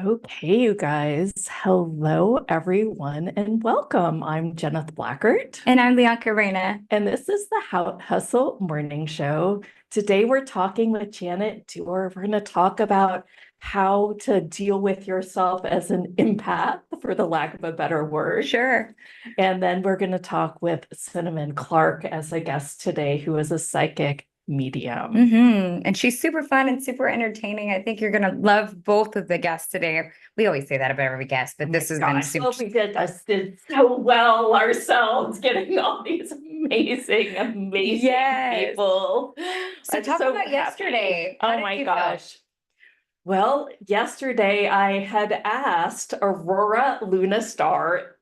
Okay, you guys. Hello, everyone, and welcome. I'm Jeneth Blackert, And I'm Bianca Reina. and this is the Hustle Morning Show. Today, we're talking with Janet Doerr. We're going to talk about how to deal with yourself as an empath, for the lack of a better word. Sure. And then we're going to talk with Cinimon Clark as a guest today, who is a psychic medium. And she's super fun and super entertaining. I think you're going to love both of the guests today. We always say that about every guest, but this has been super. Well, we did so well ourselves getting all these amazing Yes. people. So I'm talk so about happy. yesterday. How Oh did my you feel? gosh. Well, yesterday I had asked Aurora Luna Star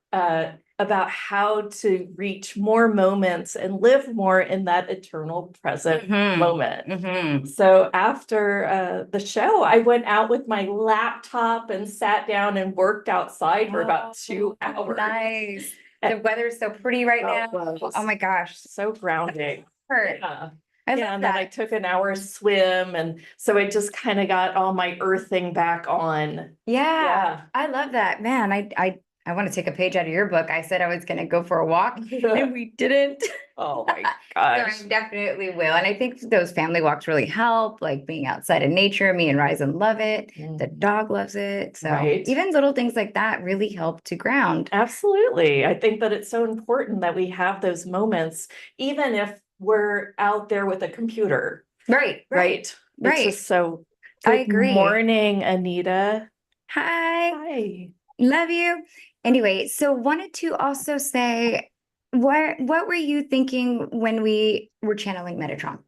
about how to reach more moments and live more in that eternal present moment. So after the show, I went out with my laptop and sat down and worked outside for about 2 hours. Nice. The weather's so pretty right now. Oh my gosh. So grounding. Yeah. I love and then I took an hour swim, and so I just kind of got all my earthing back on. Yeah. I love that. Man, I want to take a page out of your book. I said I was going to go for a walk and we didn't. Oh my gosh. So I definitely will. And I think those family walks really help, like being outside in nature. Me and Ryzen love it. The dog loves it. So even little things like that really help to ground. Absolutely. I think that it's so important that we have those moments, even if we're out there with a computer. Right. It's just so. I agree. Good morning, Anita. Hi. Love you. Anyway, so wanted to also say, what were you thinking when we were channeling Metatron?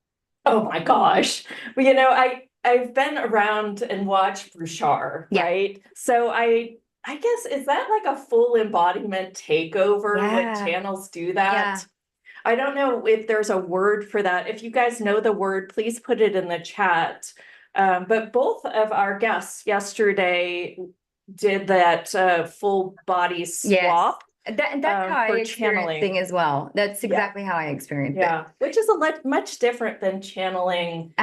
Oh my gosh. Well, I've been around and watched Bouchard, right? So I guess, is that like a full embodiment takeover when channels do that? I don't know if there's a word for that. If you guys know the word, please put it in the chat. But both of our guests yesterday did that full body swap. That's how I experienced thing as well. That's exactly how I experienced it. Which is much different than channeling,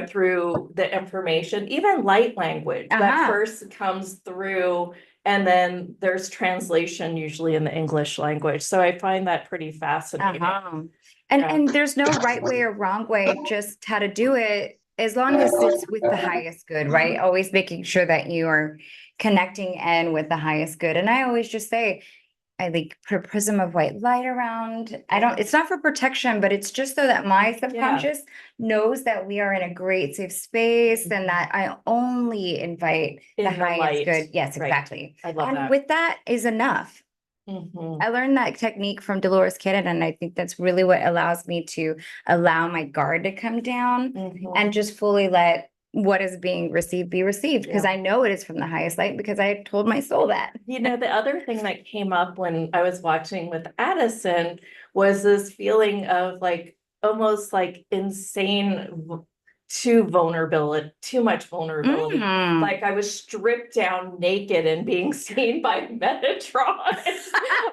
through the information, even light language that first comes through, and then there's translation usually in the English language. So I find that pretty fascinating. And there's no right way or wrong way, just how to do it, as long as it's with the highest good, right? Always making sure that you are connecting in with the highest good. And I always just say, I like put a prism of white light around. It's not for protection, but it's just so that my subconscious knows that we are in a great safe space and that I only invite the highest good. Yes, exactly. I love that. With that is enough. I learned that technique from Dolores Cannon, and I think that's really what allows me to allow my guard to come down and just fully let what is being received be received, because I know it is from the highest light, because I told my soul that. The other thing that came up when I was watching with Addison was this feeling of like almost like insane too much vulnerability. Like I was stripped down naked and being seen by Metatron.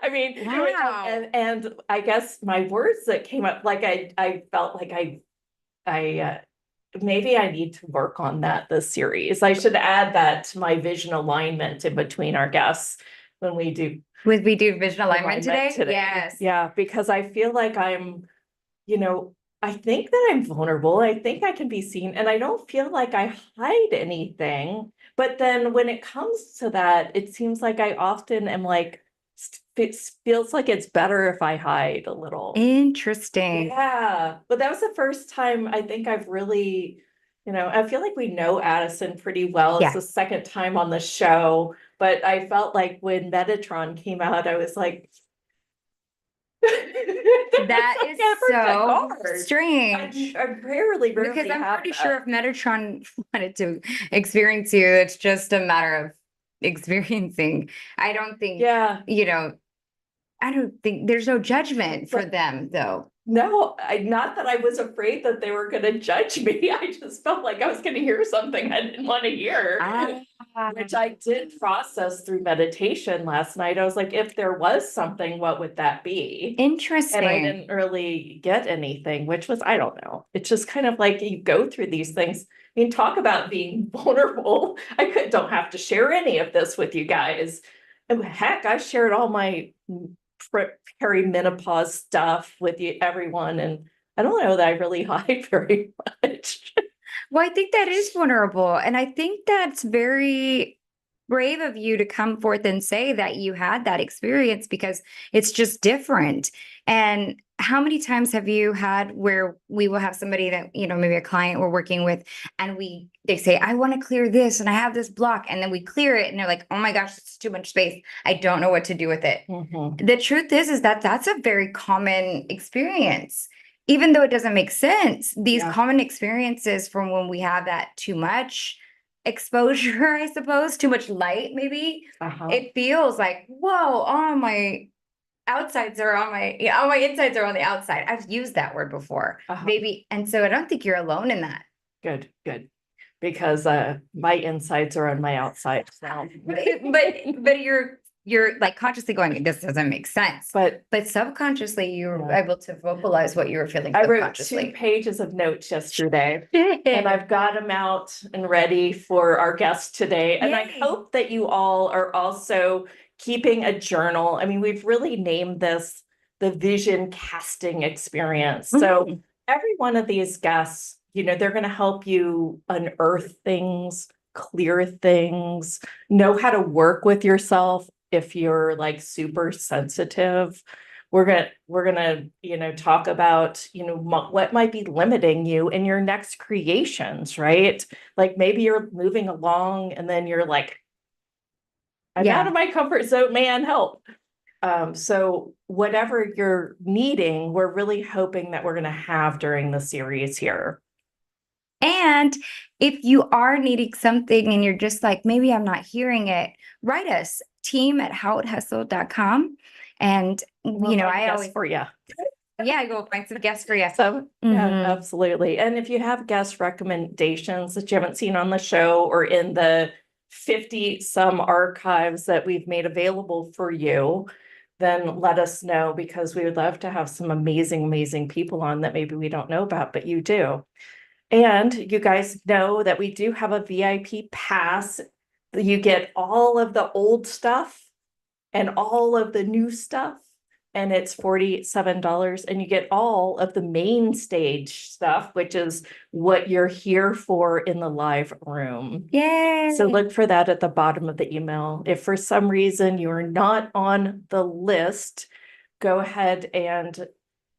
I mean, wow. And I guess my words that came up, like I felt like I maybe I need to work on that this series. I should add that to my vision alignment in between our guests when we do vision alignment today. Yes. Yeah, because I feel like I'm, I think that I'm vulnerable. I think I can be seen, and I don't feel like I hide anything. But then when it comes to that, it seems like I often am like, it feels like it's better if I hide a little. Interesting. Yeah, but that was the first time I think I've really, I feel like we know Addison pretty well. It's the second time on the show, but I felt like when Metatron came out, I was like, that is so strange. I rarely because I'm pretty sure if Metatron wanted to experience you, it's just a matter of experiencing. I don't think, I don't think there's no judgment for them, though. No, not that I was afraid that they were gonna judge me. I just felt like I was gonna hear something I didn't want to hear. Which I did process through meditation last night. I was like, if there was something, what would that be? And I Interesting. didn't really get anything, which was, I don't know. It's just kind of like you go through these things. I mean, talk about being vulnerable. Don't have to share any of this with you guys. And heck, I shared all my perimenopause stuff with you, everyone, and I don't know that I really hide very much. Well, I think that is vulnerable. And I think that's very brave of you to come forth and say that you had that experience because it's just different. And how many times have you had where we will have somebody that, maybe a client we're working with, and they say, I want to clear this and I have this block. And then we clear it and they're like, oh my gosh, it's too much space. I don't know what to do with it. Mhm. The truth is that that's a very common experience. Even though it doesn't make sense, these Yeah. common experiences from when we have that too much exposure, I suppose, too much light, maybe, it feels like, whoa, all my outsides are on my, all my insides are on the outside. I've used that word before, maybe. And so I don't think you're alone in that. Good, good. Because my insides are on my outsides now. But you're like consciously going, this doesn't make sense. But subconsciously you were able to vocalize what you were feeling I wrote 2 subconsciously. pages of notes yesterday, and I've got them out and ready for our guest today. And I Yay. hope that you all are also keeping a journal. I mean, we've really named this the vision casting experience. So every one of these guests, they're going to help you unearth things, clear things, know how to work with yourself if you're like super sensitive. We're gonna talk about what might be limiting you in your next creations, right? Like maybe you're moving along and then you're like, I'm out of my comfort zone, man, help. So whatever you're needing, we're really hoping that we're going to have during the series here. And if you are needing something and you're just like, maybe I'm not hearing it, write us team@howithustle.com. And I always for you. Yeah, go find some guests for you. So yeah, absolutely. And if you have guest recommendations that you haven't seen on the show or in the 50 some archives that we've made available for you, then let us know, because we would love to have some amazing, amazing people on that maybe we don't know about, but you do. And you guys know that we do have a VIP pass. You get all of the old stuff and all of the new stuff, and it's $47, and you get all of the main stage stuff, which is what you're here for in the live room. Yay. So look for that at the bottom of the email. If for some reason you're not on the list, go ahead and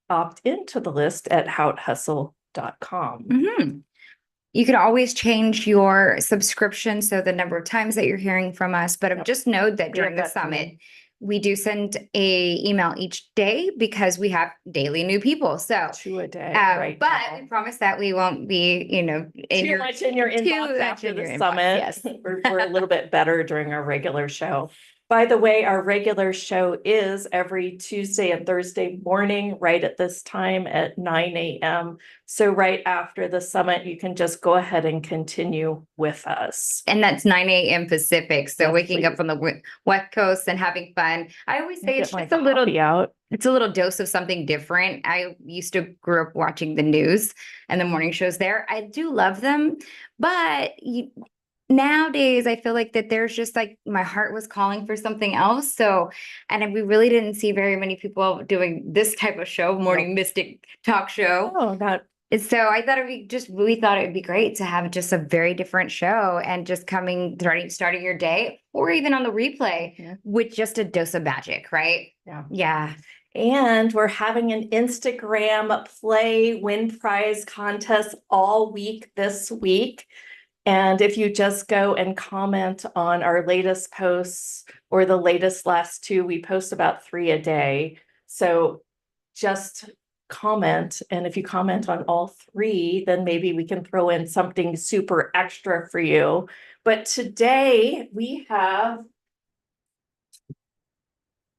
opt into the list at howithustle.com. You can always change your subscription, so the number of times that you're hearing from us, but just note that during the summit, we do send a email each day because we have daily new people. So 2 a day, but we promise that we won't be, too much in your inbox after the summit. Yes. We're a little bit better during our regular show. By the way, our regular show is every Tuesday and Thursday morning, right at this time at 9 a.m. So right after the summit, you can just go ahead and continue with us. And that's 9 a.m. Pacific. So yes, waking up on the West Coast and having fun. I always say it's just a little it's a little dose of something different. I used to grow up watching the news and the morning shows there. I do love them, but nowadays I feel like that there's just like my heart was calling for something else. So, and we really didn't see very many people doing this type of show, morning mystic talk show. Oh, that. So I thought we thought it would be great to have just a very different show and just starting your day or even on the replay with just a dose of magic, right? Yeah. Yeah. And we're having an Instagram play win prize contest all week this week. And if you just go and comment on our latest posts or the latest last 2, we post about 3 a day. So just comment. And if you comment on all 3, then maybe we can throw in something super extra for you. But today we have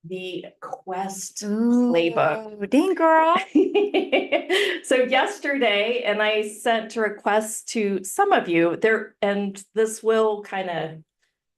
the Quest playbook. Ooh, dang girl. So yesterday, and I sent a request to some of you there, and this will kind of,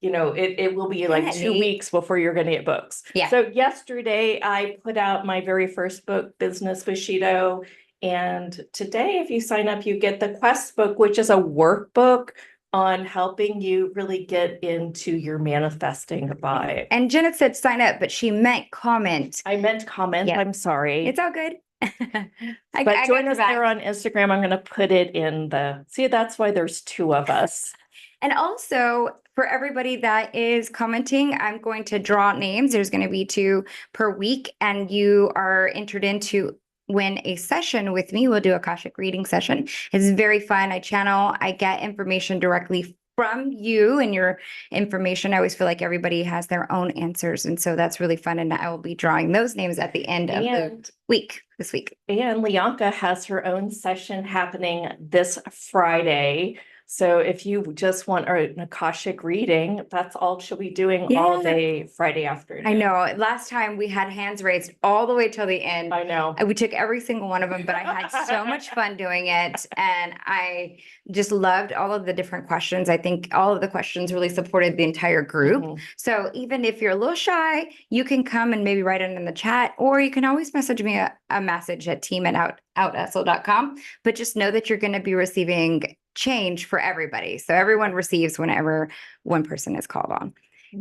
it will be like Isn't it 2 neat? weeks before you're going to get books. Yeah. So yesterday I put out my very first book, Business Bushido. And today, if you sign up, you get the Quest book, which is a workbook on helping you really get into your manifesting vibe. And Janet said sign up, but she meant comment. I meant comment. Yeah. I'm sorry. It's all good. But join us there on Instagram. I'm going to put it in see, that's why there's 2 of us. And also for everybody that is commenting, I'm going to draw names. There's going to be 2 per week, and you are entered into win a session with me. We'll do a Akashic reading session. It's very fun. I get information directly from you and your information. I always feel like everybody has their own answers. And so that's really fun. And I will be drawing those names at the end of the week, this week. And Lianka has her own session happening this Friday. So if you just want an Akashic reading, that's all she'll be doing all day Friday afternoon. I know. Last time we had hands raised all the way till the end. I know. We took every single one of them, but I had so much fun doing it. And I just loved all of the different questions. I think all of the questions really supported the entire group. Mhm. So even if you're a little shy, you can come and maybe write it in the chat, or you can always message me a message at team@outessel.com. But just know that you're going to be receiving change for everybody. So everyone receives whenever one person is called on.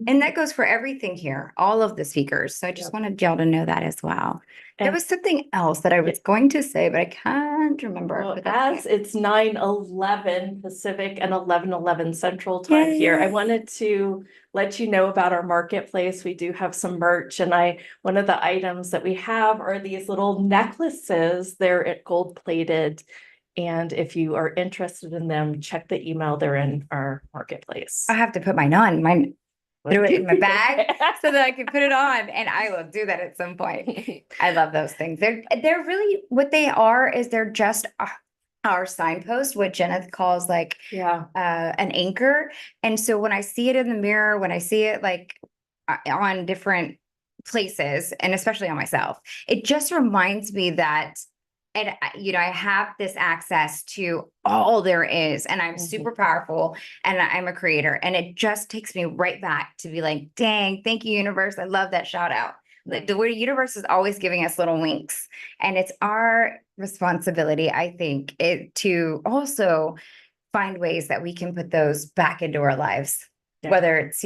And that goes for everything here, all of the speakers. So I just wanted y'all to know that as well. There was something else that I was going to say, but I can't remember. Well, as it's 9:11 Pacific and 11:11 Central time here, I wanted to let you know about our marketplace. We do have some merch, and one of the items that we have are these little necklaces. They're gold plated. And if you are interested in them, check the email. They're in our marketplace. I have to put mine on. Throw it in my bag so that I can put it on, and I will do that at some point. I love those things. They're really what they are is they're just our signpost, what Jenna calls like an anchor. And so when I see it in the mirror, when I see it like on different places, and especially on myself, it just reminds me that. And, I have this access to all there is, and I'm super powerful, and I'm a creator. And it just takes me right back to be like, dang, thank you, universe. I love that shout out. The universe is always giving us little winks, and it's our responsibility, I think, to also find ways that we can put those back into our lives. Yeah. Whether it's,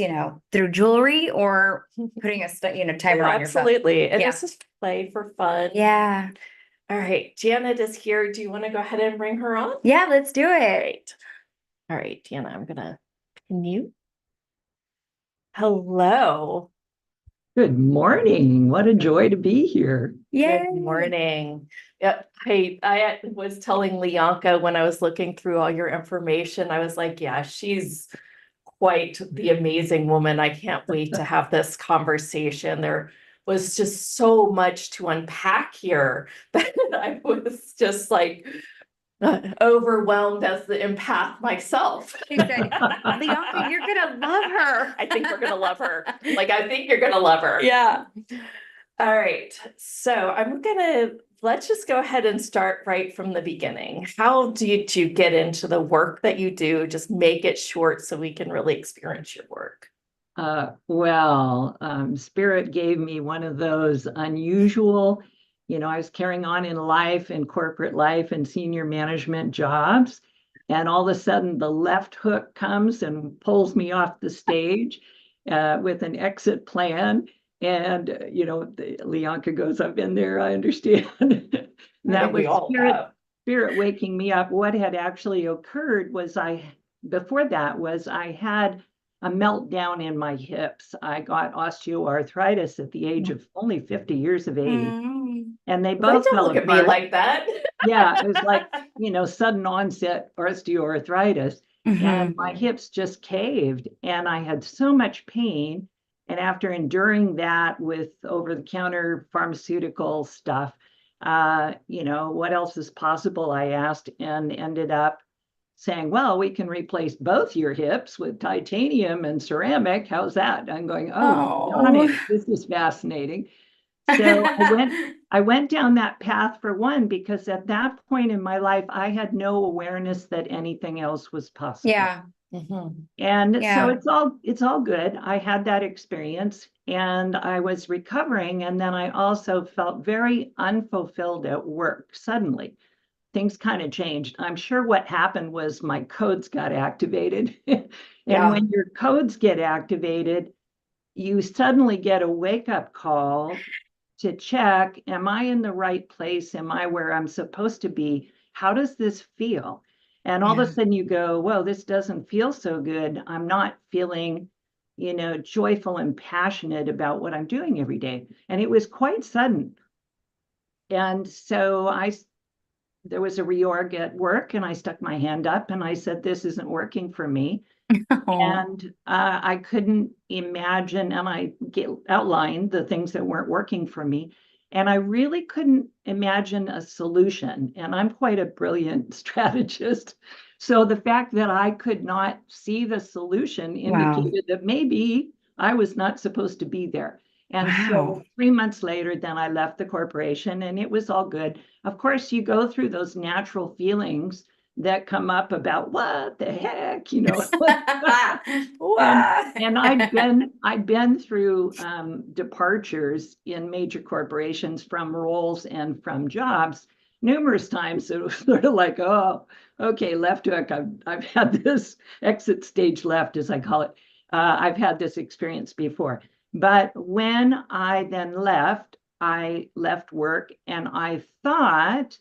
through jewelry or putting a, timer on your phone. Absolutely. And this is play for fun. Yeah. All right, Janet is here. Do you want to go ahead and bring her on? Yeah, let's do it. All right, Janet, I'm gonna pin you. Hello. Good morning. What a joy to be here. Yay. Good morning. Yeah, hey, I was telling Lianka when I was looking through all your information, I was like, yeah, she's quite the amazing woman. I can't wait to have this conversation. There was just so much to unpack here that I was just like overwhelmed as the empath myself. She said, Lianka, you're gonna love her. I think we're gonna love her. I think you're gonna love her. Yeah. All right. So let's just go ahead and start right from the beginning. How did you get into the work that you do? Just make it short so we can really experience your work. Spirit gave me one of those unusual, I was carrying on in life, in corporate life and senior management jobs. And all of a sudden the left hook comes and pulls me off the stage with an exit plan. And, Lianka goes, I've been there, I understand. That was spirit waking me up. What had actually occurred was I had a meltdown in my hips. I got osteoarthritis at the age of only 50 years of age. And they both don't look at me like that. Yeah, it was like, sudden onset osteoarthritis. And my hips just caved, and I had so much pain. And after enduring that with over-the-counter pharmaceutical stuff, what else is possible, I asked, and ended up saying, well, we can replace both your hips with titanium and ceramic. How's that? I'm going, oh, darn Oh. it, this is fascinating. So I went down that path for one, because at that point in my life, I had no awareness that anything else was possible. Yeah. And so Yeah. it's all good. I had that experience and I was recovering. And then I also felt very unfulfilled at work. Suddenly, things kind of changed. I'm sure what happened was my codes got activated. And Yeah. when your codes get activated, you suddenly get a wake-up call to check, am I in the right place? Am I where I'm supposed to be? How does this feel? And all of a Yeah. sudden you go, whoa, this doesn't feel so good. I'm not feeling, joyful and passionate about what I'm doing every day. And it was quite sudden. And so there was a reorg at work and I stuck my hand up and I said, this isn't working for me. Oh, And I couldn't imagine, and I outlined the things that weren't working for me. And I really couldn't imagine a solution. And I'm quite a brilliant strategist. So the fact that I could not see the solution wow. indicated that maybe I was not supposed to be there. And Wow. so 3 months later, then I left the corporation and it was all good. Of course, you go through those natural feelings that come up about what the heck, and What? I'd been through departures in major corporations from roles and from jobs numerous times. It was sort of like, oh, okay, left hook. I've had this exit stage left, as I call it. I've had this experience before. But when I then left, I left work and I thought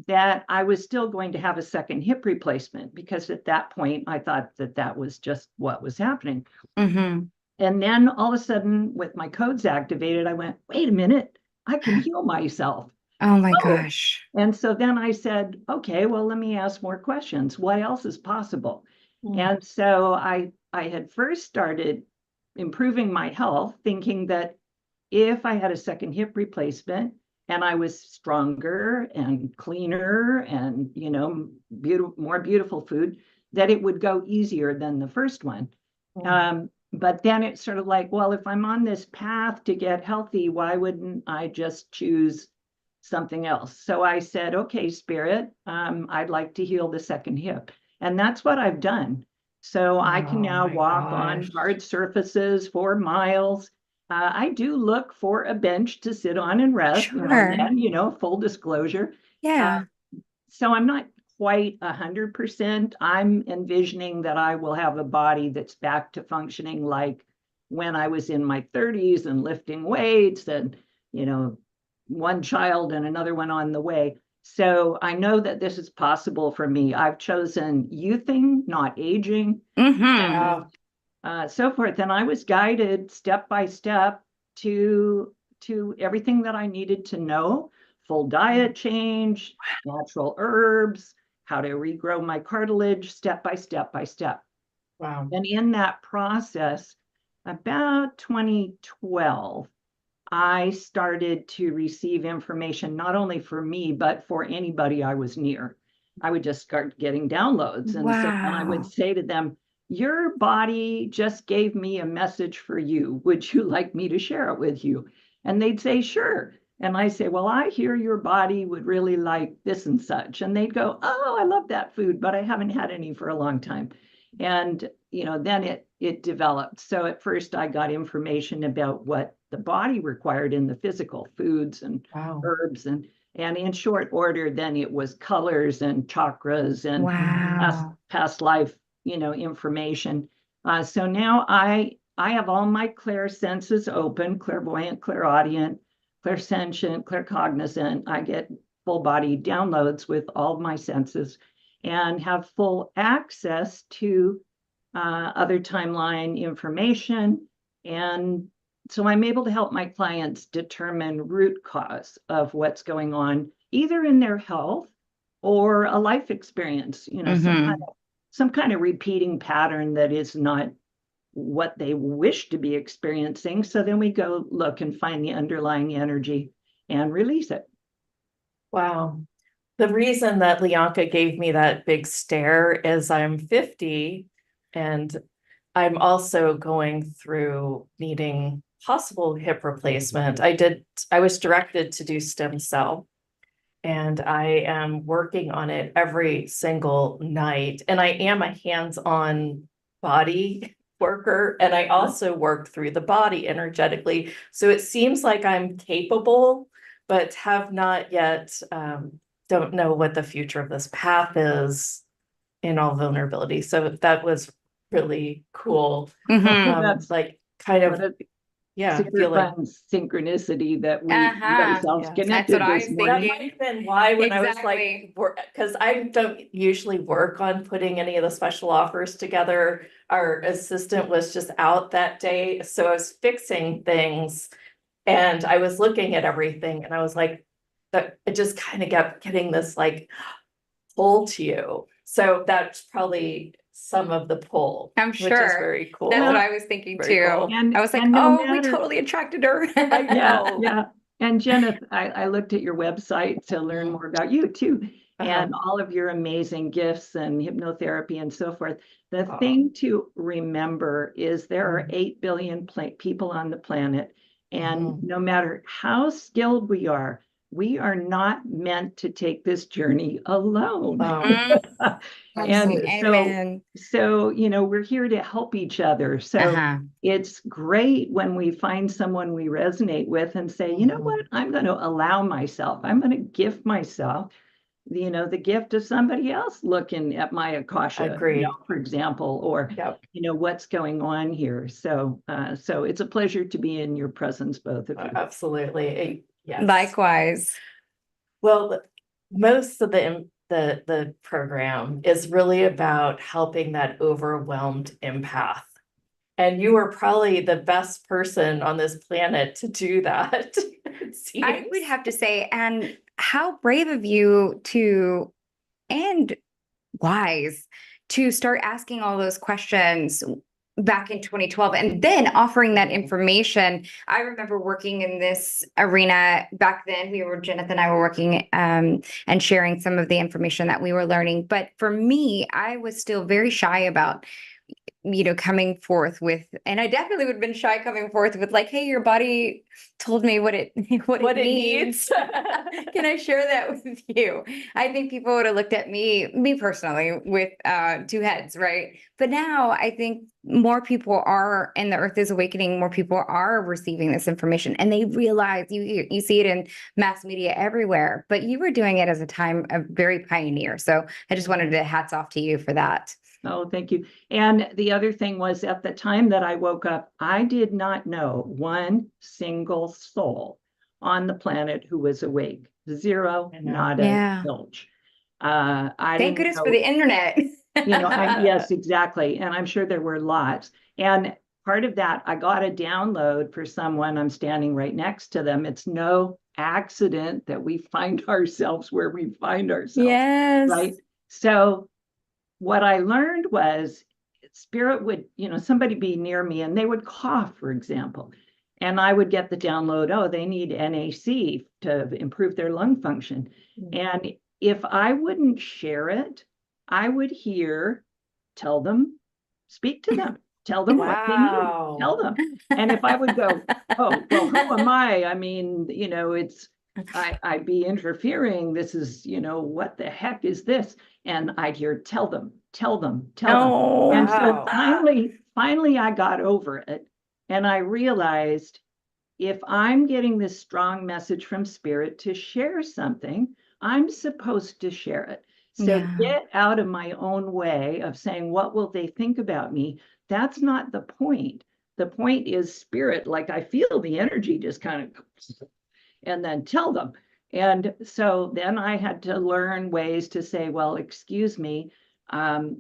that I was still going to have a second hip replacement, because at that point I thought that that was just what was happening. Mm-hmm. And then all of a sudden, with my codes activated, I went, wait a minute, I can heal myself. Oh my Oh, gosh. and so then I said, okay, well, let me ask more questions. What else is possible? And so I had first started improving my health, thinking that if I had a second hip replacement and I was stronger and cleaner and, more beautiful food, that it would go easier than the first one. But then it's sort of like, well, if I'm on this path to get healthy, why wouldn't I just choose something else? So I said, okay, Spirit, I'd like to heal the second hip. And that's what I've done. So I can Oh now my walk on gosh. hard surfaces for miles. I do look for a bench to sit on and rest now and Sure. then, full disclosure. Yeah. So I'm not quite 100%. I'm envisioning that I will have a body that's back to functioning like when I was in my 30s and lifting weights and, one child and another one on the way. So I know that this is possible for me. I've chosen youthing, not aging, Mm-hmm. so forth. And I was guided step by step to everything that I needed to know: full diet change, natural herbs, how to regrow my cartilage, step by step by step. Wow. And in that process, about 2012, I started to receive information not only for me, but for anybody I was near. I would just start getting downloads. And so then I would Wow. say to them, your body just gave me a message for you. Would you like me to share it with you? And they'd say, sure. And I say, well, I hear your body would really like this and such. And they'd go, oh, I love that food, but I haven't had any for a long time. And, then it developed. So at first I got information about what the body required in the physical foods and Wow. herbs. And in short order, then it was colors and chakras and Wow. past life, information. So now I have all my clair senses open: clairvoyant, clairaudient, clairsentient, claircognizant. I get full body downloads with all of my senses and have full access to other timeline information. And so I'm able to help my clients determine root cause of what's going on, either in their health or a life experience, Mm-hmm. some kind of repeating pattern that is not what they wish to be experiencing. So then we go look and find the underlying energy and release it. Wow. The reason that Leonka gave me that big stare is I'm 50 and I'm also going through needing possible hip replacement. I was directed to do stem cell, and I am working on it every single night. And I am a hands-on body worker, and I also work through the body energetically. So it seems like I'm capable, but have not yet, don't know what the future of this path is in all vulnerability. So that was really cool. Mhm. That's Like kind what of, a yeah, I super feel like fun synchronicity that we Uh-huh. ourselves Yeah. That's what connected I this was that morning. might have been why when I was Exactly. like, because I don't usually work on putting any of the special offers together. Our assistant was just out that day, so I was fixing things and I was looking at everything and I was like, that it just kind of kept getting this like pull to you. So that's probably some of the pull, I'm which is sure. very cool. That's what Well, I was thinking Very too. cool. and I was like, no oh, we matter, totally attracted her. I yeah, know. yeah. And Jenith, I looked at your website to learn Mhm. more about you too, Uh-huh. and all of your amazing gifts and hypnotherapy and so forth. The Aw. thing to remember is there are Mhm. 8 billion people on the planet, and Mhm. no matter how skilled we are not meant to take this journey alone. Mm, And amen. so, we're here to help each other. So Uh-huh. it's great when we find someone we resonate with and say, you know Mhm. what, I'm going to allow myself, I'm going to gift myself, the gift of somebody else looking at my Akasha, Agreed. for example, or, Yep. what's going on here. So it's a pleasure to be in your presence, both of you. Absolutely. Yes. Likewise. Well, most of the program is really about helping that overwhelmed empath. And you are probably the best person on this planet to do that. It I would seems. have to say, and how brave of you to, and wise to start asking all those questions back in 2012 and then offering that information. I remember working in this arena back then. Janet and I were working and sharing some of the information that we were learning. But for me, I was still very shy about coming forth with, and I definitely would have been shy coming forth with like, hey, your body told me what it What it needs. Can I share that with you? I think people would have looked at me personally, with two heads, right? But now I think more people are, and the earth is awakening, more people are receiving this information and they realize you see it in mass media everywhere, but you were doing it as a very pioneer. So I just wanted to hats off to you for that. Oh, thank you. And the other thing was, at the time that I woke up, I did not know one single soul on the planet who was awake. Zero, I know. not Yeah. a zilch. I Thank didn't goodness for know, the internet. yes, exactly. And I'm sure there were lots. And part of that, I got a download for someone. I'm standing right next to them. It's no accident that we find ourselves where we find ourselves. Yes. Right. So what I learned was spirit would, somebody be near me and they would cough, for example. And I would get the download, oh, they need NAC to improve their lung function. And if I wouldn't share it, I would hear, tell them, speak to them, tell them what they need, tell them. And if I would go, oh, well, who am I? I mean, I'd be interfering. This is, what the heck is this? And I'd hear, tell them, tell them, tell them. Oh, And so Wow. finally I got over it. And I realized, if I'm getting this strong message from spirit to share something, I'm supposed to share it. So yeah. get out of my own way of saying, what will they think about me? That's not the point. The point is spirit, like I feel the energy just kind of, and then tell them. And so then I had to learn ways to say, well, excuse me,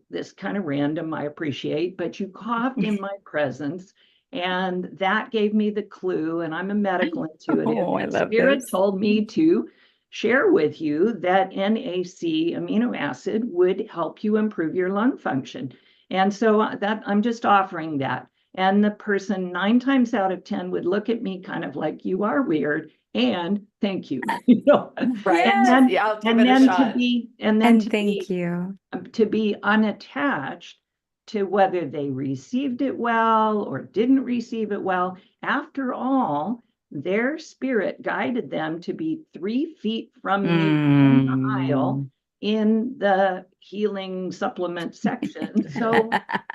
this kind of random, I appreciate, but you coughed in my presence. And that gave me the clue, and I'm a medical intuitive. Oh, I And love spirit this. told me to share with you that NAC amino acid would help you improve your lung function. And so that I'm just offering that. And the person 9 times out of 10 would look at me kind of like, you are weird. and thank you. You know, Right. Yes. and then, Yeah, I'll give and it a then shot. to be, and then And to thank be, you. to be unattached to whether they received it well or didn't receive it well. After all, their spirit guided them to be 3 feet from me in the aisle in the healing supplement section. So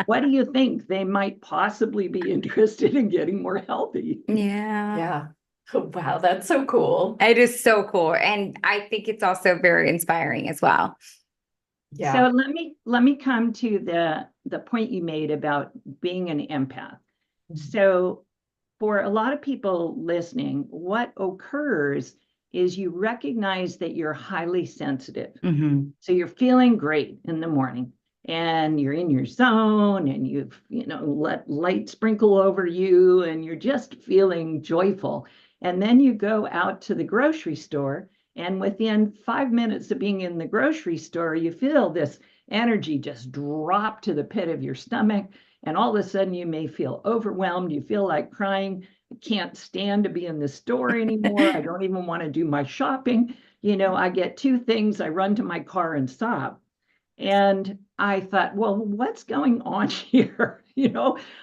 what do you think? They might possibly be interested in getting more healthy. Yeah. Yeah. Wow, that's so cool. It is so cool. And I think it's also very inspiring as well. Yeah. So let me come to the point you made about being an empath. So for a lot of people listening, what occurs is you recognize that you're highly sensitive. Mm-hmm. So you're feeling great in the morning and you're in your zone and you've, let light sprinkle over you and you're just feeling joyful. And then you go out to the grocery store, and within 5 minutes of being in the grocery store, you feel this energy just drop to the pit of your stomach. And all of a sudden you may feel overwhelmed. You feel like crying. I can't stand to be in the store anymore. I don't even want to do my shopping. I get 2 things. I run to my car and stop. And I thought, well, what's going on here?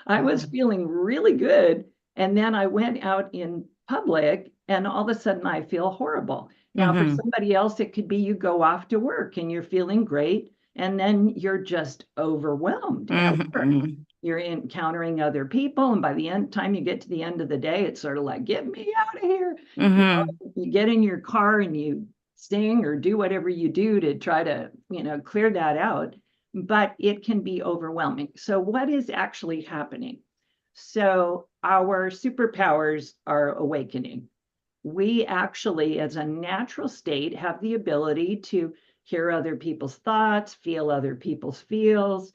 I was feeling really good. And then I went out in public and all of a sudden I feel horrible. Now, for somebody else, it could be you go off to work and you're feeling great. And then you're just overwhelmed at work. You're encountering other people. And by the time you get to the end of the day, it's sort of like, get me out of here. You get in your car and you sing or do whatever you do to try to, clear that out. But it can be overwhelming. So what is actually happening? So our superpowers are awakening. We actually, as a natural state, have the ability to hear other people's thoughts, feel other people's feels,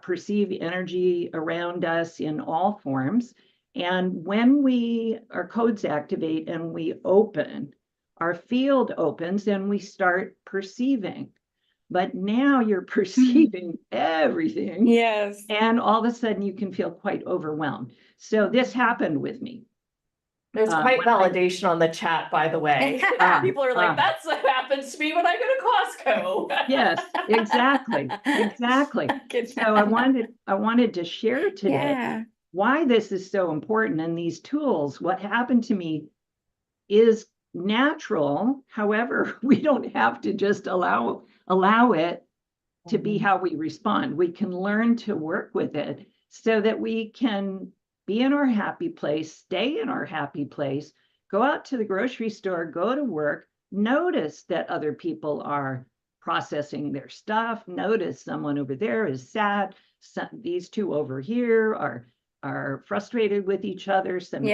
perceive energy around us in all forms. And when our codes activate and we open, our field opens and we start perceiving. But now you're perceiving everything. Yes. And all of a sudden you can feel quite overwhelmed. So this happened with me. There's quite validation on the chat, by the way. People are like, that's what happens to me when I go to Costco. Yes, exactly. So I wanted to share today why this is so important. And these tools, what happened to me is natural. However, we don't have to just allow it to be how we respond. We can learn to work with it so that we can be in our happy place, stay in our happy place, go out to the grocery store, go to work, notice that other people are processing their stuff, notice someone over there is sad, these 2 over here are frustrated with each other, some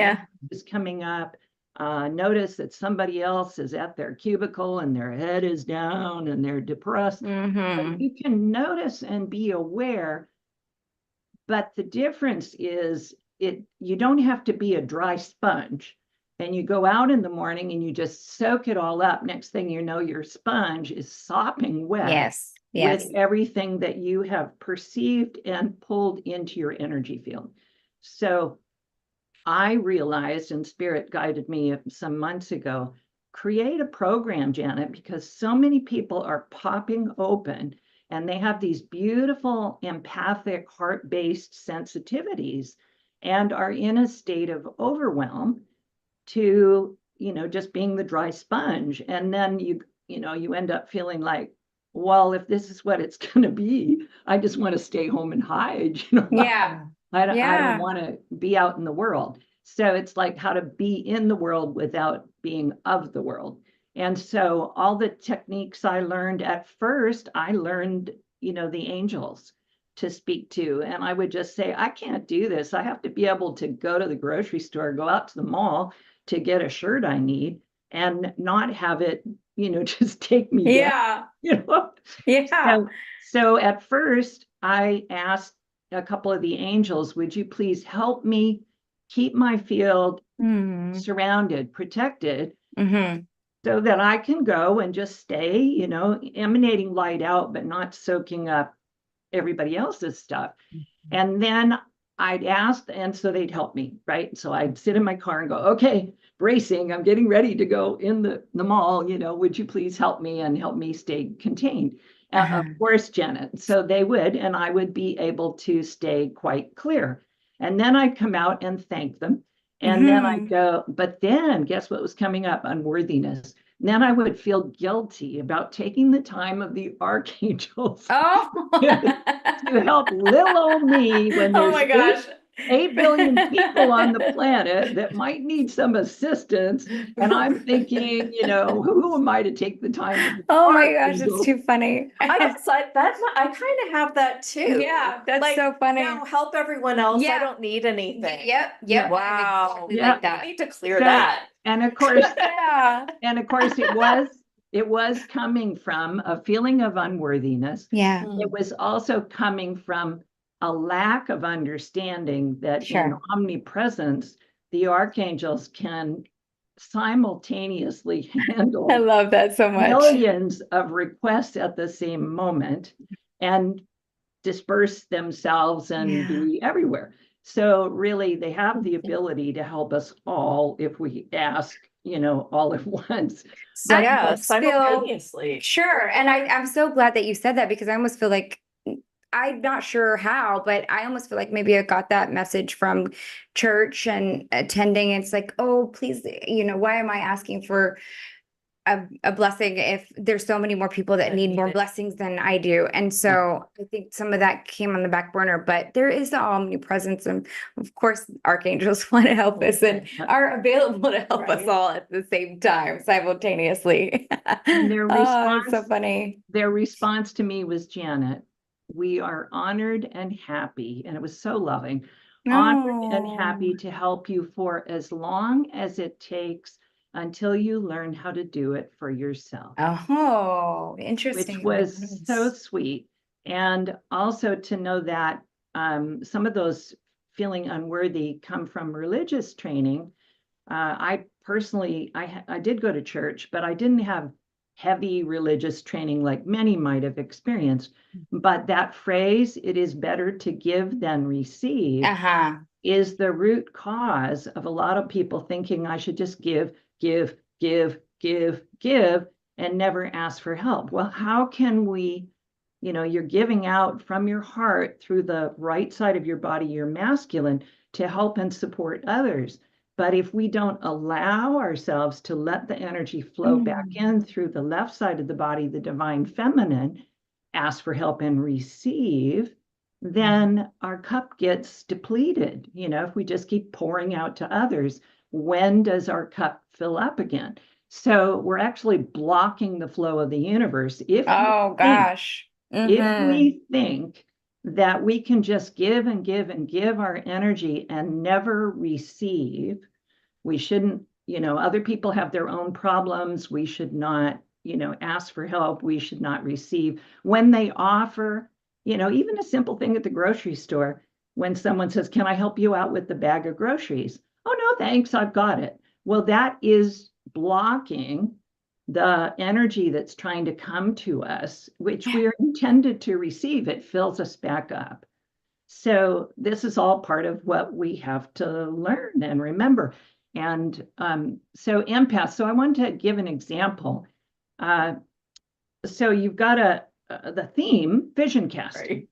is coming up. Notice that somebody else is at their cubicle and their head is down and they're depressed. But you can notice and be aware, but the difference is you don't have to be a dry sponge and you go out in the morning and you just soak it all up. Next thing you know, your sponge is sopping wet with everything that you have perceived and pulled into your energy field. So I realized, and Spirit guided me some months ago, create a program, Janet, because so many people are popping open and they have these beautiful empathic heart-based sensitivities and are in a state of overwhelm to, just being the dry sponge. And then you end up feeling like, well, if this is what it's going to be, I just want to stay home and hide. I don't want to be out in the world. So it's like how to be in the world without being of the world. And so all the techniques I learned at first, I learned, the angels to speak to. And I would just say, I can't do this. I have to be able to go to the grocery store, go out to the mall to get a shirt I need and not have it, just take me down. So at first I asked a couple of the angels, would you please help me keep my field surrounded, protected, so that I can go and just stay, emanating light out, but not soaking up everybody else's stuff. And then I'd ask, and so they'd help me, right? So I'd sit in my car and go, okay, bracing, I'm getting ready to go in the mall, would you please help me and help me stay contained? Of course, Janet. So they would, and I would be able to stay quite clear. And then I'd come out and thank them. And then I'd go, but then guess what was coming up? Unworthiness. Then I would feel guilty about taking the time of the archangels to help little old me when Oh there's my gosh. 8 billion people on the planet that might need some assistance. And I'm thinking, who am I to take the time of the Oh my gosh, it's archangels? too funny. I guess I kind of have that too. Yeah, that's Like, so funny. help everyone else. Yeah. I don't need anything. Yep. Yeah. Wow. Exactly Yeah. like that. I need to clear So- that. And of course, Yeah. it was coming from a feeling of unworthiness. Yeah. It was also coming from a lack of understanding that in Sure. omnipresence, the archangels can simultaneously handle I love that so much. millions of requests at the same moment and disperse themselves and Yeah. be everywhere. So really, they have the ability to help us all if we ask, all at once. So I yeah, almost feel- simultaneously. Sure. And I'm so glad that you said that, because I almost feel like, I'm not sure how, but I almost feel like maybe I got that message from church and attending. It's like, oh, please, why am I asking for a blessing if there's so many more people that need more blessings than I do? And so I think some of that came on the back burner, but there is the omnipresence, and of course archangels want to help us and are available to help us Right. all at the same time simultaneously. And their Oh, it's so response- funny. Their response to me was, Janet, we are honored and happy, and it was so loving, honored and happy to help you for as long as it takes until you learn how to do it for yourself. Oh, Which interesting. was so sweet. And also to know that some of those feeling unworthy come from religious training. I personally, I did go to church, but I didn't have heavy religious training like many might have experienced. But that phrase, it is better to give than receive, Uh-huh. is the root cause of a lot of people thinking I should just give, and never ask for help. Well, how can we, you're giving out from your heart through the right side of your body, your masculine, to help and support others. But if we don't allow ourselves to let the energy flow back in through the left side of the body, the divine feminine, ask for help and receive, then our cup gets depleted. If we just keep pouring out to others, when does our cup fill up again? So we're actually blocking the flow of the universe. Oh gosh. If we think that we can just give and give and give our energy and never receive, we shouldn't, other people have their own problems. We should not, ask for help. We should not receive. When they offer, even a simple thing at the grocery store, when someone says, can I help you out with the bag of groceries? Oh, no, thanks, I've got it. Well, that is blocking the energy that's trying to come to us, which we are intended to receive. It fills us back up. So this is all part of what we have to learn and remember. And so empath. So I want to give an example. So you've got the theme, vision casting. Right.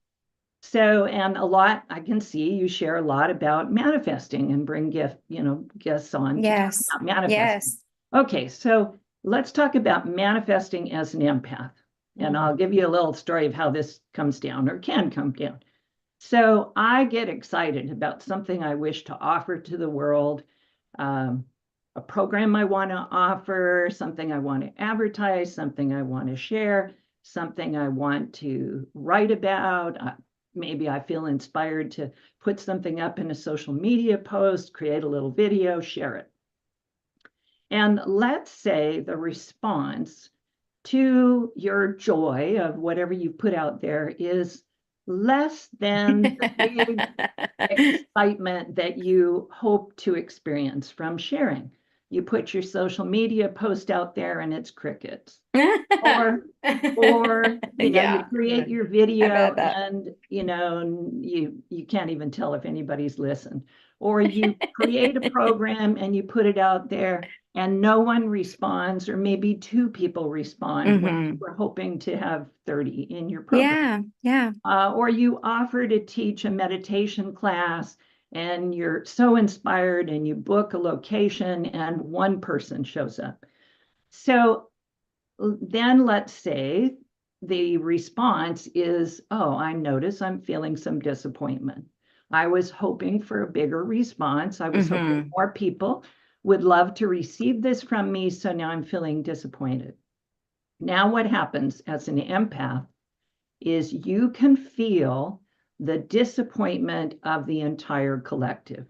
So, and a lot, I can see you share a lot about manifesting and bring guests on. Yes. To talk about manifesting. Yes. Okay, so let's talk about manifesting as an empath. And I'll give you a little story of how this comes down or can come down. So I get excited about something I wish to offer to the world, a program I want to offer, something I want to advertise, something I want to share, something I want to write about. Maybe I feel inspired to put something up in a social media post, create a little video, share it. And let's say the response to your joy of whatever you put out there is less than the big excitement that you hope to experience from sharing. you put your social media post out there and it's crickets. Or you Yeah. create your video bet that. and you can't even tell if anybody's listened. Or you create a program and you put it out there and no one responds, or maybe 2 people respond when you were hoping to have 30 in your program. Yeah. Or you offer to teach a meditation class and you're so inspired and you book a location and 1 person shows up. So then let's say the response is, oh, I notice I'm feeling some disappointment. I was hoping for a bigger response. I was hoping more people would love to receive this from me. So now I'm feeling disappointed. Now what happens as an empath is you can feel the disappointment of the entire collective.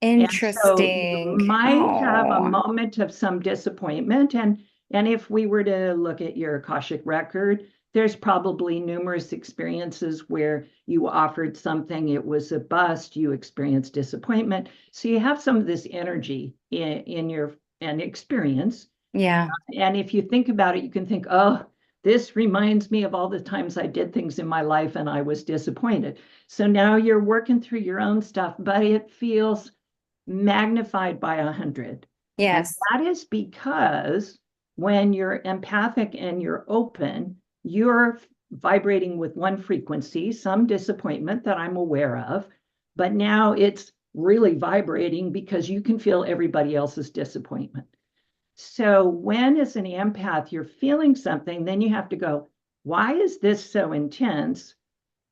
Interesting. And so you might have a moment of some disappointment. And if we were to look at your Akashic record, there's probably numerous experiences where you offered something, it was a bust, you experienced disappointment. So you have some of this energy in your experience. Yeah. And if you think about it, you can think, oh, this reminds me of all the times I did things in my life and I was disappointed. So now you're working through your own stuff, but it feels magnified by 100. Yes. And that is because when you're empathic and you're open, you're vibrating with one frequency, some disappointment that I'm aware of, but now it's really vibrating because you can feel everybody else's disappointment. So when as an empath, you're feeling something, then you have to go, why is this so intense?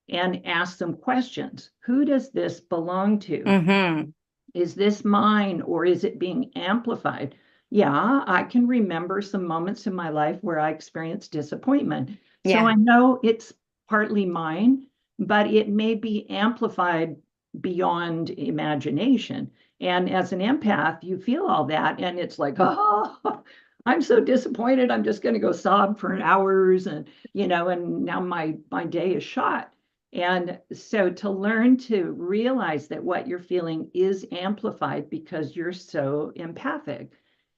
And ask some questions. Who does this belong to? Is this mine or is it being amplified? Yeah, I can remember some moments in my life where I experienced disappointment. So I know it's partly mine, but it may be amplified beyond imagination. And as an empath, you feel all that and it's like, oh, I'm so disappointed. I'm just going to go sob for hours and, and now my day is shot. And so to learn to realize that what you're feeling is amplified because you're so empathic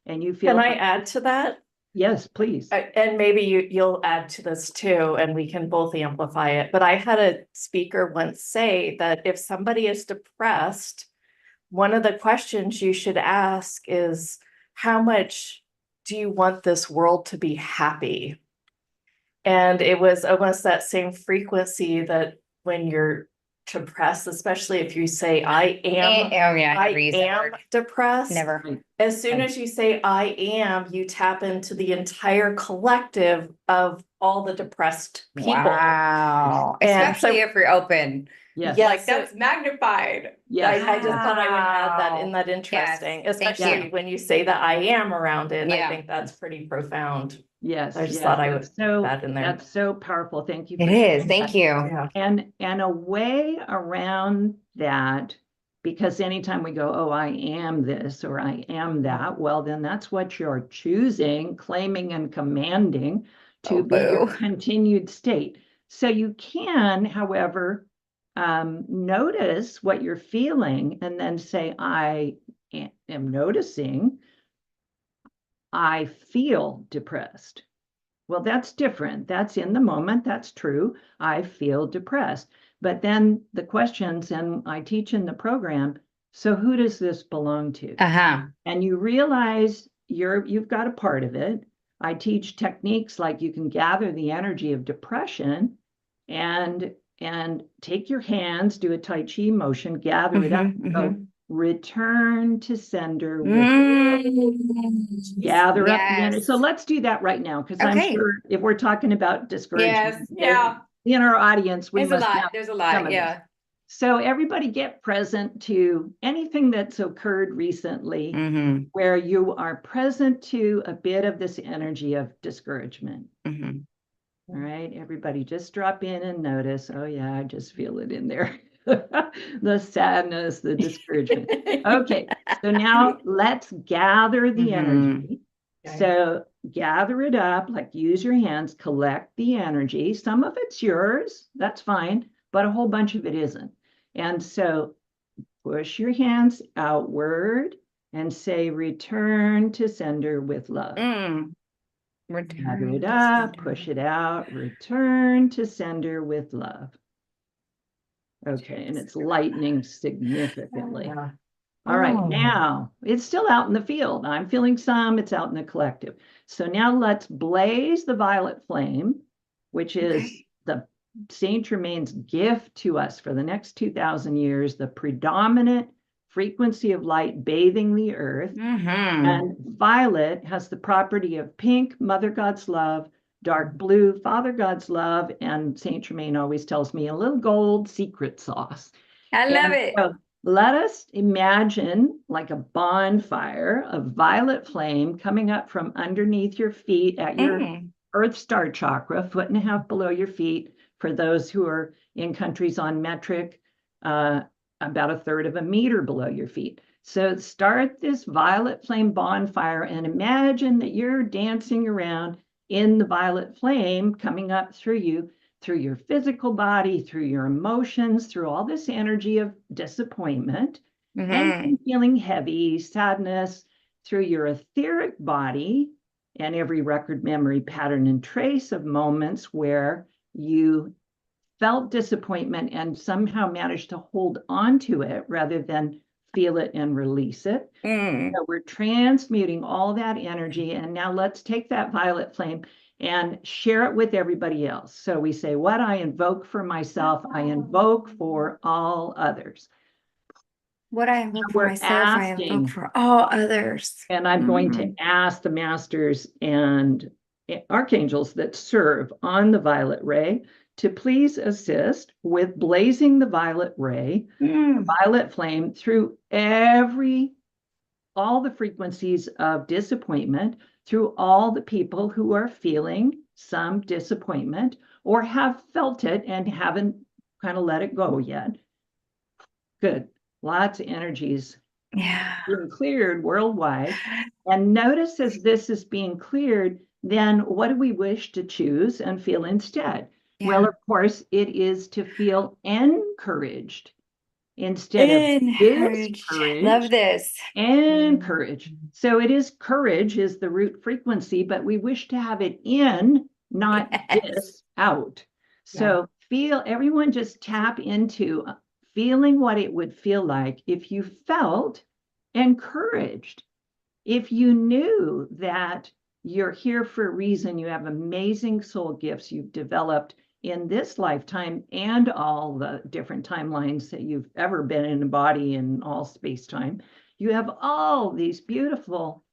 and you feel. Can I add to that? Yes, please. And maybe you'll add to this too, and we can both amplify it. But I had a speaker once say that if somebody is depressed, one of the questions you should ask is, how much do you want this world to be happy? And it was almost that same frequency that when you're depressed, especially if you say, I am depressed. Never. As soon as you say, I am, you tap into the entire collective of all the depressed people. Wow. Especially if you're open. Yes. Like that's magnified. Yes. I just thought I would add that. In that interesting, especially when you say that I am around it. I think that's pretty profound. Yes. I just thought I would put that in there. That's so powerful. Thank you. It is. Thank you. Yeah. And a way around that, because anytime we go, oh, I am this or I am that, well, then that's what you're choosing, claiming and commanding to be your continued state. So you can, however, notice what you're feeling and then say, I am noticing I feel depressed. Well, that's different. That's in the moment. That's true. I feel depressed. But then the questions, and I teach in the program, so who does this belong to? And you realize you've got a part of it. I teach techniques like you can gather the energy of depression and take your hands, do a Tai Chi motion, gather it up, go, return to sender, gather up the energy. So let's do that right now, because I'm sure if we're talking about discouragement, in our audience, there's a lot. Yeah. So everybody get present to anything that's occurred recently where you are present to a bit of this energy of discouragement. All right, everybody just drop in and notice, oh yeah, I just feel it in there. The sadness, the discouragement. Okay, so now let's gather the energy. So gather it up, like use your hands, collect the energy. Some of it's yours, that's fine, but a whole bunch of it isn't. And so push your hands outward and say, return to sender with love. Mm. Gather Return it to up, sender. push it out, return to sender with love. Okay, and it's lightening significantly. Yeah. All right, Oh. now it's still out in the field. I'm feeling some, it's out in the collective. So now let's blaze the violet flame, which is Okay. the Saint Germain's gift to us for the next 2,000 years, the predominant frequency of light bathing the earth. Mm-hmm. And violet has the property of pink, Mother God's love, dark blue, Father God's love, and Saint Germain always tells me a little gold secret sauce. I love And it. so let us imagine like a bonfire of violet flame coming up from underneath your feet at your Mm. Earth Star chakra, 1.5 feet below your feet. For those who are in countries on metric, about 1/3 of a meter below your feet. So start this violet flame bonfire and imagine that you're dancing around in the violet flame coming up through you, through your physical body, through your emotions, through all this energy of disappointment Mm-hmm. and feeling heavy, sadness, through your etheric body and every record, memory, pattern, and trace of moments where you felt disappointment and somehow managed to hold on to it rather than feel it and release it. Mm. So we're transmuting all that energy. And now let's take that violet flame and share it with everybody else. So we say, what I invoke for myself, I invoke for all others. What I invoke for We're myself, I invoke asking, for all others. and I'm going to Mm. ask the masters and archangels that serve on the violet ray to please assist with blazing the violet ray, Mm. violet flame through all the frequencies of disappointment, through all the people who are feeling some disappointment or have felt it and haven't kind of let it go yet. Good. Lots of energies Yeah. being cleared worldwide. And notice as this is being cleared, then what do we wish to choose and feel instead? Well, Yeah. of course, it is to feel encouraged instead of Encouraged. Love discouraged. this. Encourage. So it is courage is the root frequency, but we wish to have it in, not Yes. dis out. So feel everyone just tap into feeling what it would feel like if you felt encouraged. If you knew that you're here for a reason, you have amazing soul gifts you've developed in this lifetime and all the different timelines that you've ever been in a body in all space-time. You have all these beautiful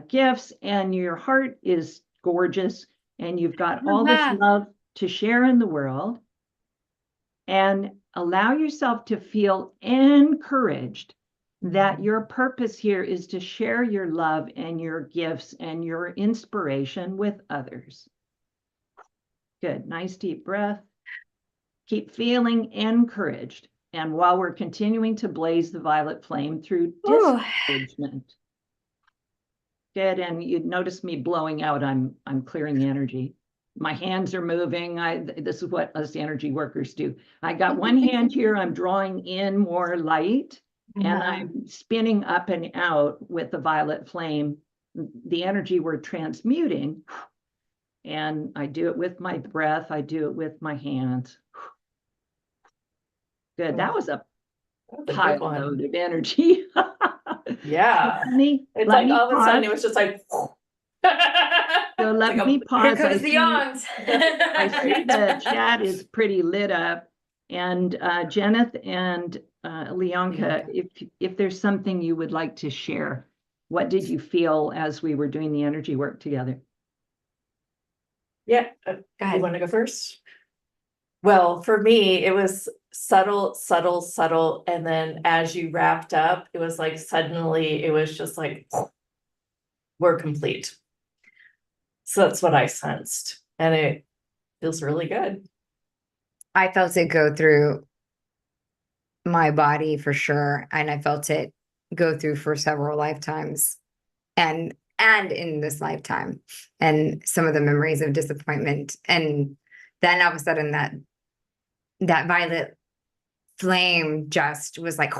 gifts and your heart is gorgeous and you've got all this love to share in the world. And allow yourself to feel encouraged that your purpose here is to share your love and your gifts and your inspiration with others. Good. Nice deep breath. Keep feeling encouraged. And while we're continuing to blaze the violet flame through discouragement. Good. And you'd notice me blowing out. I'm clearing the energy. My hands are moving. This is what us energy workers do. I got one hand here. I'm drawing in more light and I'm spinning up and out with the violet flame, the energy we're transmuting. And I do it with my breath. I do it with my hands. Good. That was a pile load of energy. Yeah. It's let like me all of a sudden pause. it was just like. So let like me pause. Here comes the yawns. I see the chat is pretty lit up. And Janet and Leonka, if there's something you would like to share, what did you feel as we were doing the energy work together? Yeah. You want to go first? Well, for me, it was subtle, subtle, subtle. And then as you wrapped up, it was like suddenly it was just like, we're complete. So that's what I sensed. And it feels really good. I felt it go through my body for sure. And I felt it go through for several lifetimes and in this lifetime and some of the memories of disappointment. And then all of a sudden that violet flame just was like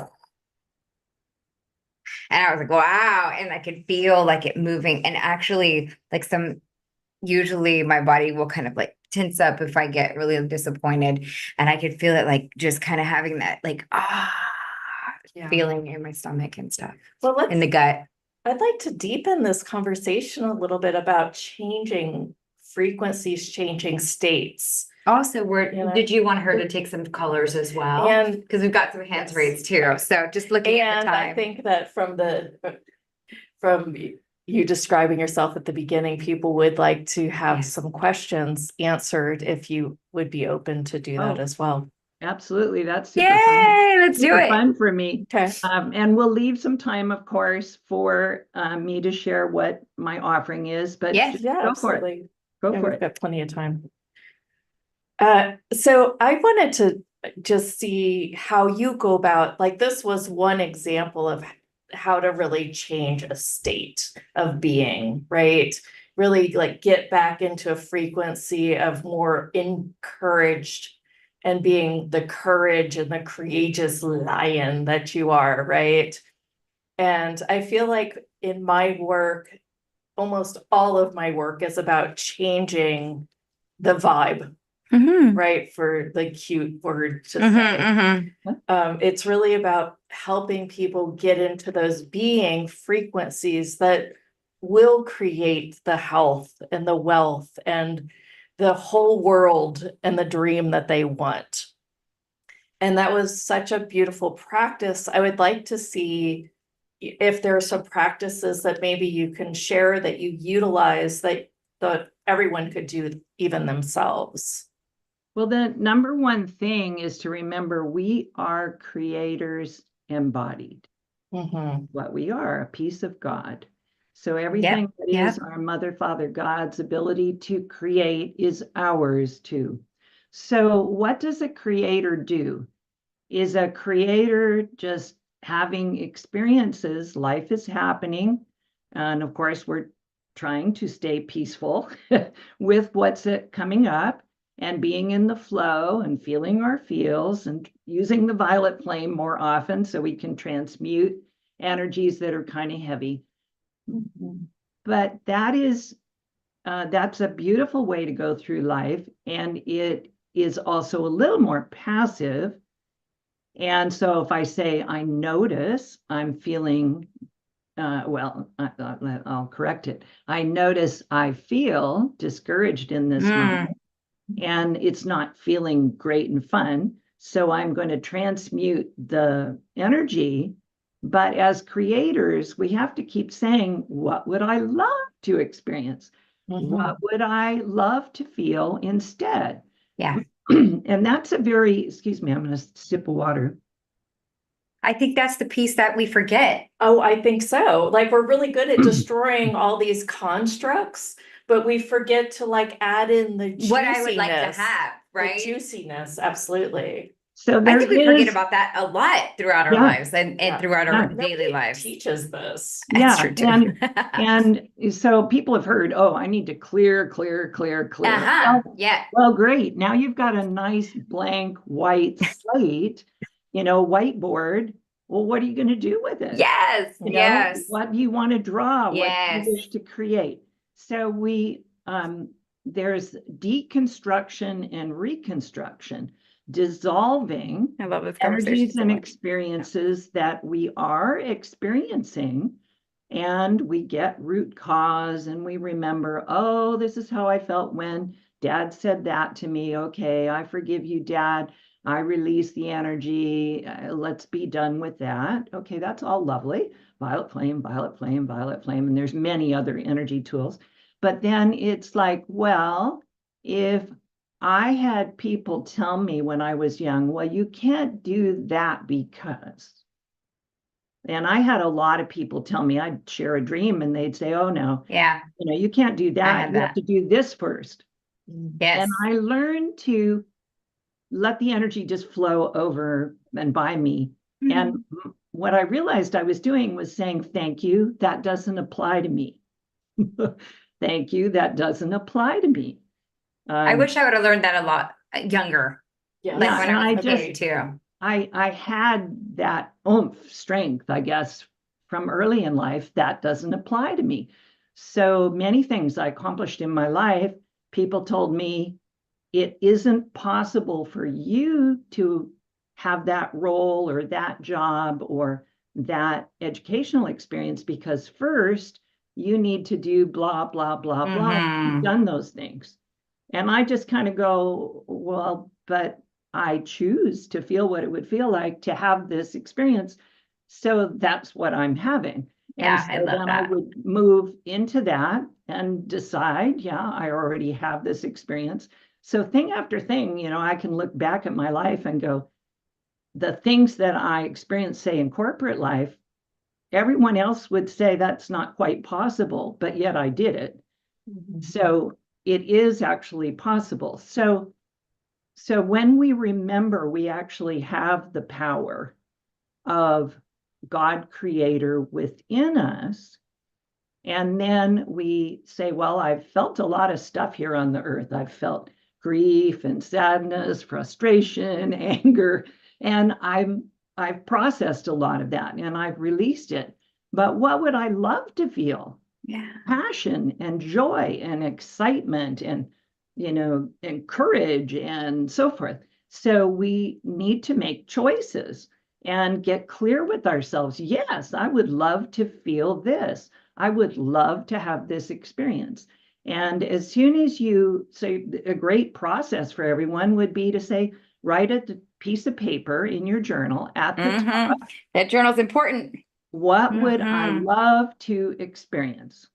And I was like, wow. And I could feel like it moving. And actually, like usually my body will kind of like tense up if I get really disappointed. And I could feel it like just kind of having that like, feeling in my stomach and stuff, Well, in the gut. I'd like to deepen this conversation a little bit about changing frequencies, changing states. Also, Did you want her to take some colors as well? And because we've got some hands yes. raised too. So just looking at the And I time. think that from you describing yourself at the beginning, people would like to have some questions answered if you would be open to do that as well. Absolutely. That's super Yay, fun. let's do Super it. fun for me. Okay. And we'll leave some time, of course, for me to share what my offering is, but Yes. Yeah, go for it. absolutely. Go Yeah, for we've it. got plenty of time. So I wanted to just see how you go about, like, this was one example of how to really change a state of being, right? Really like get back into a frequency of more encouraged and being the courage and the courageous lion that you are, right? And I feel like in my work, almost all of my work is about changing the vibe, right? For the cute word to say. It's really about helping people get into those being frequencies that will create the health and the wealth and the whole world and the dream that they want. And that was such a beautiful practice. I would like to see if there are some practices that maybe you can share that you utilize that everyone could do even themselves. Well, the number one thing is to remember we are creators embodied. What we are, a piece of God. So everything that is our Mother, Father, God's ability to create is ours too. So what does a creator do? Is a creator just having experiences? Life is happening. And of course, we're trying to stay peaceful with what's coming up and being in the flow and feeling our feels and using the violet flame more often so we can transmute energies that are kind of heavy. But that's a beautiful way to go through life. And it is also a little more passive. And so if I say, I notice I'm feeling, I'll correct it. I notice I feel discouraged in this moment, and it's not feeling great and fun. So I'm going to transmute the energy. But as creators, we have to keep saying, what would I love to experience? What would I love to feel instead? Yeah. And that's excuse me, I'm going to sip of water. I think that's the piece that we forget. Oh, I think so. Like, we're really good at destroying all these constructs, but we forget to like add in the juiciness. What I would like to have, right? The juiciness, absolutely. So I think we forget about that a lot throughout our lives and throughout our daily lives. Teaches this. That's true too. And so people have heard, oh, I need to clear. Well, great. Now you've got a nice blank white slate, whiteboard. Well, what are you going to do with it? Yes. Yes. What do you want to draw? Yes. What do you wish to create? So there's deconstruction and reconstruction, dissolving I love this energies and experiences that we are experiencing, and we get root cause and we remember, oh, this is how I felt when Dad said that to me. Okay, I forgive you, Dad. I release the energy. Let's be done with that. Okay, that's all lovely. Violet flame, violet flame, violet flame. And there's many other energy tools. But then it's like, well, if I had people tell me when I was young, well, you can't do that because. And I had a lot of people tell me, I'd share a dream and they'd say, oh, no, you can't do that. You have to do this first. Yes. And I learned to let the energy just flow over and by me. And what I realized I was doing was saying, thank you, that doesn't apply to me. Thank you, that doesn't apply to me. I wish I would have learned that a lot younger. Yeah. Like when and I was too. I had that oomph, strength, I guess, from early in life, that doesn't apply to me. So many things I accomplished in my life, people told me it isn't possible for you to have that role or that job or that educational experience because first you need to do blah, blah, blah, blah. You've done those things. And I just kind of go, well, but I choose to feel what it would feel like to have this experience. So that's what I'm having. Yeah, And I so love then I that. would move into that and decide, yeah, I already have this experience. So thing after thing, I can look back at my life and go, the things that I experienced, say, in corporate life, everyone else would say that's not quite possible, but yet I did it. So it is actually possible. So when we remember we actually have the power of God creator within us, and then we say, well, I've felt a lot of stuff here on the earth. I've felt grief and sadness, frustration, anger, and I've processed a lot of that and I've released it. But what would I love to feel? Yeah. Passion and joy and excitement and and courage and so forth. So we need to make choices and get clear with ourselves. Yes, I would love to feel this. I would love to have this experience. And as soon as you say, a great process for everyone would be to say, write a piece of paper in your journal at the top. That journal's important. What would I love to experience?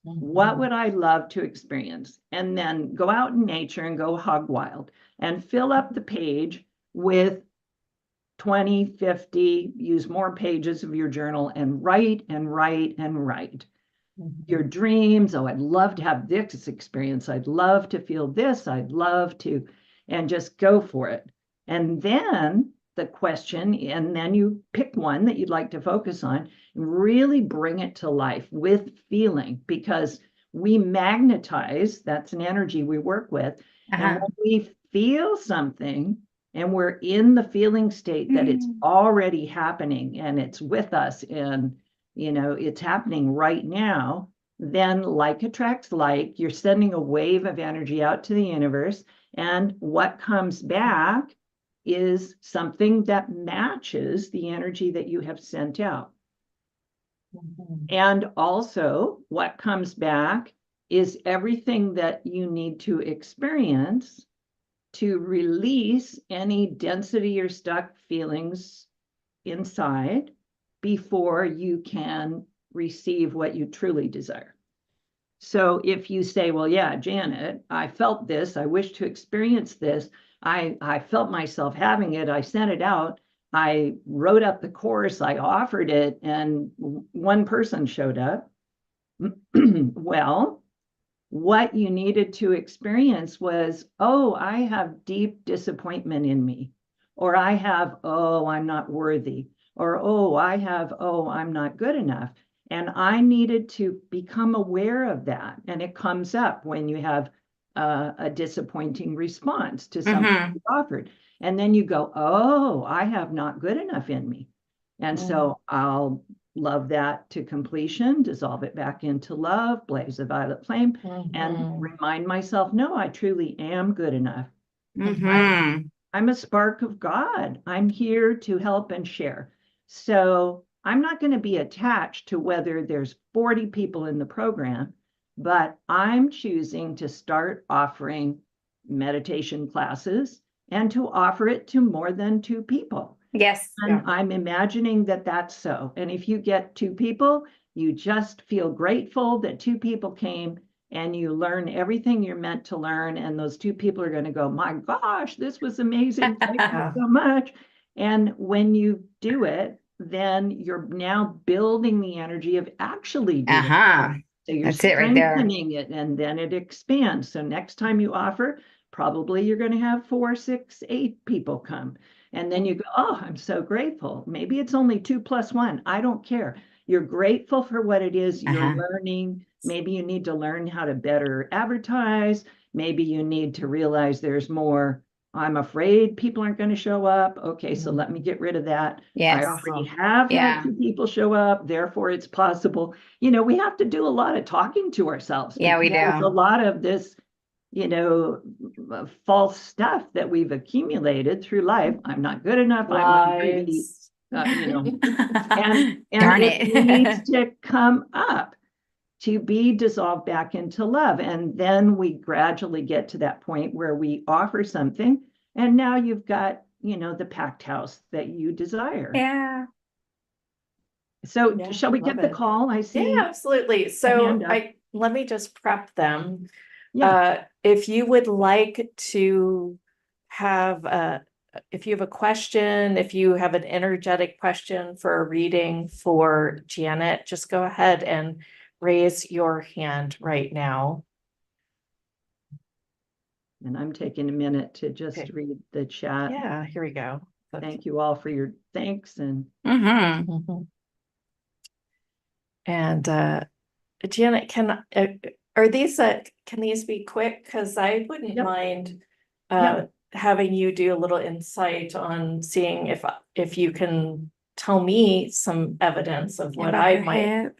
What would I love to experience? And then go out in nature and go hog wild and fill up the page with 20, 50, use more pages of your journal and write and write and write. Your dreams. Oh, I'd love to have this experience. I'd love to feel this. I'd love to, and just go for it. And then the question, and then you pick one that you'd like to focus on, and really bring it to life with feeling, because we magnetize, that's an energy we work with. And when we feel something and we're in the feeling state that it's already happening and it's with us and it's happening right now, then like attracts like, you're sending a wave of energy out to the universe. And what comes back is something that matches the energy that you have sent out. And also what comes back is everything that you need to experience to release any density or stuck feelings inside before you can receive what you truly desire. So if you say, well, yeah, Janet, I felt this, I wish to experience this, I felt myself having it, I sent it out, I wrote up the course, I offered it, and one person showed up. Well, what you needed to experience was, oh, I have deep disappointment in me, or I have, oh, I'm not worthy, or oh, I'm not good enough. And I needed to become aware of that. And it comes up when you have a disappointing response to something you offered. And then you go, oh, I have not good enough in me. And so I'll love that to completion, dissolve it back into love, blaze a violet flame, and remind myself, no, I truly am good enough. I'm a spark of God. I'm here to help and share. So I'm not going to be attached to whether there's 40 people in the program, but I'm choosing to start offering meditation classes and to offer it to more than 2 people. Yes. And I'm imagining that that's so. And if you get 2 people, you just feel grateful that 2 people came and you learn everything you're meant to learn. And those 2 people are going to go, my gosh, this was amazing. Thank you so much. And when you do it, then you're now building the energy of actually doing it. So you're That's it right there. strengthening it, and then it expands. So next time you offer, probably you're going to have 4, 6, 8 people come. And then you go, oh, I'm so grateful. Maybe it's only 2 plus 1. I don't care. You're grateful for what it is you're learning. Maybe you need to learn how to better advertise. Maybe you need to realize there's more I'm afraid people aren't going to show up. Okay, so let me get rid of that. Yes. I already have Yeah. had 2 people show up, therefore it's possible. You know, we have to do a lot of talking to ourselves. Yeah, we because there's do. a lot of this, you know, false stuff that we've accumulated through life. I'm not good enough. I'm unworthy. Lies. You know, and Darn it needs it. to come up to be dissolved back into love. And then we gradually get to that point where we offer something. And now you've got, you know, the packed house that you desire. Yeah. So Yeah, shall we love get the it. call? I see. Yeah, absolutely. hand So up. let me just prep them. Yeah. If you would like to have if you have a question, if you have an energetic question for a reading for Janet, just go ahead and raise your hand right now. And I'm taking a minute to just Okay. read the chat. Yeah, here we go. Thank you all for your thanks. And Mhm. And Janet, are these can these be quick? Because I wouldn't Yep. mind Yep. having you do a little insight on seeing if you can tell me some evidence of what About I her might hip.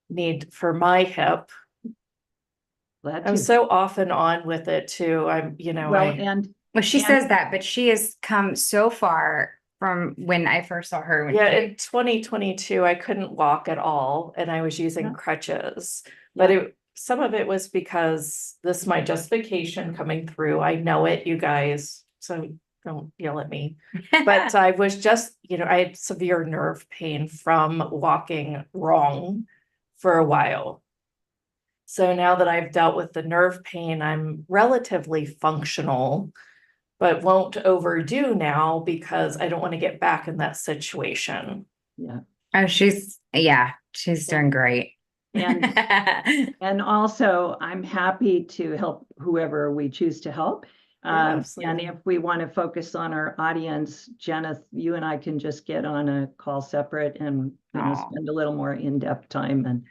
need for my hip. glad I'm to. so off and on with it too. I'm, you know, Well, Well, she and- says that, but she has come so far from when I first saw her. When yeah, she- in 2022, I couldn't walk at all and I was using Yeah. crutches. But Yeah. some of it was because this is my justification coming through. I know it, you guys, so don't yell at me. But I was just, you know, I had severe nerve pain from walking wrong for a while. So now that I've dealt with the nerve pain, I'm relatively functional, but won't overdo now because I don't want to get back in that situation. Yeah. Oh, she's doing great. And also, I'm happy to help whoever we choose to help. And absolutely. if we want to focus on our audience, Jenna, you and I can just get on a call separate and, you know, spend a little more in-depth time. And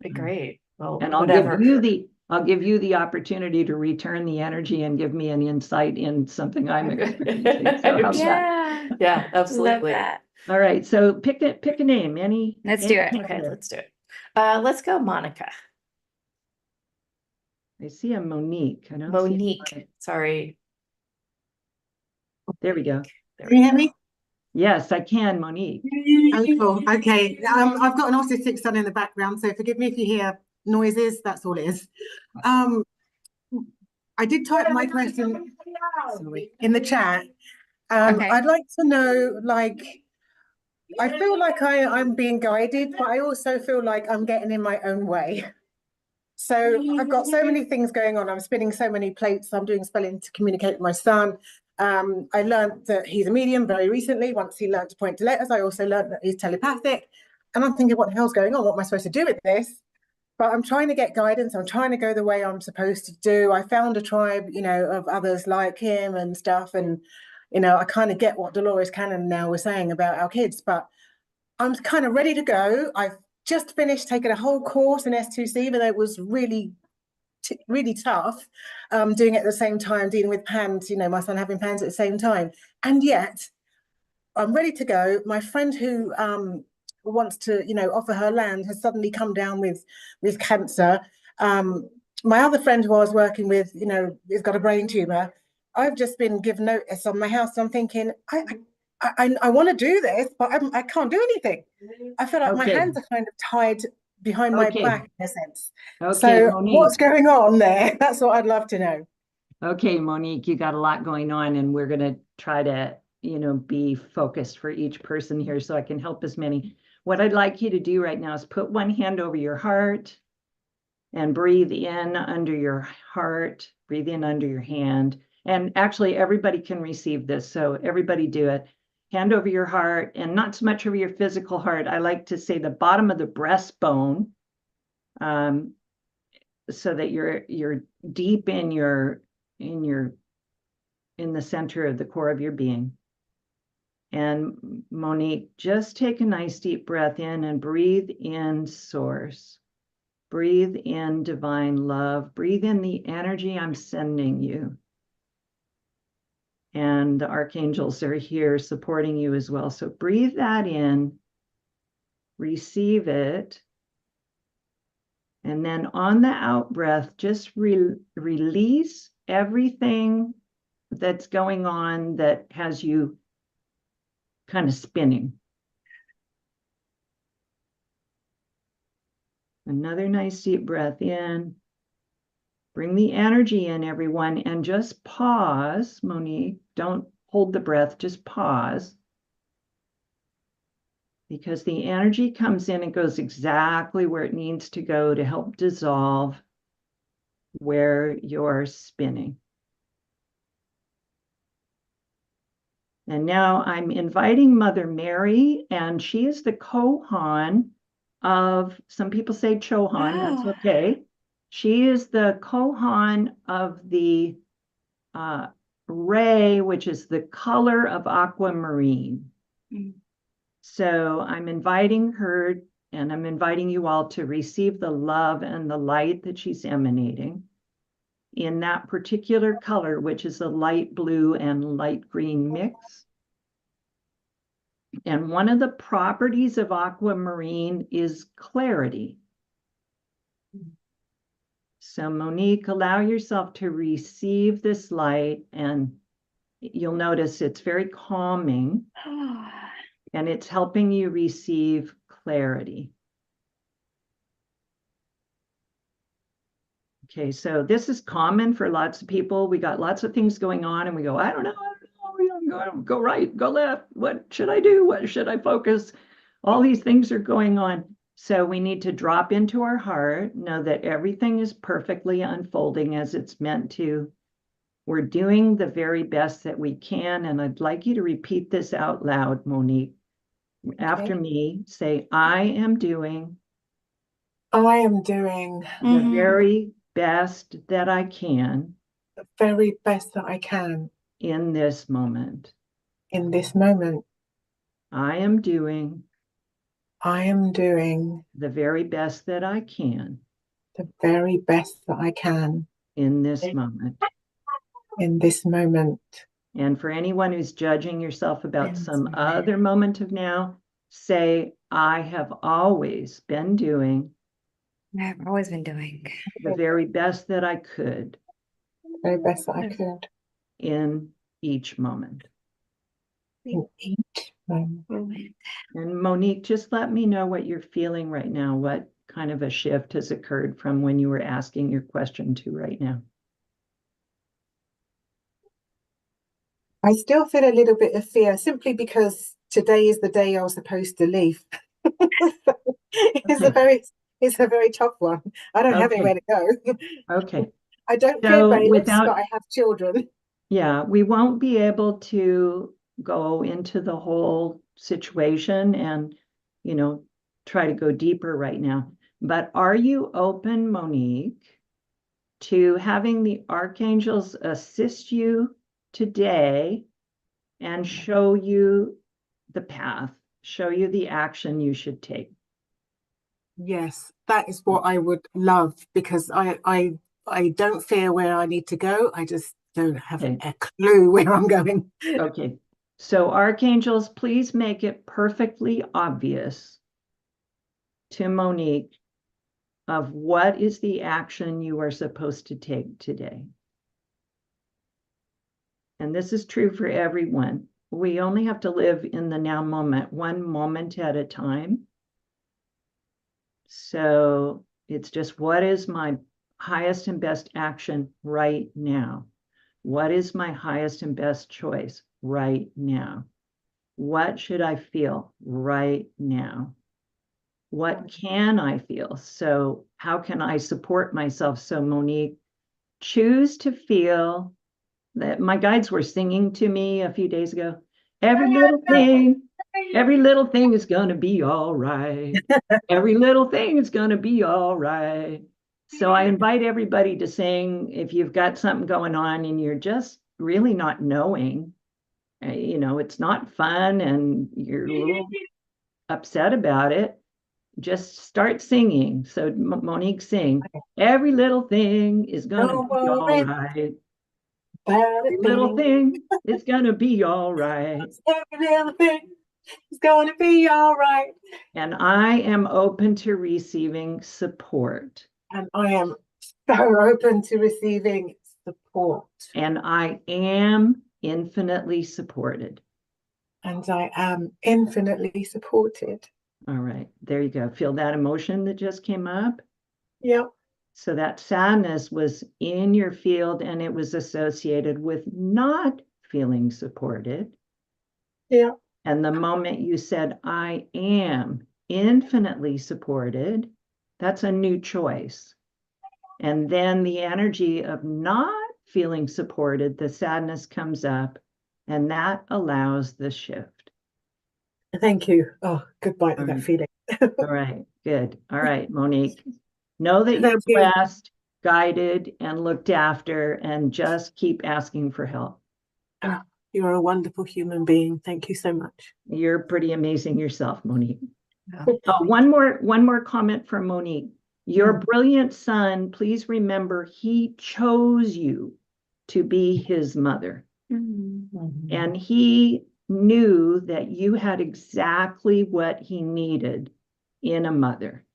Be great. Well, and I'll whatever. give you the opportunity to return the energy and give me an insight in something I'm experiencing. So how's that? Yeah, absolutely. Love that. All right. So pick a name. Let's do it. Okay, let's do it. Let's go, Monica. I see a Monique. I don't see Monique. Sorry. There we go. There Can you hear me? Yes, I can, Monique. Oh, cool. Okay. I've got an autistic son in the background, so forgive me if you hear noises. That's all it is. I did type my question in the chat. Okay. I'd like to know, like, I feel like I'm being guided, but I also feel like I'm getting in my own way. So I've got so many things going on. I'm spinning so many plates. I'm doing spelling to communicate with my son. I learned that he's a medium very recently. Once he learned to point to letters, I also learned that he's telepathic. And I'm thinking, what the hell's going on? What am I supposed to do with this? But I'm trying to get guidance. I'm trying to go the way I'm supposed to do. I found a tribe, you know, of others like him and stuff. And, you know, I kind of get what Dolores Cannon now was saying about our kids, but I'm kind of ready to go. I've just finished taking a whole course in S2C, even though it was really tough, doing it at the same time, dealing with PANS, you know, my son having PANS at the same time. And yet I'm ready to go. My friend who wants to, you know, offer her land has suddenly come down with cancer. My other friend who I was working with, you know, has got a brain tumor. I've just been given notice on my house. So I'm thinking, I want to do this, but I can't do anything. I feel like my hands are kind of tied behind my back in a sense. So Monique. what's going on there? That's what I'd love to know. Okay, Monique, you got a lot going on, and we're going to try to, you know, be focused for each person here so I can help as many. What I'd like you to do right now is put one hand over your heart and breathe in under your heart, breathe in under your hand. And actually, everybody can receive this, so everybody do it. Hand over your heart, and not so much over your physical heart. I like to say the bottom of the breastbone, so that you're deep in the center of the core of your being. And Monique, just take a nice deep breath in and breathe in source. Breathe in divine love. Breathe in the energy I'm sending you. And the archangels are here supporting you as well. So breathe that in, receive it. And then on the out breath, just release everything that's going on that has you kind of spinning. Another nice deep breath in. Bring the energy in, everyone, and just pause, Monique. Don't hold the breath, just pause. Because the energy comes in and goes exactly where it needs to go to help dissolve where you're spinning. And now I'm inviting Mother Mary, and she is the Kohan of, some people say Chohan, that's okay. She is the Kohan of the ray, which is the color of aquamarine. So I'm inviting her, and I'm inviting you all to receive the love and the light that she's emanating in that particular color, which is a light blue and light green mix. And one of the properties of aquamarine is clarity. So Monique, allow yourself to receive this light, and you'll notice it's very calming. And it's helping you receive clarity. Okay, so this is common for lots of people. We got lots of things going on and we go, I don't know, go right, go left. What should I do? What should I focus? All these things are going on. So we need to drop into our heart, know that everything is perfectly unfolding as it's meant to. We're doing the very best that we can. And I'd like you to repeat this out loud, Monique. After me, say, I am doing the very best that I can the very best that I can in this moment. in this moment. I am doing the very best that I can very best that I can in this moment. in this moment. And for anyone who's judging yourself about some other moment of now, say, I have always been doing I've always been doing the very best that I could The very best that I could in each moment. in each moment. And Monique, just let me know what you're feeling right now. What kind of a shift has occurred from when you were asking your question to right now? I still feel a little bit of fear simply because today is the day I was supposed to leave. It's a very tough one. I don't have anywhere to go. Okay. I don't So fear bailiffs, without- but I have children. Yeah, we won't be able to go into the whole situation and, try to go deeper right now. But are you open, Monique, to having the archangels assist you today and show you the path, show you the action you should take? Yes, that is what I would love, because I don't fear where I need to go. I just don't have Okay. a clue where I'm going. Okay, so archangels, please make it perfectly obvious to Monique of what is the action you are supposed to take today. And this is true for everyone. We only have to live in the now moment, one moment at a time. So it's just, what is my highest and best action right now? What is my highest and best choice right now? What should I feel right now? What can I feel? So how can I support myself? So Monique, choose to feel that my guides were singing to me a few days ago. Every little thing is going to be all right. Every little thing is going to be all right. So I invite everybody to sing if you've got something going on and you're just really not knowing, it's not fun and you're a little upset about it. Just start singing. So Monique, sing. Every little thing is going to be all right. Every little thing is gonna be all right. Every little thing is going to be all right. And I am open to receiving support. And I am so open to receiving support. And I am infinitely supported. And I am infinitely supported. All right, there you go. Feel that emotion that just came up? Yep. So that sadness was in your field and it was associated with not feeling supported. Yeah. And the moment you said, I am infinitely supported, that's a new choice. And then the energy of not feeling supported, the sadness comes up, and that allows the shift. Thank you. Oh, goodbye to that Right. feeling. All right, good. All right, Monique. Know that Thank you're you. blessed, guided, and looked after, and just keep asking for help. Oh, you're a wonderful human being. Thank you so much. You're pretty amazing yourself, Monique. Yeah. Oh, one more comment from Monique. Your brilliant son, please remember, he chose you to be his mother. And he knew that you had exactly what he needed in a mother.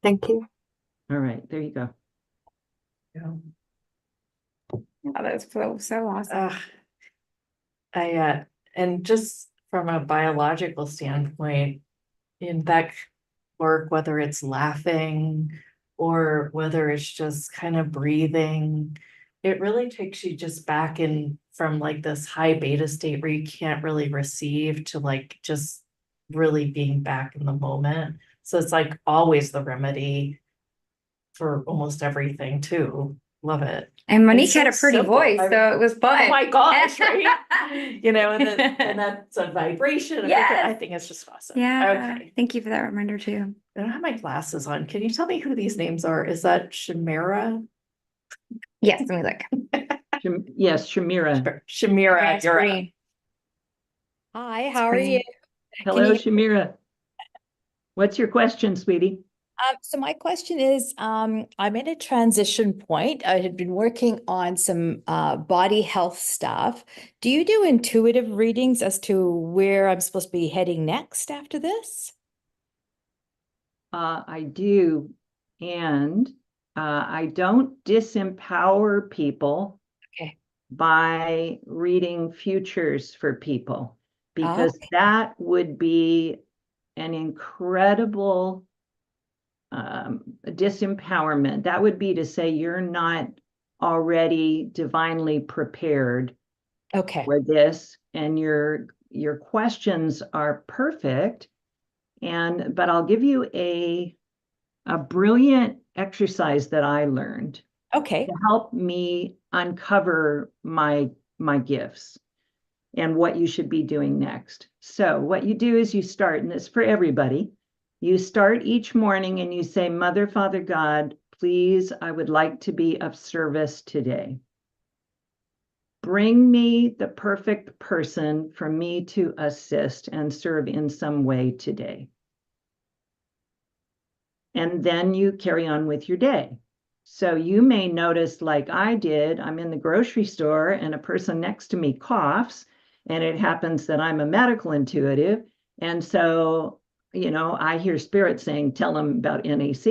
Thank you. All right, there you go. Yeah. Oh, that's so awesome. And just from a biological standpoint, in that work, whether it's laughing or whether it's just kind of breathing, it really takes you just back in from like this high beta state where you can't really receive to like just really being back in the moment. So it's like always the remedy for almost everything too. Love it. And Monique It's had a so pretty simple. voice, I- so it was fun. Oh my gosh, right? You know, and that's a vibration. of Yes. I think it's just awesome. Yeah. Okay. Thank you for that reminder too. I don't have my glasses on. Can you tell me who these names are? Is that Chimera? Yes, let me look. Yes, Shamira. Chimera, Yes, you're up. green. Hi, how are you? Hello, you- Shamira. What's your question, sweetie? So my question is, I'm at a transition point. I had been working on some body health stuff. Do you do intuitive readings as to where I'm supposed to be heading next after this? I do, and I don't disempower people Okay. by reading futures for people, because that would be an incredible disempowerment. That would be to say you're not already divinely prepared Okay. for this, and your questions are perfect. But I'll give you a brilliant exercise that I learned Okay. to help me uncover my gifts and what you should be doing next. So what you do is you start, and it's for everybody. You start each morning and you say, Mother, Father, God, please, I would like to be of service today. Bring me the perfect person for me to assist and serve in some way today. And then you carry on with your day. So you may notice, like I did, I'm in the grocery store and a person next to me coughs, and it happens that I'm a medical intuitive. And so, you know, I hear spirit saying, tell them about NAC.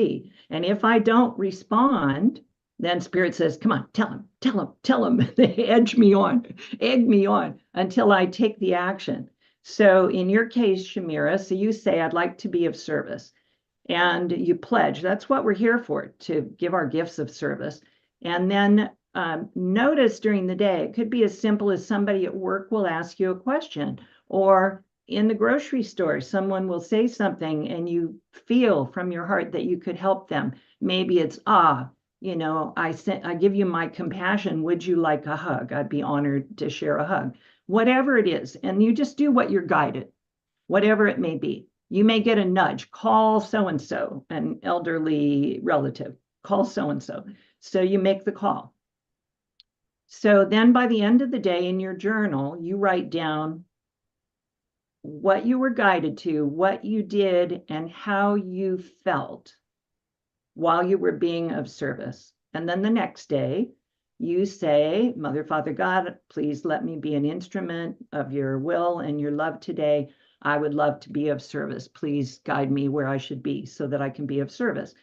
And if I don't respond, then spirit says, come on, tell them. They egg me on until I take the action. So in your case, Shamira, so you say, I'd like to be of service. And you pledge. That's what we're here for, to give our gifts of service. And then notice during the day, it could be as simple as somebody at work will ask you a question, or in the grocery store, someone will say something and you feel from your heart that you could help them. Maybe it's, you know, I give you my compassion. Would you like a hug? I'd be honored to share a hug. Whatever it is. And you just do what you're guided, whatever it may be. You may get a nudge, call so-and-so, an elderly relative, call so-and-so. So you make the call. So then by the end of the day in your journal, you write down what you were guided to, what you did, and how you felt while you were being of service. And then the next day, you say, Mother, Father, God, please let me be an instrument of your will and your love today. I would love to be of service. Please guide me where I should be so that I can be of service.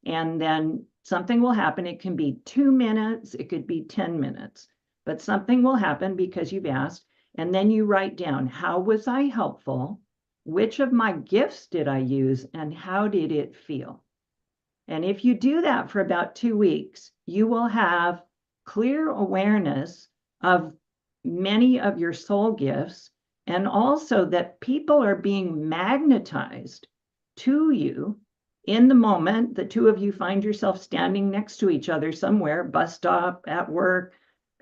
And then something will happen. It can be 2 minutes, it could be 10 minutes, but something will happen because you've asked. And then you write down, how was I helpful? Which of my gifts did I use? And how did it feel? And if you do that for about 2 weeks, you will have clear awareness of many of your soul gifts, and also that people are being magnetized to you in the moment. The two of you find yourself standing next to each other somewhere, bus stop, at work,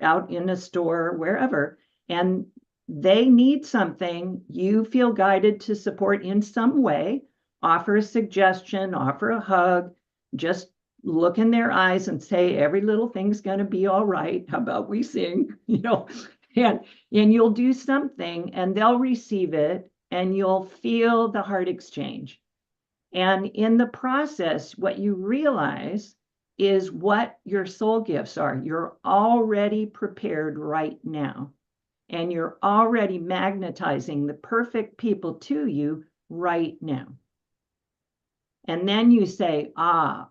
out in a store, wherever, and they need something. You feel guided to support in some way, offer a suggestion, offer a hug, just look in their eyes and say, every little thing's going to be all right. How about we sing, and you'll do something and they'll receive it and you'll feel the heart exchange. And in the process, what you realize is what your soul gifts are. You're already prepared right now, and you're already magnetizing the perfect people to you right now. And then you say,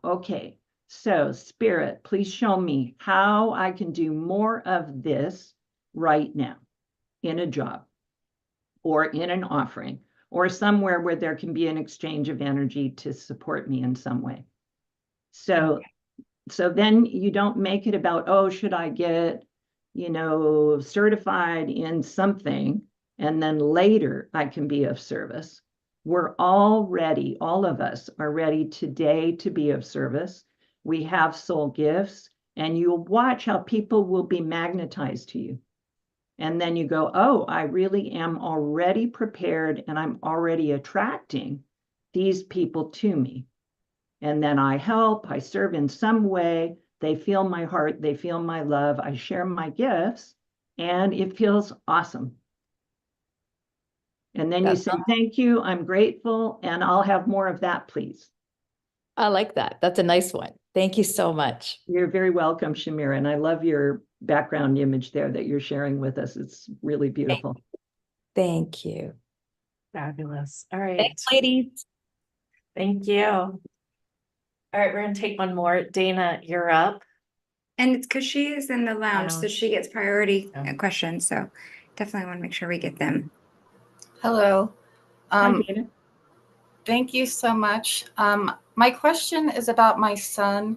okay, so Spirit, please show me how I can do more of this right now in a job or in an offering or somewhere where there can be an exchange of energy to support me in some way. So then you don't make it about, oh, should I get, certified in something, and then later I can be of service. We're all ready. All of us are ready today to be of service. We have soul gifts, and you'll watch how people will be magnetized to you. And then you go, oh, I really am already prepared, and I'm already attracting these people to me. And then I help, I serve in some way. They feel my heart, they feel my love. I share my gifts, and it feels awesome. And then you say, thank you, I'm grateful, and I'll have more of that, please. I like that. That's a nice one. Thank you so much. You're very welcome, Shamira. And I love your background image there that you're sharing with us. It's really beautiful. Thank you. Fabulous. All right. Thanks, ladies. Thank you. All right, we're going to take one more. Dana, you're up. And it's because she is in the lounge, so Lounge. she gets priority Oh. questions. So definitely want to make sure we get them. Hello. Hi, Dana. Thank you so much. My question is about my son.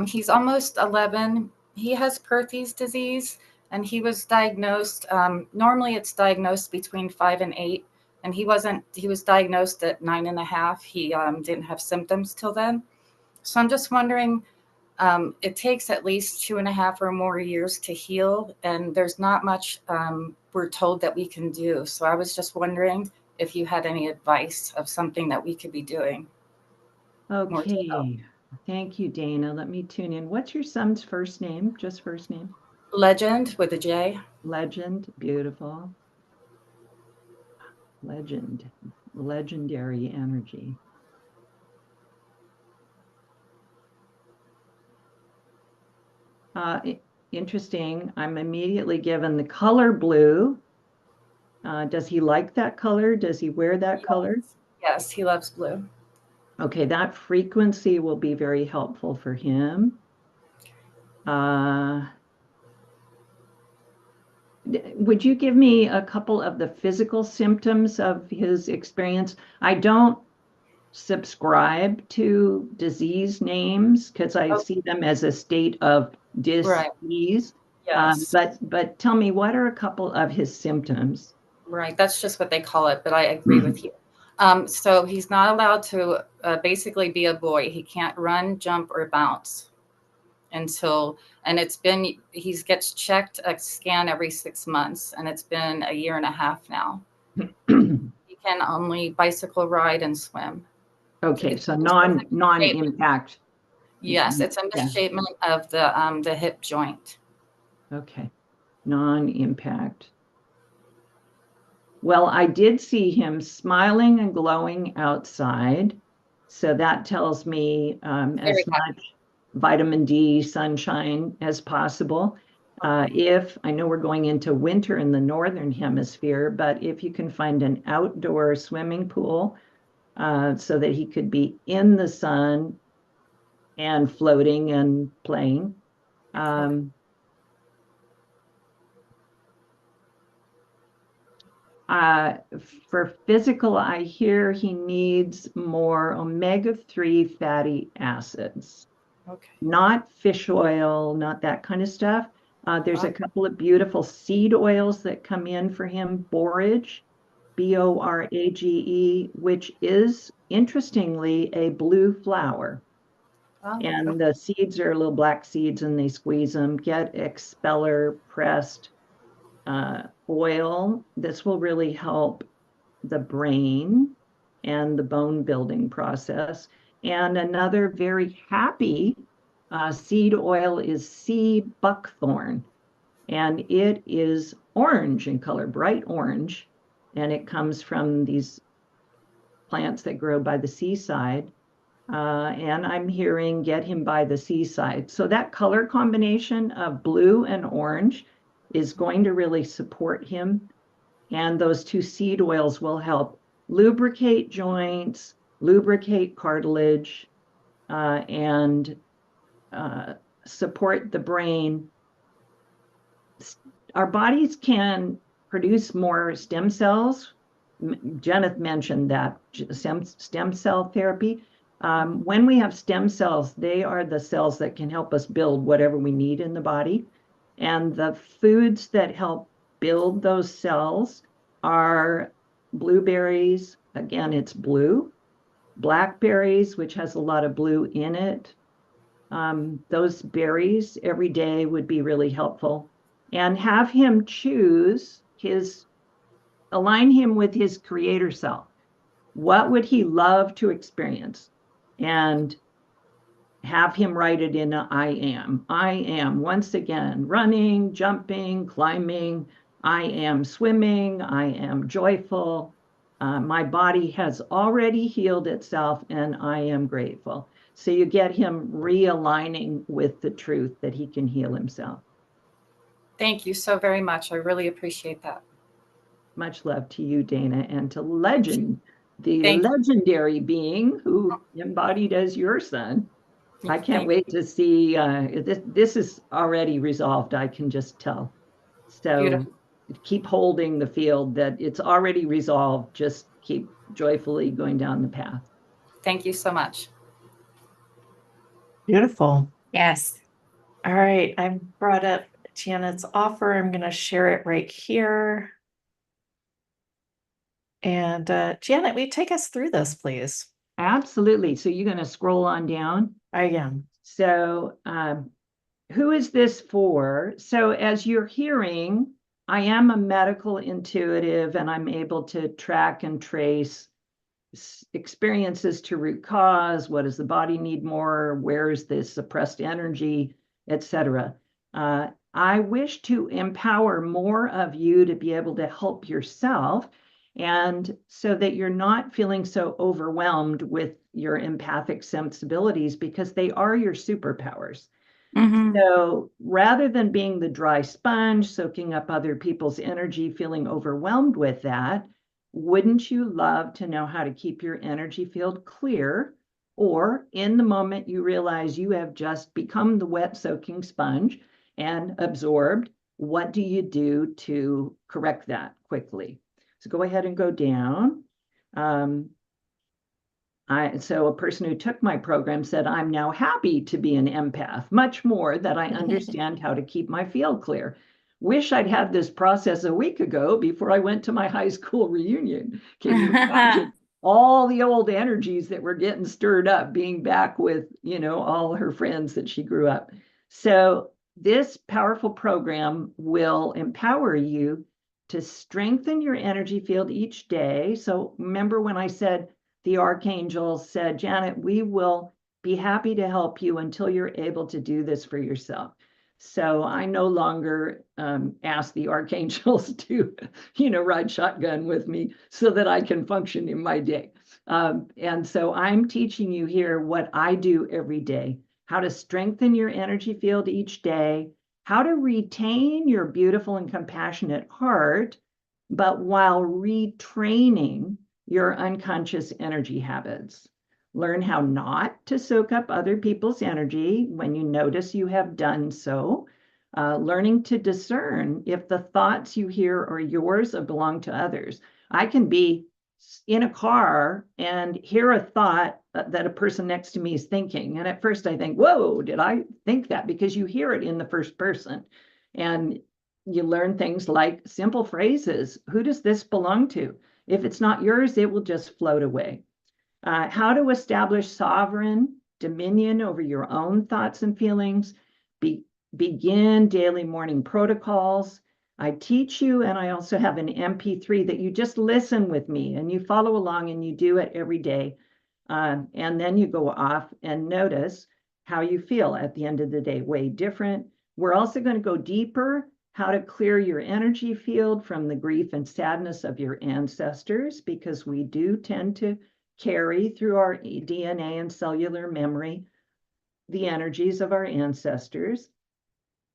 He's almost 11. He has Perthes disease, and he was diagnosed. Normally, it's diagnosed between 5 and 8, and he was diagnosed at 9.5. He didn't have symptoms till then. So I'm just wondering, it takes at least 2.5 or more years to heal, and there's not much we're told that we can do. So I was just wondering if you had any advice of something that we could be doing. Okay. Thank you, Dana. Let me tune in. What's your son's first name? Just first name? Legend with a J. Legend. Beautiful. Legend. Legendary energy. Interesting. I'm immediately given the color blue. Does he like that color? Does he wear that color? Yes, he loves blue. Okay, that frequency will be very helpful for him. Would you give me a couple of the physical symptoms of his experience? I don't subscribe to disease names because I see them as a state of dis-ease. Right. Yes. But tell me, what are a couple of his symptoms? Right. That's just what they call it, but I agree with you. So he's not allowed to basically be a boy. He can't run, jump, or bounce and he gets checked, a scan every 6 months, and it's been 1.5 years now. He can only bicycle ride and swim. Okay, so non-impact. Yes, it's a misshapement of the hip joint. Okay, non-impact. Well, I did see him smiling and glowing outside, so that tells me as much vitamin D, sunshine as possible. If I know we're going into winter in the northern hemisphere, but if you can find an outdoor swimming pool so that he could be in the sun and floating and playing. For physical, I hear he needs more omega-3 fatty acids. Okay. Not fish oil, not that kind of stuff. There's a couple of beautiful seed oils that come in for him, borage, B-O-R-A-G-E, which is interestingly a blue flower. And the seeds are little black seeds and they squeeze them. Get expeller pressed oil. This will really help the brain and the bone building process. And another very happy seed oil is sea buckthorn. And it is orange in color, bright orange. And it comes from these plants that grow by the seaside. And I'm hearing get him by the seaside. So that color combination of blue and orange is going to really support him. And those two seed oils will help lubricate joints, lubricate cartilage, and support the brain. Our bodies can produce more stem cells. Janet mentioned that stem cell therapy. When we have stem cells, they are the cells that can help us build whatever we need in the body. And the foods that help build those cells are blueberries. Again, it's blue. Blackberries, which has a lot of blue in it. Those berries every day would be really helpful. And have him choose align him with his creator self. What would he love to experience? And have him write it in I am. I am, once again, running, jumping, climbing. I am swimming. I am joyful. My body has already healed itself and I am grateful. So you get him realigning with the truth that he can heal himself. Thank you so very much. I really appreciate that. Much love to you, Dana, and to the legendary being who embodied as your son. I can't wait to see, this is already resolved, I can just tell. So beautiful. Keep holding the field that it's already resolved. Just keep joyfully going down the path. Thank you so much. Beautiful. Yes. All right, I brought up Janet's offer. I'm going to share it right here. And Janet, will you take us through this, please? Absolutely. So you're going to scroll on down? I am. So who is this for? So as you're hearing, I am a medical intuitive and I'm able to track and trace experiences to root cause. What does the body need more? Where is this suppressed energy, etc. I wish to empower more of you to be able to help yourself, and so that you're not feeling so overwhelmed with your empathic sensibilities, because they are your superpowers. Mm-hmm. So rather than being the dry sponge, soaking up other people's energy, feeling overwhelmed with that, wouldn't you love to know how to keep your energy field clear? Or in the moment you realize you have just become the wet soaking sponge and absorbed, what do you do to correct that quickly? So go ahead and go down. So a person who took my program said, I'm now happy to be an empath, much more that I understand how to keep my field clear. Wish I'd had this process a week ago before I went to my high school reunion. Can you imagine all the old energies that were getting stirred up, being back with, all her friends that she grew up. So this powerful program will empower you to strengthen your energy field each day. So remember when I said, the archangel said, Janet, we will be happy to help you until you're able to do this for yourself. So I no longer ask the archangels to, ride shotgun with me so that I can function in my day. And so I'm teaching you here what I do every day, how to strengthen your energy field each day, how to retain your beautiful and compassionate heart, but while retraining your unconscious energy habits. Learn how not to soak up other people's energy when you notice you have done so. Learning to discern if the thoughts you hear are yours or belong to others. I can be in a car and hear a thought that a person next to me is thinking. And at first I think, whoa, did I think that? Because you hear it in the first person. And you learn things like simple phrases. Who does this belong to? If it's not yours, it will just float away. How to establish sovereign dominion over your own thoughts and feelings. Begin daily morning protocols. I teach you, and I also have an MP3 that you just listen with me and you follow along and you do it every day. And then you go off and notice how you feel at the end of the day. Way different. We're also going to go deeper, how to clear your energy field from the grief and sadness of your ancestors, because we do tend to carry through our DNA and cellular memory the energies of our ancestors.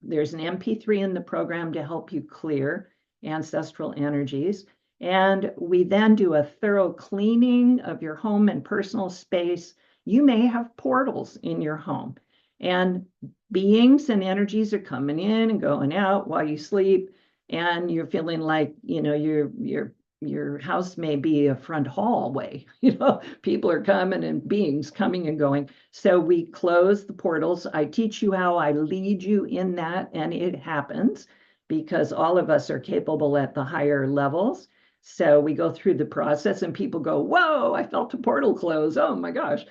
There's an MP3 in the program to help you clear ancestral energies. And we then do a thorough cleaning of your home and personal space. You may have portals in your home, and beings and energies are coming in and going out while you sleep. And you're feeling like, you know, your house may be a front hallway, you know, people are coming and beings coming and going. So we close the portals. I teach you how, I lead you in that, and it happens because all of us are capable at the higher levels. So we go through the process and people go, whoa, I felt a portal close. Oh my gosh.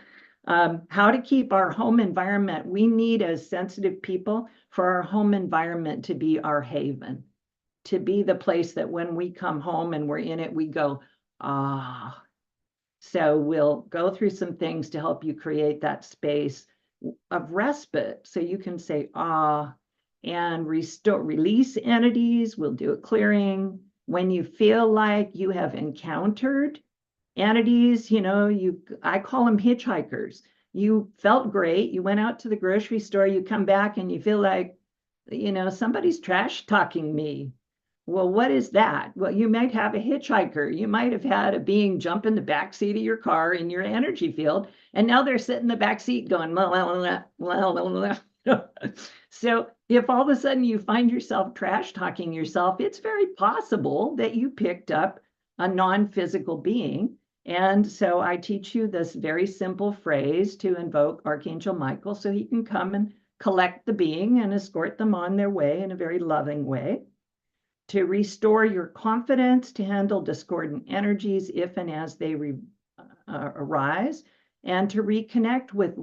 How to keep our home environment. We need, as sensitive people, for our home environment to be our haven, to be the place that when we come home and we're in it, we go, ah. So we'll go through some things to help you create that space of respite so you can say, ah, and release entities. We'll do a clearing. When you feel like you have encountered entities, you know, I call them hitchhikers. You felt great. You went out to the grocery store, you come back and you feel like, you know, somebody's trash talking me. Well, what is that? Well, you might have a hitchhiker. You might have had a being jump in the back seat of your car in your energy field, and now they're sitting in the back seat going, blah, blah, blah, blah, blah. So if all of a sudden you find yourself trash talking yourself, it's very possible that you picked up a non-physical being. And so I teach you this very simple phrase to invoke Archangel Michael so he can come and collect the being and escort them on their way in a very loving way. To restore your confidence to handle discordant energies if and as they arise, and to reconnect with,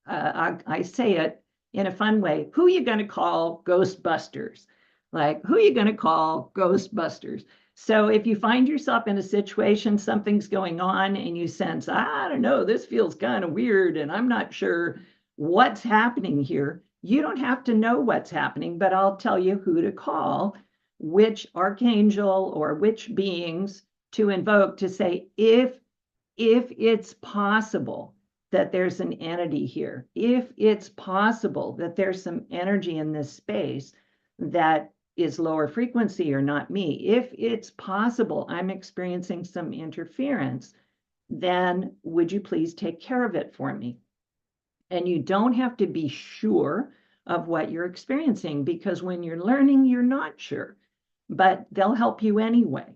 I say it in a fun way, who are you going to call Ghostbusters? Like, who are you going to call Ghostbusters? So if you find yourself in a situation, something's going on and you sense, I don't know, this feels kind of weird and I'm not sure what's happening here, you don't have to know what's happening, but I'll tell you who to call, which archangel or which beings to invoke to say, if it's possible that there's an entity here, if it's possible that there's some energy in this space that is lower frequency or not me, if it's possible I'm experiencing some interference, then would you please take care of it for me? And you don't have to be sure of what you're experiencing, because when you're learning, you're not sure, but they'll help you anyway.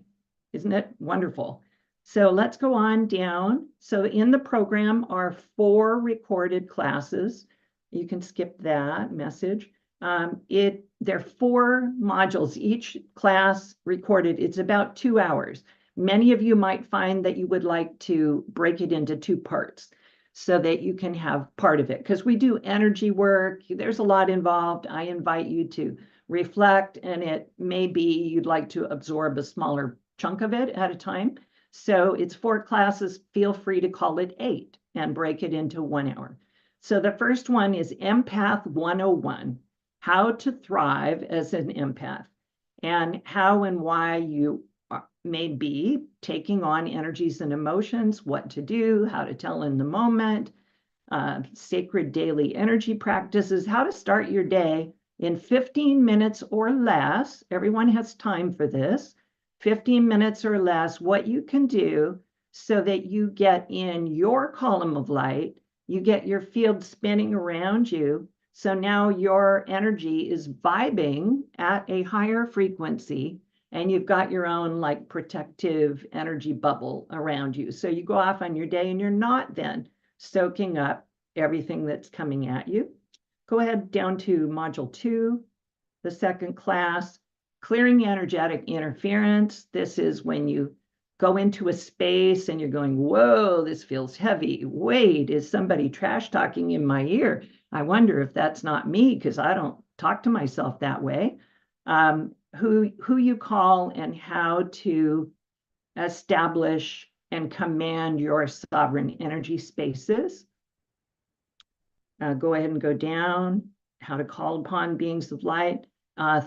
Isn't it wonderful? So let's go on down. So in the program are 4 recorded classes. You can skip that message. There are 4 modules, each class recorded. It's about 2 hours. Many of you might find that you would like to break it into 2 parts so that you can have part of it, because we do energy work. There's a lot involved. I invite you to reflect, and it may be you'd like to absorb a smaller chunk of it at a time. So it's 4 classes. Feel free to call it 8 and break it into 1 hour. So the first one is Empath 101, how to thrive as an empath, and how and why you may be taking on energies and emotions, what to do, how to tell in the moment, sacred daily energy practices, how to start your day in 15 minutes or less. Everyone has time for this. 15 minutes or less, what you can do so that you get in your column of light, you get your field spinning around you. So now your energy is vibing at a higher frequency, and you've got your own like protective energy bubble around you. So you go off on your day and you're not then soaking up everything that's coming at you. Go ahead down to module 2, the second class. Clearing energetic interference. This is when you go into a space and you're going, whoa, this feels heavy. Wait, is somebody trash talking in my ear? I wonder if that's not me, because I don't talk to myself that way. Who you call and how to establish and command your sovereign energy spaces. Go ahead and go down. How to call upon beings of light.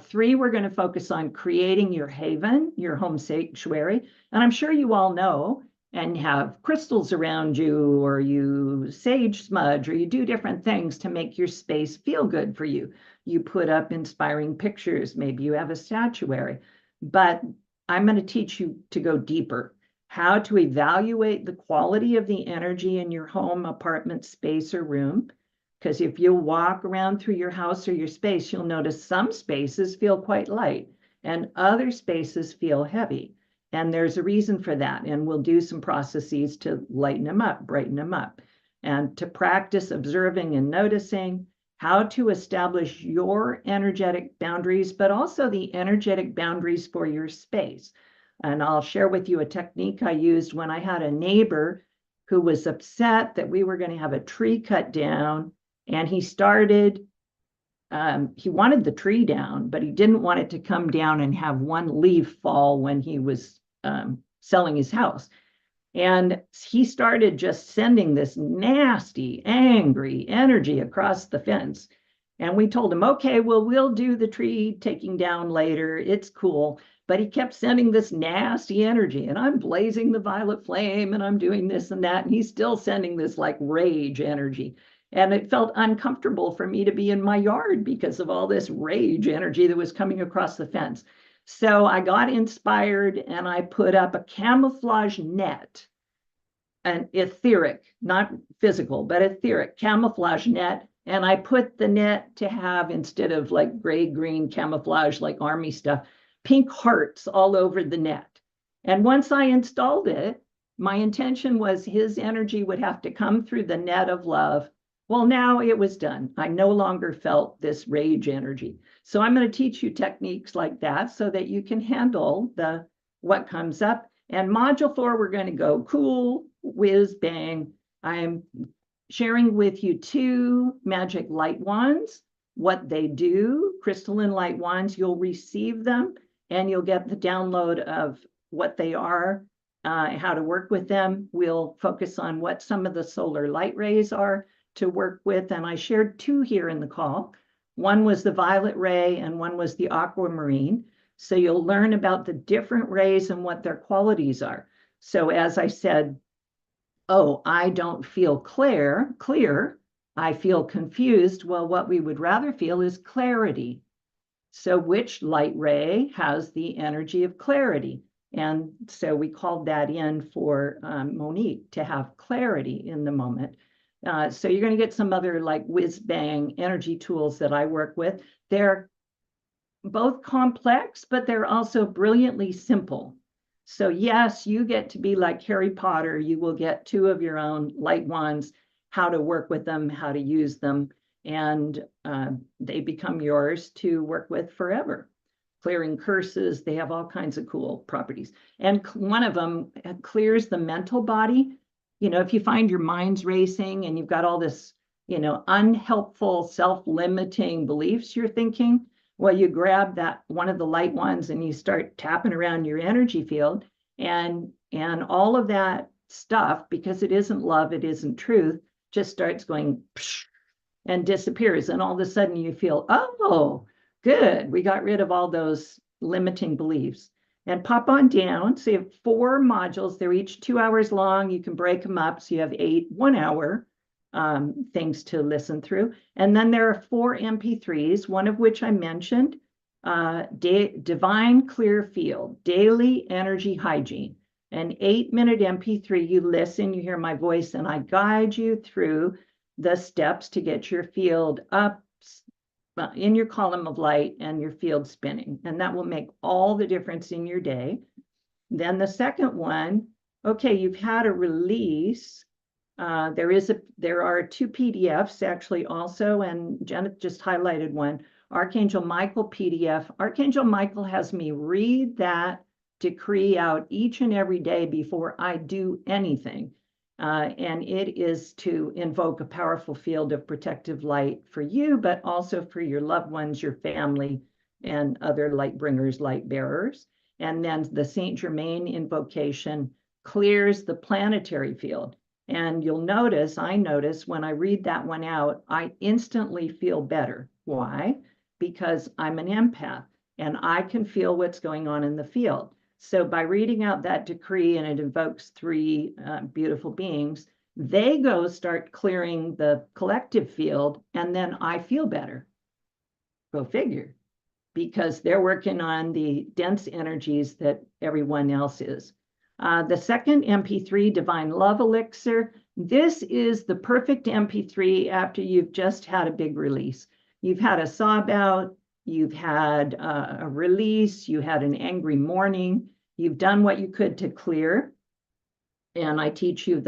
3, we're going to focus on creating your haven, your home sanctuary. And I'm sure you all know and have crystals around you, or you sage smudge, or you do different things to make your space feel good for you. You put up inspiring pictures. Maybe you have a statuary. But I'm going to teach you to go deeper. How to evaluate the quality of the energy in your home, apartment, space, or room. Because if you walk around through your house or your space, you'll notice some spaces feel quite light and other spaces feel heavy. And there's a reason for that. And we'll do some processes to lighten them up, brighten them up, and to practice observing and noticing how to establish your energetic boundaries, but also the energetic boundaries for your space. And I'll share with you a technique I used when I had a neighbor who was upset that we were going to have a tree cut down. And he started, he wanted the tree down, but he didn't want it to come down and have one leaf fall when he was selling his house. And he started just sending this nasty, angry energy across the fence. And we told him, okay, well, we'll do the tree taking down later. It's cool. But he kept sending this nasty energy, and I'm blazing the violet flame and I'm doing this and that. And he's still sending this like rage energy. And it felt uncomfortable for me to be in my yard because of all this rage energy that was coming across the fence. So I got inspired and I put up a camouflage net, an etheric, not physical, but etheric camouflage net. And I put the net to have, instead of like gray-green camouflage, like army stuff, pink hearts all over the net. And once I installed it, my intention was his energy would have to come through the net of love. Well, now it was done. I no longer felt this rage energy. So I'm going to teach you techniques like that so that you can handle what comes up. And module 4, we're going to go cool, whiz, bang. I'm sharing with you 2 magic light wands, what they do, crystalline light wands. You'll receive them and you'll get the download of what they are, how to work with them. We'll focus on what some of the solar light rays are to work with. And I shared 2 here in the call. One was the violet ray and one was the aquamarine. So you'll learn about the different rays and what their qualities are. So as I said, oh, I don't feel clear, I feel confused. Well, what we would rather feel is clarity. So which light ray has the energy of clarity? And so we called that in for Monique to have clarity in the moment. So you're going to get some other like whiz bang energy tools that I work with. They're both complex, but they're also brilliantly simple. So yes, you get to be like Harry Potter. You will get 2 of your own light wands, how to work with them, how to use them, and they become yours to work with forever. Clearing curses, they have all kinds of cool properties. And one of them clears the mental body. You know, if you find your mind's racing and you've got all this, you know, unhelpful, self-limiting beliefs you're thinking, well, you grab that one of the light ones and you start tapping around your energy field, and all of that stuff, because it isn't love, it isn't truth, just starts going and disappears. And all of a sudden you feel, oh, good, we got rid of all those limiting beliefs. And pop on down. So you have 4 modules. They're each 2 hours long. You can break them up. So you have 8, 1 hour things to listen through. And then there are 4 MP3s, one of which I mentioned, Divine Clear Field, Daily Energy Hygiene. An 8-minute MP3, you listen, you hear my voice, and I guide you through the steps to get your field up in your column of light and your field spinning. And that will make all the difference in your day. Then the second one, okay, you've had a release. There are 2 PDFs actually also, and Janet just highlighted one, Archangel Michael PDF. Archangel Michael has me read that decree out each and every day before I do anything. And it is to invoke a powerful field of protective light for you, but also for your loved ones, your family, and other light bringers, light bearers. And then the Saint Germain invocation clears the planetary field. And you'll notice, I notice when I read that one out, I instantly feel better. Why? Because I'm an empath and I can feel what's going on in the field. So by reading out that decree, and it invokes 3 beautiful beings, they go start clearing the collective field, and then I feel better. Go figure. Because they're working on the dense energies that everyone else is. The second MP3, Divine Love Elixir, this is the perfect MP3 after you've just had a big release. You've had a sob out, you've had a release, you had an angry morning, you've done what you could to clear. And I teach you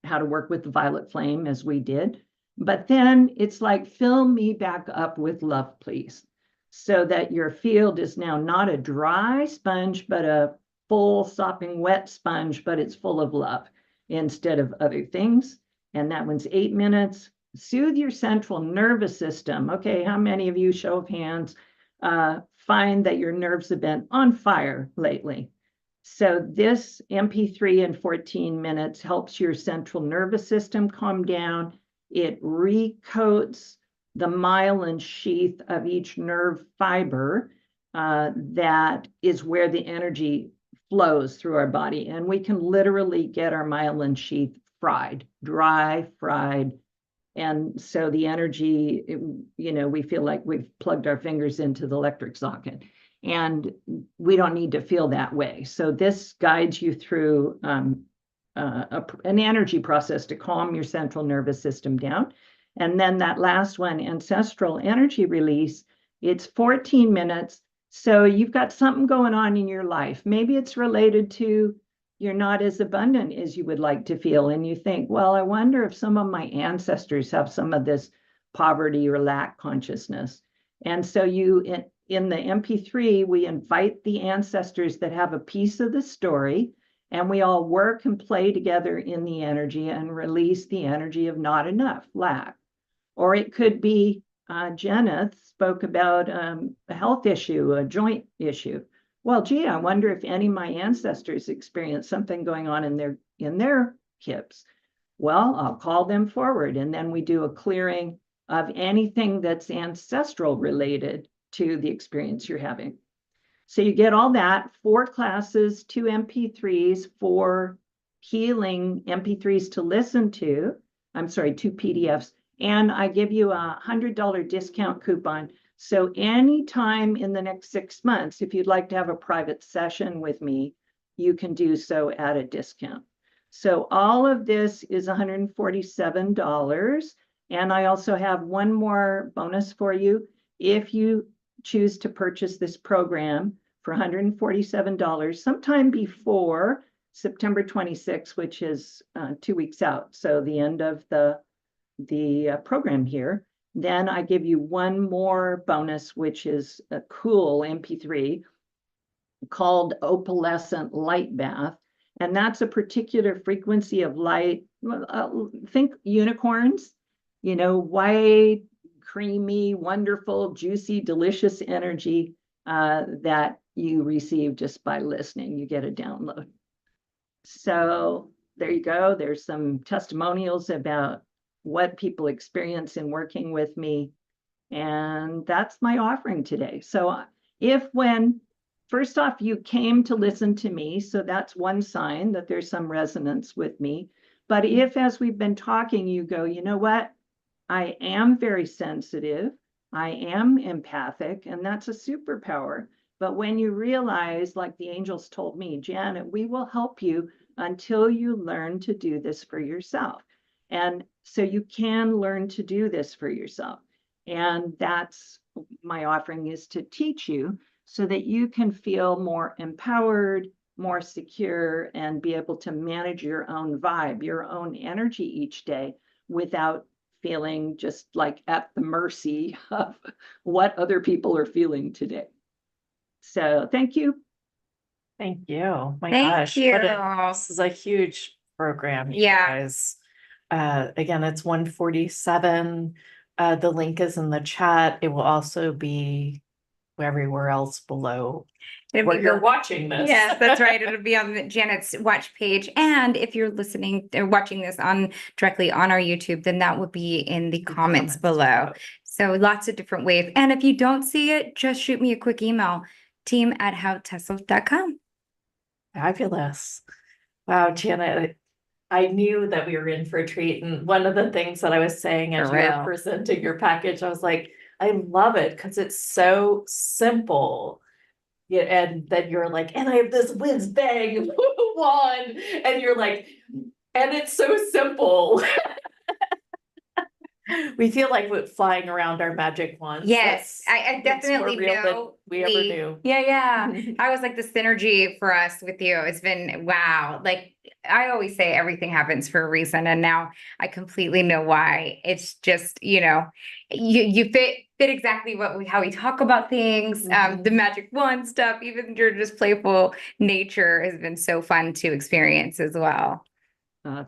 how to work with the violet flame as we did. But then it's like, fill me back up with love, please. So that your field is now not a dry sponge, but a full sopping wet sponge, but it's full of love instead of other things. And that one's 8 minutes. Soothe your central nervous system. Okay, how many of you, show of hands, find that your nerves have been on fire lately? So this MP3 in 14 minutes helps your central nervous system calm down. It recoats the myelin sheath of each nerve fiber, that is where the energy flows through our body. And we can literally get our myelin sheath fried, dry, fried. And so the energy, we feel like we've plugged our fingers into the electric socket, and we don't need to feel that way. So this guides you through an energy process to calm your central nervous system down. And then that last one, ancestral energy release, it's 14 minutes. So you've got something going on in your life. Maybe it's related to you're not as abundant as you would like to feel. And you think, well, I wonder if some of my ancestors have some of this poverty or lack consciousness. And so in the MP3, we invite the ancestors that have a piece of the story, and we all work and play together in the energy and release the energy of not enough, lack. Or it could be, Janet spoke about a health issue, a joint issue. Well, gee, I wonder if any of my ancestors experienced something going on in their hips. Well, I'll call them forward, and then we do a clearing of anything that's ancestral related to the experience you're having. So you get all that, 4 classes, 2 MP3s, 4 healing MP3s to listen to. 2 PDFs. And I give you a $100 discount coupon. So anytime in the next 6 months, if you'd like to have a private session with me, you can do so at a discount. So all of this is $147. And I also have one more bonus for you. If you choose to purchase this program for $147, sometime before September 26th, which is 2 weeks out, so the end of the program here, then I give you one more bonus, which is a cool MP3 called Opalescent Light Bath. And that's a particular frequency of light. Think unicorns, white, creamy, wonderful, juicy, delicious energy that you receive just by listening. You get a download. So there you go. There's some testimonials about what people experience in working with me. And that's my offering today. So first off, you came to listen to me, so that's one sign that there's some resonance with me. But if, as we've been talking, you go, you know what? I am very sensitive. I am empathic, and that's a superpower. But when you realize, like the angels told me, Janet, we will help you until you learn to do this for yourself. And so you can learn to do this for yourself. And that's my offering, is to teach you so that you can feel more empowered, more secure, and be able to manage your own vibe, your own energy each day without feeling just like at the mercy of what other people are feeling today. So thank you. Thank you. My Thank gosh, you. this is a huge program, you Yeah. guys. Again, it's 147. The link is in the chat. It will also be everywhere else below It'll where be you're both- watching this. Yes, that's right. It'll be on Janet's watch page. And if you're listening or watching this directly on our YouTube, then that would be in the comments below. So lots of different ways. And if you don't see it, just shoot me a quick email, team@howtessel.com. Fabulous. Wow, Janet, I knew that we were in for a treat. And one of the things that I was saying as For you were real. presenting your package, I was like, I love it because it's so simple. Yeah, and then you're like, and I have this whiz bang wand, and you're like, and it's so simple. We feel like we're flying around our magic wands. Yes, I It's more definitely real than know we ever knew. Yeah. I was like the synergy for us with you. It's been wow. Like I always say, everything happens for a reason, and now I completely know why. It's just you fit exactly how we talk about things. The magic wand stuff, even your just playful nature has been so fun to experience as well.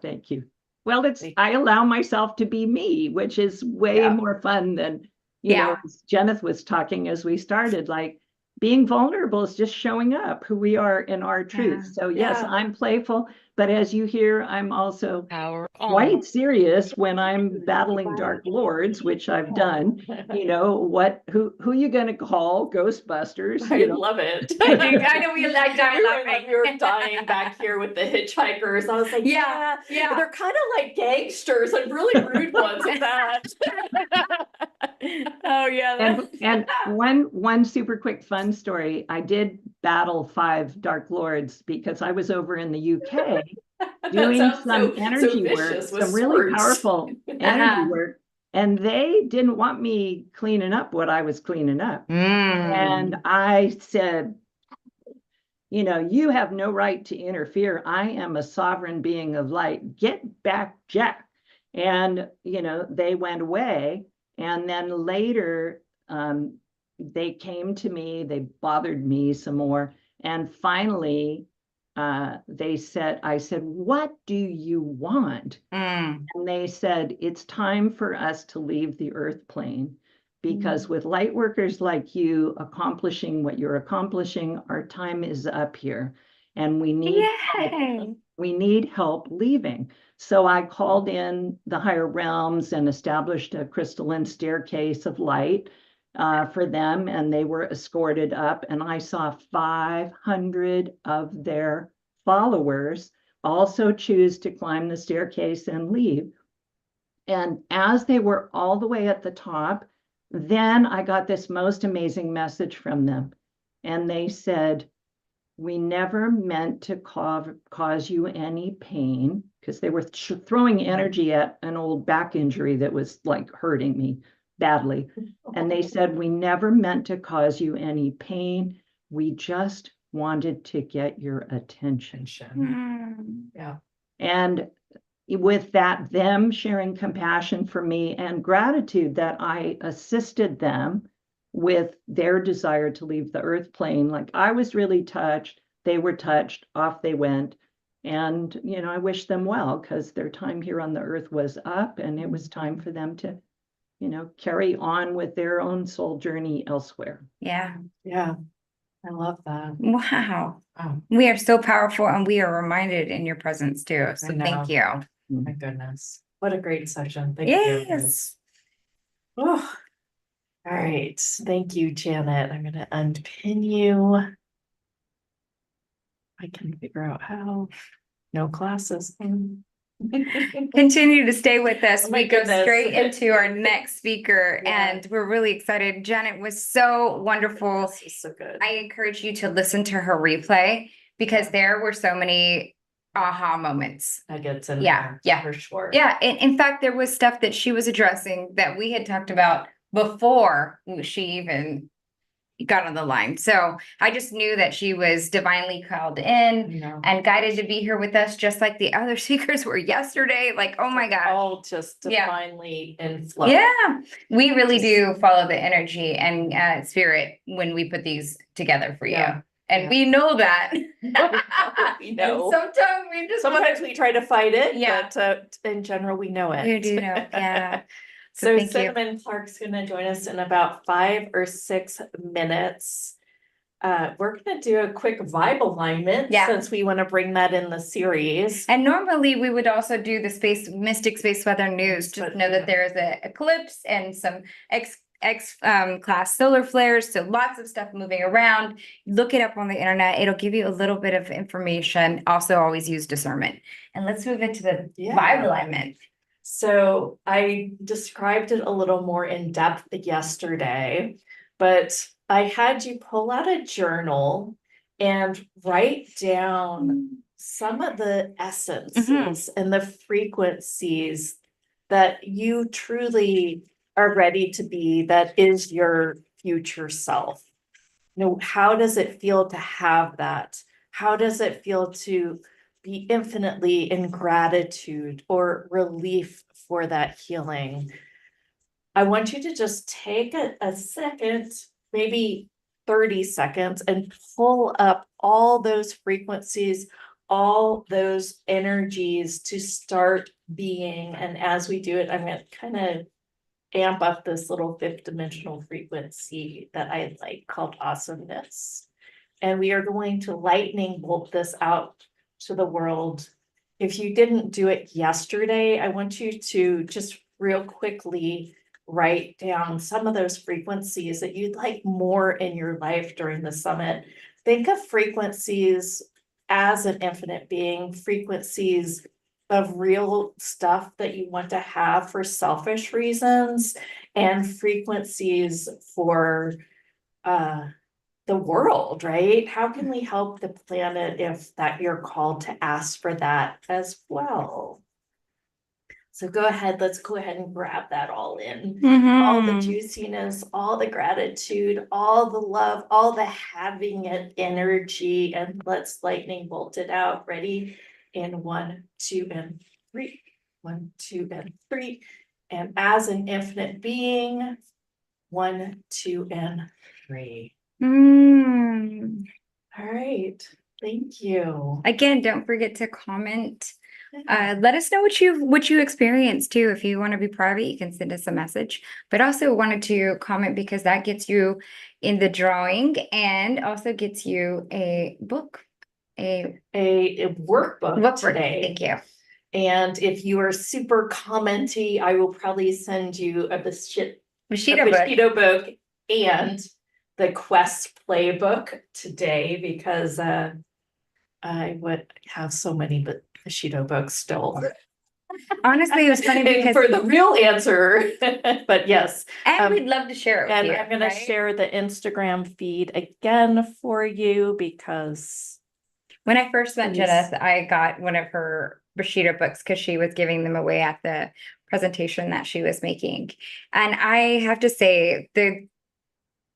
Thank you. Well, I allow myself to be me, which is way more fun than, you know, as Janet was talking as we started, like being vulnerable is just showing up who we are in our truth. So yes, I'm playful, but as you hear, I'm also quite serious when I'm battling dark lords, which I've done. You know, who you gonna call? Ghostbusters. I You know? love it. I know we like dying laughing. We were dying back here with the hitchhikers. I was like, Yeah. they're kind of like gangsters and really rude ones at that. Oh yeah. And one super quick fun story. I did battle 5 Dark Lords because I was over in the UK doing some energy work, some really powerful energy work, and they didn't want me cleaning up what I was cleaning up. And I said, you know, you have no right to interfere. I am a sovereign being of light. Get back, Jack. And, you know, they went away. And then later, they came to me, they bothered me some more. And finally, I said, what do you want? And they said, it's time for us to leave the earth plane. Because with light workers like you accomplishing what you're accomplishing, our time is up here. And we need help. We need help leaving. So I called in the higher realms and established a crystalline staircase of light for them, and they were escorted up. And I saw 500 of their followers also choose to climb the staircase and leave. And as they were all the way at the top, then I got this most amazing message from them. And they said, we never meant to cause you any pain, because they were throwing energy at an old back injury that was like hurting me badly. And they said, we never meant to cause you any pain. We just wanted to get your attention. Yeah. And with that, them sharing compassion for me and gratitude that I assisted them with their desire to leave the earth plane. Like I was really touched, they were touched, off they went. And, you know, I wish them well because their time here on the earth was up, and it was time for them to, you know, carry on with their own soul journey elsewhere. Yeah. Yeah. I love that. Wow. Wow. We are so powerful, and we are reminded in your presence too. So thank you. My goodness. What a great session. Thank Yes. you. Oh. All right. Thank you, Janet. I'm going to unpin you. I can figure out how. No classes. Continue to stay with us. Oh my We go goodness. straight into our next speaker, Yeah. and we're really excited. Janet was so wonderful. This is so good. I encourage you to listen to her replay because Yeah. there were so many aha moments. Nuggets in Yeah, there, yeah. for sure. Yeah, in fact, there was stuff that she was addressing that we had talked about before she even got on the line. So I just knew that she was divinely called in You know, and guided to be here with us, just like the other speakers were yesterday. Like, oh my gosh. all just Yeah. divinely in flow. Yeah, we really Just- do follow the energy and spirit when we put these together for you. Yeah. And Yeah. we know that. We know. And sometimes we just Sometimes we try to fight it, Yeah. but in general, we know it. You do know, yeah. So So thank you. Cinimon Clark's gonna join us in about 5 or 6 minutes. We're gonna do a quick vibe alignment Yeah. since we want to bring that in the series. And normally we would also do the Mystic Space Weather News. Just But- know that there is an eclipse and some class solar flares. So lots of stuff moving around. Look it up on the internet. It'll give you a little bit of information. Also always use discernment. And let's move into the Yeah. vibe alignment. So I described it a little more in depth yesterday, but I had you pull out a journal and write down some of the essences and the frequencies that you truly are ready to be, that is your future self. You know, how does it feel to have that? How does it feel to be infinitely in gratitude or relief for that healing? I want you to just take a second, maybe 30 seconds, and pull up all those frequencies, all those energies to start being. And as we do it, I'm going to kind of amp up this little 5th dimensional frequency that I like called awesomeness. And we are going to lightning bolt this out to the world. If you didn't do it yesterday, I want you to just real quickly write down some of those frequencies that you'd like more in your life during the summit. Think of frequencies as an infinite being, frequencies of real stuff that you want to have for selfish reasons, and frequencies for the world, right? How can we help the planet if that you're called to ask for that as well? So go ahead, let's go ahead and grab that all in. All the juiciness, all the gratitude, all the love, all the having it energy, and let's lightning bolt it out. Ready? In 1, 2, and 3. 1, 2, and 3. And as an infinite being, 1, 2, and 3. All right. Thank you. Again, don't forget to comment. Let us know what you experienced too. If you want to be private, you can send us a message. But also wanted to comment because that gets you in the drawing and also gets you a book, a workbook today. Thank you. And if you are super commenty, I will probably send you a Bushido book and the Quest playbook today, because I would have so many Bushido books still. Honestly, it was funny because for the real answer, but yes. and we'd love to share it with And you. I'm gonna right? share the Instagram feed again for you because When I first met Please. Janet, I got one of her Bushido books because she was giving them away at the presentation that she was making. And I have to say,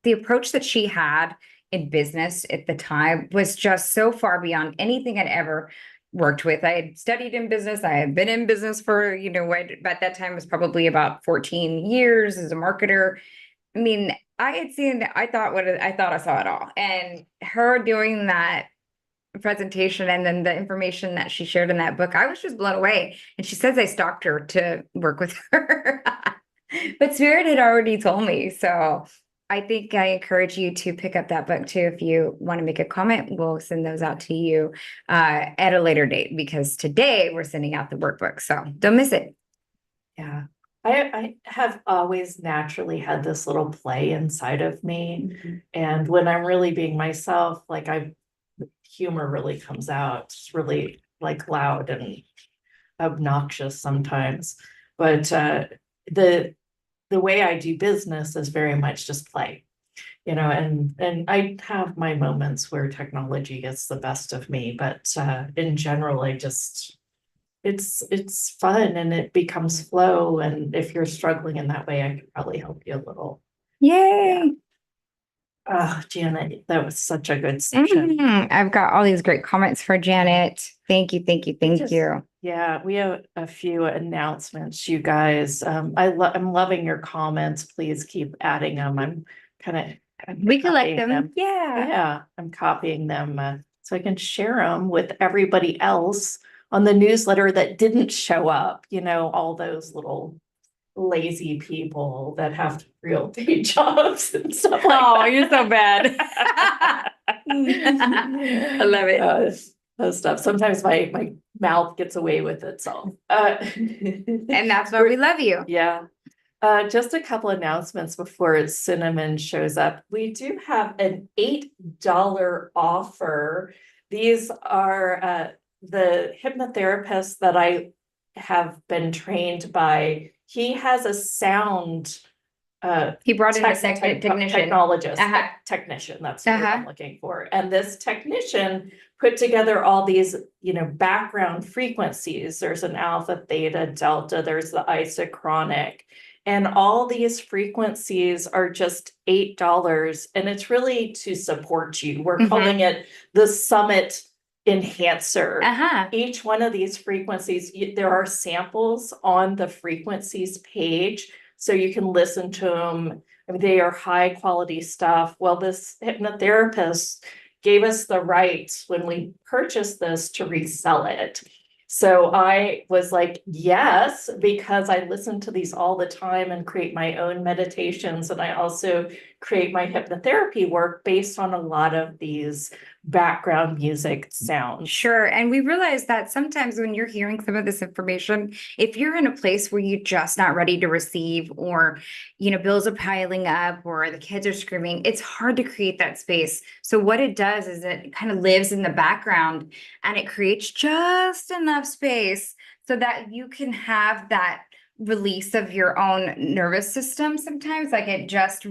the approach that she had in business at the time was just so far beyond anything I'd ever worked with. I had studied in business. I had been in business for, at that time was probably about 14 years as a marketer. I mean, I thought I saw it all. And her doing that presentation and then the information that she shared in that book, I was just blown away. And she says I stalked her to work with her. But Spirit had already told me. So I think I encourage you to pick up that book too. If you want to make a comment, we'll send those out to you at a later date, because today we're sending out the workbook. So don't miss it. yeah. I have always naturally had this little play inside of me. And when I'm really being myself, like humor really comes out. It's really like loud and obnoxious sometimes. But the way I do business is very much just play, and I have my moments where technology gets the best of me, but in general, it's fun and it becomes flow. And if you're struggling in that way, I could probably help you a little. Yay. Oh, Janet, that was such a good session. I've got all these great comments for Janet. Thank you, thank you, thank you. Yeah, we have a few announcements, you guys. I'm loving your comments. Please keep adding them. I'm We collect copying them. Yeah. Yeah, I'm copying them so I can share them with everybody else on the newsletter that didn't show up. All those little lazy people that have real day jobs and stuff like Oh, that. you're so bad. I love it. Those stuff. Sometimes my mouth gets away with it. So, And that's why we love you. yeah. Just a couple announcements before Cinimon shows up. We do have an $8 offer. These are the hypnotherapist that I have been trained by. He has a sound He brought in a technician. technologist, technician, that's what I'm looking for. And this technician put together all these, background frequencies. There's an alpha, theta, delta, there's the isochronic. And all these frequencies are just $8. And it's really to support you. We're calling it the Summit Enhancer. Each one of these frequencies, there are samples on the frequencies page, so you can listen to them. I mean, they are high quality stuff. Well, this hypnotherapist gave us the right when we purchased this to resell it. So I was like, yes, because I listen to these all the time and create my own meditations. And I also create my hypnotherapy work based on a lot of these background music sounds. Sure. And we realize that sometimes when you're hearing some of this information, if you're in a place where you're just not ready to receive, or, bills are piling up, or the kids are screaming, it's hard to create that space. So what it does is it kind of lives in the background and it creates just enough space so that you can have that release of your own nervous system. Sometimes like it just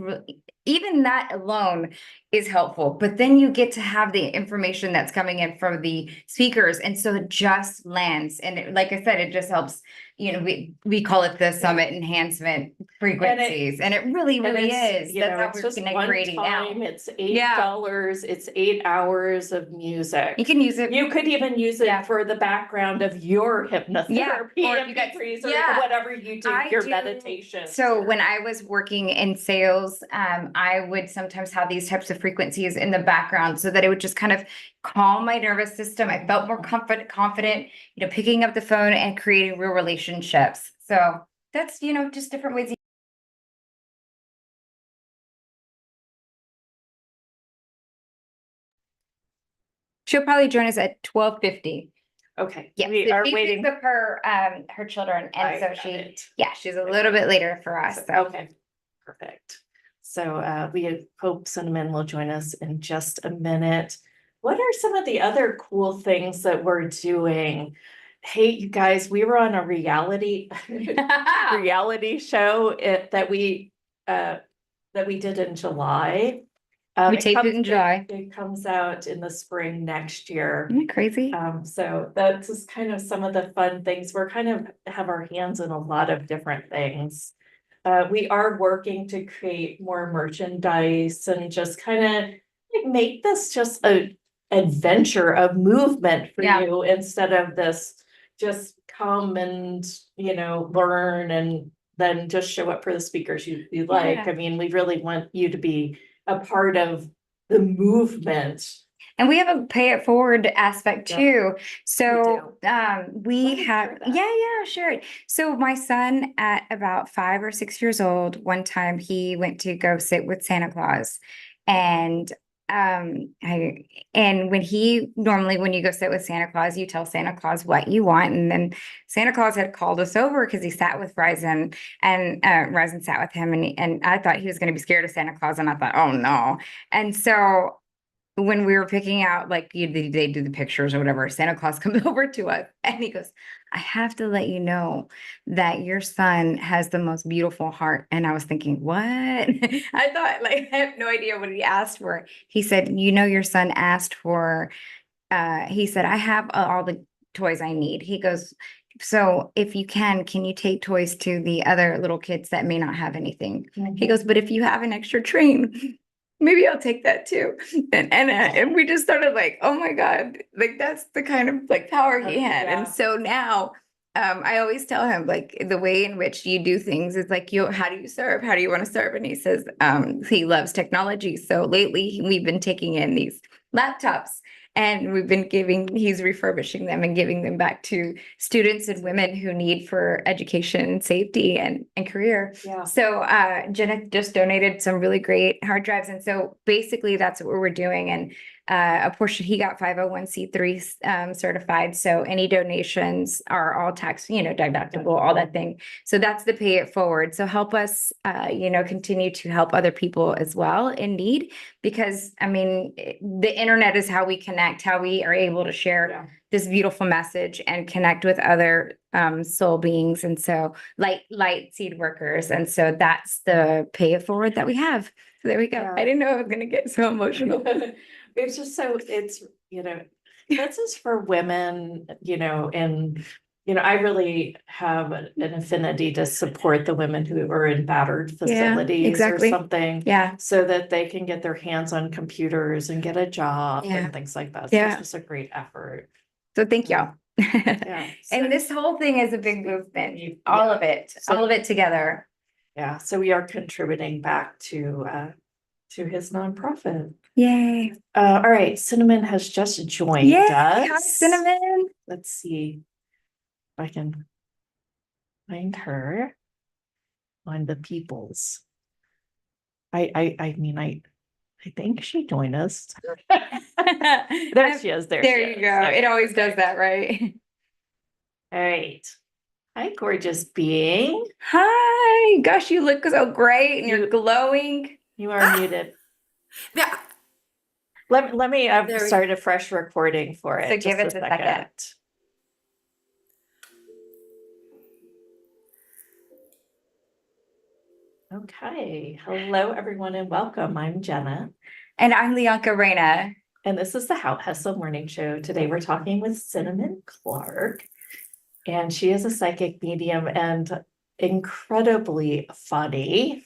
even that alone is helpful, but then you get to have the information that's coming in from the speakers. And so it just lands. And like I said, it just helps, we call it the Summit Enhancement frequencies. And it really, really is. That's how we're creating now. It's $8. It's 8 hours of music. You can use it. You could even use it for the background of your hypnotherapy or MP3s or whatever you do, your meditation. So when I was working in sales, I would sometimes have these types of frequencies in the background so that it would just kind of calm my nervous system. I felt more confident, picking up the phone and creating real relationships. So that's, just different ways. She'll probably join us at 12:50. Okay. Yeah, We are waiting with her children, and she's a little bit later for us. So. Okay, perfect. So we hope Cinimon will join us in just a minute. What are some of the other cool things that we're doing? Hey, you guys, we were on a reality show that we did in July. We taped it in July. It comes out in the spring next year. Isn't that crazy? So that's just kind of some of the fun things. We're kind of have our hands in a lot of different things. We are working to create more merchandise and just kind of make this just a adventure of movement for you, instead of this just come and learn and then just show up for the speakers you like. I mean, we really want you to be a part of the movement. And we have a pay it forward aspect too. So we have, sure. So my son at about 5 or 6 years old, one time he went to go sit with Santa Claus. And when you go sit with Santa Claus, you tell Santa Claus what you want. And then Santa Claus had called us over because he sat with Ryzen, and Ryzen sat with him, and I thought he was going to be scared of Santa Claus, and I thought, oh no. And so when we were picking out, like they do the pictures or whatever, Santa Claus comes over to us and he goes, I have to let you know that your son has the most beautiful heart. And I was thinking, what? I thought, like, I have no idea what he asked for. He said, you know, your son asked for, he said, I have all the toys I need. He goes, so if you can you take toys to the other little kids that may not have anything? He goes, but if you have an extra train, maybe I'll take that too. And we just started like, oh my God, like that's the kind of like power he had. Yeah. And so now I always tell him like the way in which you do things is like, how do you serve? How do you want to serve? And he says he loves technology. So lately we've been taking in these laptops and he's refurbishing them and giving them back to students and women who need for education and safety and career. Yeah. So Janet just donated some really great hard drives. And so basically that's what we're doing. And a portion, he got 501c3 certified. So any donations are all tax, deductible, all that thing. So that's the pay it forward. So help us, continue to help other people as well in need, because I mean, the internet is how we connect, how we are able to share this beautiful message and connect with other soul beings. And so light seed workers. And so that's the pay it forward that we have. So there we go. Yeah. I didn't know I was going to get so emotional. It's just so this is for women, and I really have an affinity to support the women who are in battered facilities exactly. or something. Yeah. So that they can get their hands on computers and get a job and things like that. So it's just a great effort. So thank y'all. Yeah. And this whole thing is a big movement, all of it together. Yeah. So we are contributing back to his nonprofit. Yay. All right. Cinimon has just joined us. Hi, Cinimon. Let's see if I can find her on the peoples. I mean, I think she joined us. There she is. There you go. Okay. It always does that, right? All right. Hi, gorgeous being. Hi. Gosh, you look so great and you're glowing. You are muted. Yeah. Let me start a fresh recording for it. So give it a second. Okay. Hello, everyone, and welcome. I'm Jenna. And I'm Leonka Reina. And this is the How Hustle Morning Show. Today we're talking with Cinimon Clark. And she is a psychic medium and incredibly funny.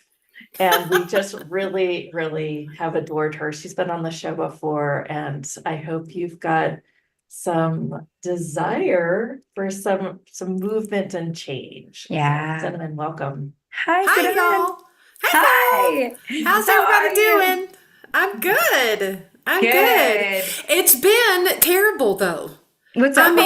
And we just really, really have adored her. She's been on the show before, and I hope you've got some desire for some movement and change. Yeah. So, Cinimon, welcome. Hi, Hi, Cinimon. y'all. Hi. How's How everybody are you? doing? I'm good. I'm Good. good. It's been terrible though. What's up?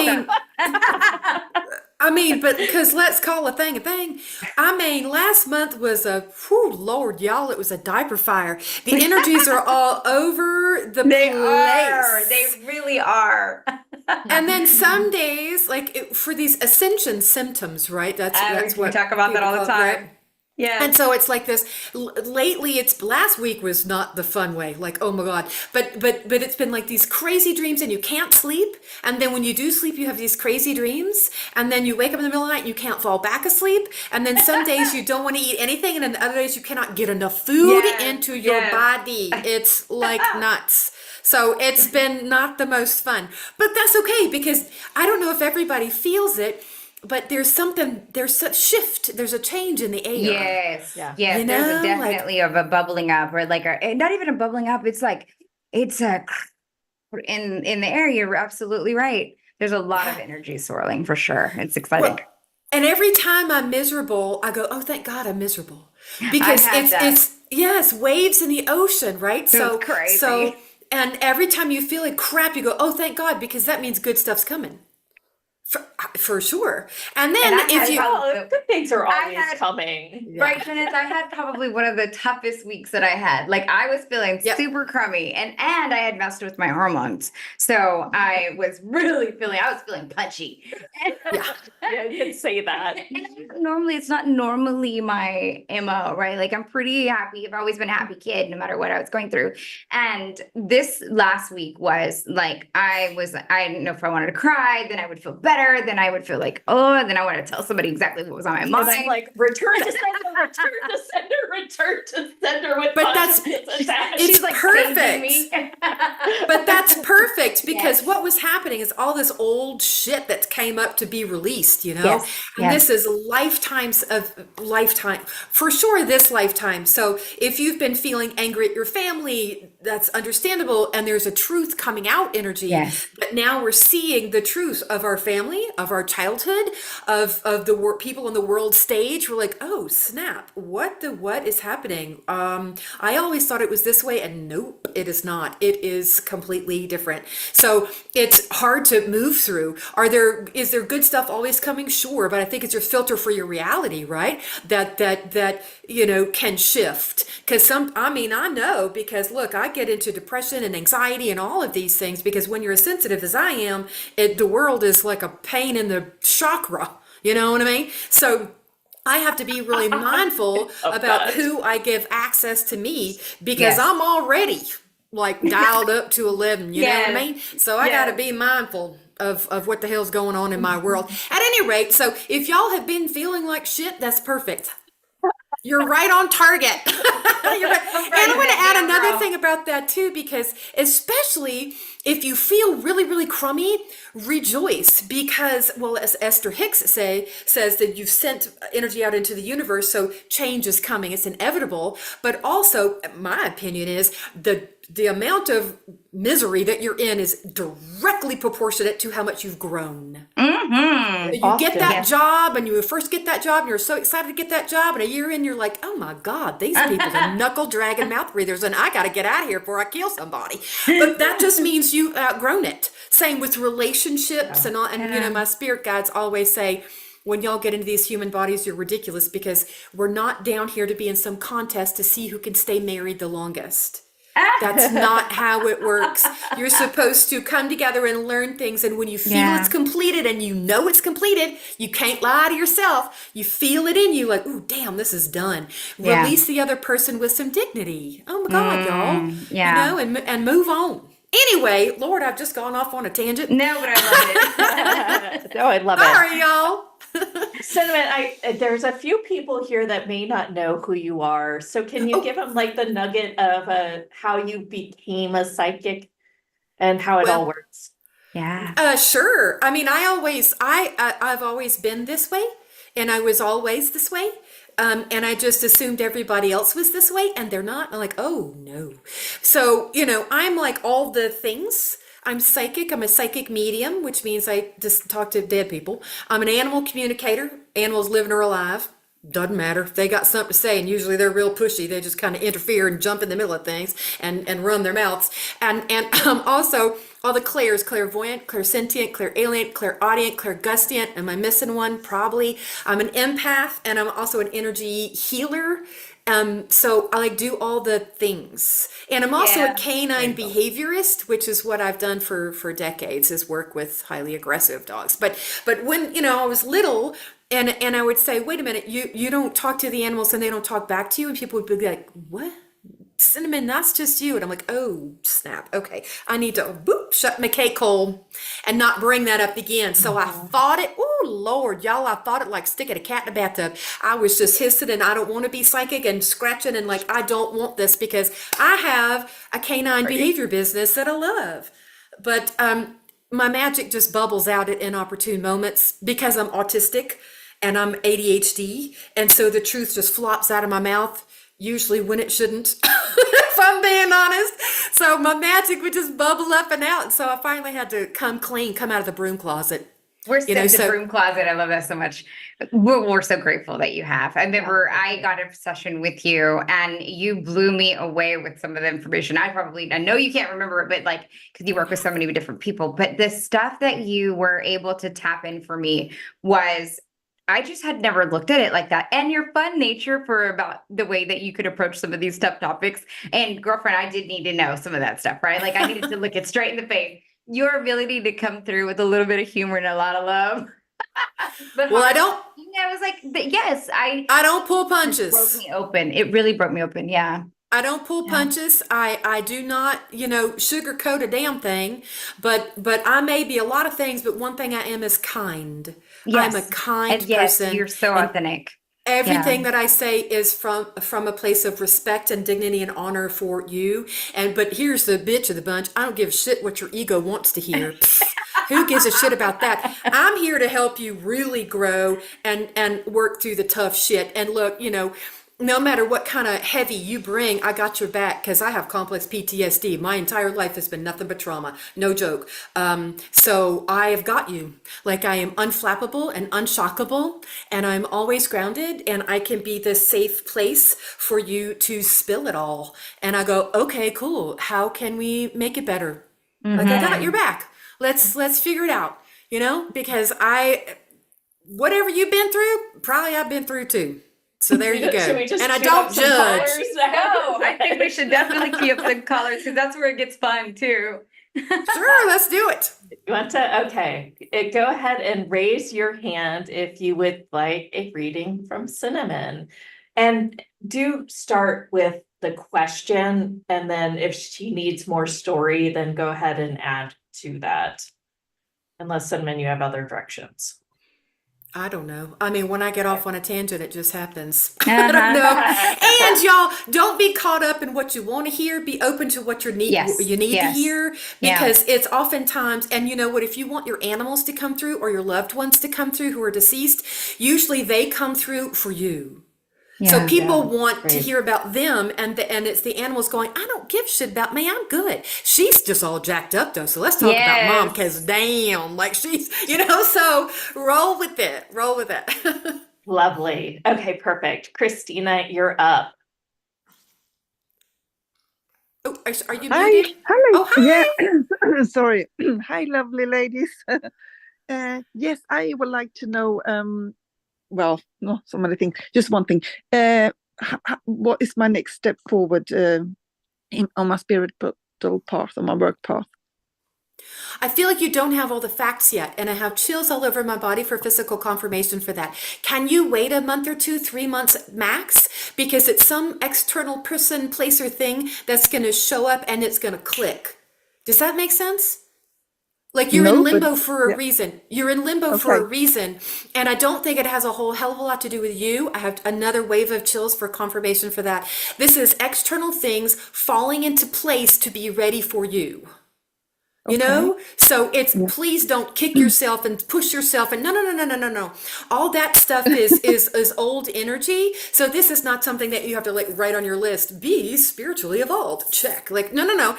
I mean, but because let's call a thing a thing. I mean, last month was Lord, y'all, it was a diaper fire. The energies are all over the They place. are. They really are. And then some days, for these ascension symptoms, right? That's we what talk about that people all the call it, time. right? Yeah. And so it's like this lately. It's last week was not the fun way, like, oh my God, but it's been like these crazy dreams and you can't sleep. And then when you do sleep, you have these crazy dreams. And then you wake up in the middle of the night and you can't fall back asleep. And then some days you don't want to eat anything. And then other days you cannot get enough food into your body. It's like nuts. So it's been not the most fun, but that's okay because I don't know if everybody feels it. But there's a shift, there's a change in the air. Yes. Yeah. Yes. You There's know, definitely of a bubbling up or not even a bubbling up. It's like, it's a in the air. You're absolutely right. There's a lot of energy swirling for sure. It's exciting. Well, and every time I'm miserable, I go, oh, thank God I'm miserable. Because it's waves in the ocean, right? So crazy. So, and every time you feel like crap, you go, oh, thank God, because that means good stuff's coming. For sure. And then good things are always coming. Right, Janet, I had probably one of the toughest weeks that I had. Like I was feeling super crummy and I had messed with my hormones. So I was feeling punchy. I could say that. Normally, it's not normally my MO, right? Like I'm pretty happy. I've always been a happy kid, no matter what I was going through. And this last week was like, I didn't know if I wanted to cry, then I would feel better, then I would feel like, oh, and then I want to tell somebody exactly what was on my And mind. I'm like, return to sender, return to sender, return to sender with But that's- consciousness attached. it's She's like perfect. saving me. But that's perfect because Yes. what was happening is all this old shit that came up to be released, you know? Yes, And yes. this is lifetime for sure, this lifetime. So if you've been feeling angry at your family, that's understandable. And there's a truth coming out energy. Yes. But now we're seeing the truth of our family, of our childhood, of the people on the world stage. We're like, oh snap, what is happening? I always thought it was this way, and nope, it is not. It is completely different. So it's hard to move through. Is there good stuff always coming? Sure, but I think it's your filter for your reality, right? That can shift. Because I know, because look, I get into depression and anxiety and all of these things because when you're as sensitive as I am, the world is like a pain in the chakra. You know what I mean? So I have to be really mindful about who I give access to me because Yes. I'm already like dialed up to 11, you know what I Yes. mean? So I got to be mindful of what the hell's going on in my world. At any rate, so if y'all have been feeling like shit, that's perfect. You're right on target. You're right. And I'm going to add another thing about that too, because especially if you feel really, really crummy, rejoice because, well, as Esther Hicks says that you've sent energy out into the universe, so change is coming. It's inevitable. But also, my opinion is the amount of misery that you're in is directly proportionate to how much you've grown. Mm-hmm. You get that Yes. job and you first get that job and you're so excited to get that job, and a year in you're like, oh my God, these people are knuckle dragging mouth breathers and I got to get out of here before I kill somebody. But that just means you've outgrown it. Same with relationships and all. And my spirit guides always say, when y'all get into these human bodies, you're ridiculous because we're not down here to be in some contest to see who can stay married the longest. That's not how it works. You're supposed to come together and learn things. And when you feel it's completed and you know it's completed, you can't lie to yourself. You feel it in you like, ooh, damn, this is done. Yeah. Release the other person with some dignity. Oh my God, y'all. yeah. You know, and move on. Anyway, Lord, I've just gone off on a tangent. No, but I love it. Oh, I love it. Sorry, y'all. Cinnamon, there's a few people here that may not know who you are. So can you give them like the nugget of how you became a psychic and how it all works? Yeah. Sure. I mean, I've always been this way, and I was always this way. And I just assumed everybody else was this way, and they're not. I'm like, oh no. So, I'm like all the things. I'm psychic. I'm a psychic medium, which means I just talk to dead people. I'm an animal communicator. Animals living or alive. Doesn't matter. They got something to say, and usually they're real pushy. They just kind of interfere and jump in the middle of things and run their mouths. And also all the clairs: clairvoyant, clairsentient, clairalient, clairaudient, clairgustient. Am I missing one? Probably. I'm an empath, and I'm also an energy healer. So I do all the things. And I'm also a canine behaviorist, which is what I've done for decades, is work with highly aggressive dogs. But when, I was little, and I would say, wait a minute, you don't talk to the animals and they don't talk back to you, and people would be like, what? Cinnamon, that's just you. And I'm like, oh snap, okay, I need to shut my cake hole and not bring that up again. So I fought it. Oh Lord, y'all, I fought it like sticking a cat in a bathtub. I was just hissing, and I don't want to be psychic, and scratching, and like, I don't want this because I have a canine behavior business that I love. But my magic just bubbles out at inopportune moments because I'm autistic and I'm ADHD, and so the truth just flops out of my mouth, usually when it shouldn't, if I'm being honest. So my magic would just bubble up and out. So I finally had to come out of the broom closet. We're still in the broom closet. I love that so much. We're so grateful that you have. I remember I got a session with you and you blew me away with some of the information. I know you can't remember it, but because you work with so many different people, but the stuff that you were able to tap in for me was, I just had never looked at it like that. And your fun nature for about the way that you could approach some of these tough topics. And girlfriend, I did need to know some of that stuff, right? Like I needed to look it straight in the face. Your ability to come through with a little bit of humor and a lot of love. But Well, I hard. don't Yeah, I was like, yes, I don't pull it broke punches. me open. It really broke me open. Yeah. I don't pull Yeah. punches. I do not, sugarcoat a damn thing. But I may be a lot of things, but one thing I am is kind. I'm a Yes. And kind yes, person, you're so and authentic. Yeah. everything that I say is from a place of respect and dignity and honor for you. But here's the bitch of the bunch. I don't give a shit what your ego wants to hear. Pfft, who gives a shit about that? I'm here to help you really grow and work through the tough shit. And look, no matter what kind of heavy you bring, I got your back because I have complex PTSD. My entire life has been nothing but trauma. No joke. So I have got you. Like I am unflappable and unshockable, and I'm always grounded, and I can be the safe place for you to spill it all. And I go, okay, cool. How can we make it better? Like I got your back. Let's figure it out. Because whatever you've been through, probably I've been through too. So there you go. Should we just And I queue up don't some judge. colors now? No, I think we should definitely keep the colors because that's where it gets fun too. Sure, let's do it. You want to, okay, go ahead and raise your hand if you would like a reading from Cinimon. And do start with the question, and then if she needs more story, then go ahead and add to that. Unless, Cinimon, you have other directions. I don't know. I mean, when I get off on a tangent, it just happens. I don't know. And y'all, don't be caught up in what you want to hear. Be open to what you need to hear, because it's oftentimes, and you know what, if you want your animals to come through or your loved ones to come through who are deceased, usually they come through for you. So people want to hear about them, and it's the animals going, I don't give a shit about me. I'm good. She's just all jacked up though. So let's talk about mom, because damn, like she's, so roll with it. Roll with it. Lovely. Okay, perfect. Christina, you're up. Oh, are you Hi, muted? hello. Oh, hi. Yeah, sorry. Hi, lovely ladies. Yes, I would like to know, well, not so many things, just one thing. What is my next step forward on my spiritual path, on my work path? I feel like you don't have all the facts yet, and I have chills all over my body for physical confirmation for that. Can you wait a month or 2, 3 months max? Because it's some external person, place, or thing that's going to show up and it's going to click. Does that make sense? Like you're in limbo for a reason. You're in limbo for a reason. And I don't think it has a whole hell of a lot to do with you. I have another wave of chills for confirmation for that. This is external things falling into place to be ready for you. So it's please don't kick yourself and push yourself and no. All that stuff is old energy. So this is not something that you have to like write on your list. Be spiritually evolved. Check. Like no.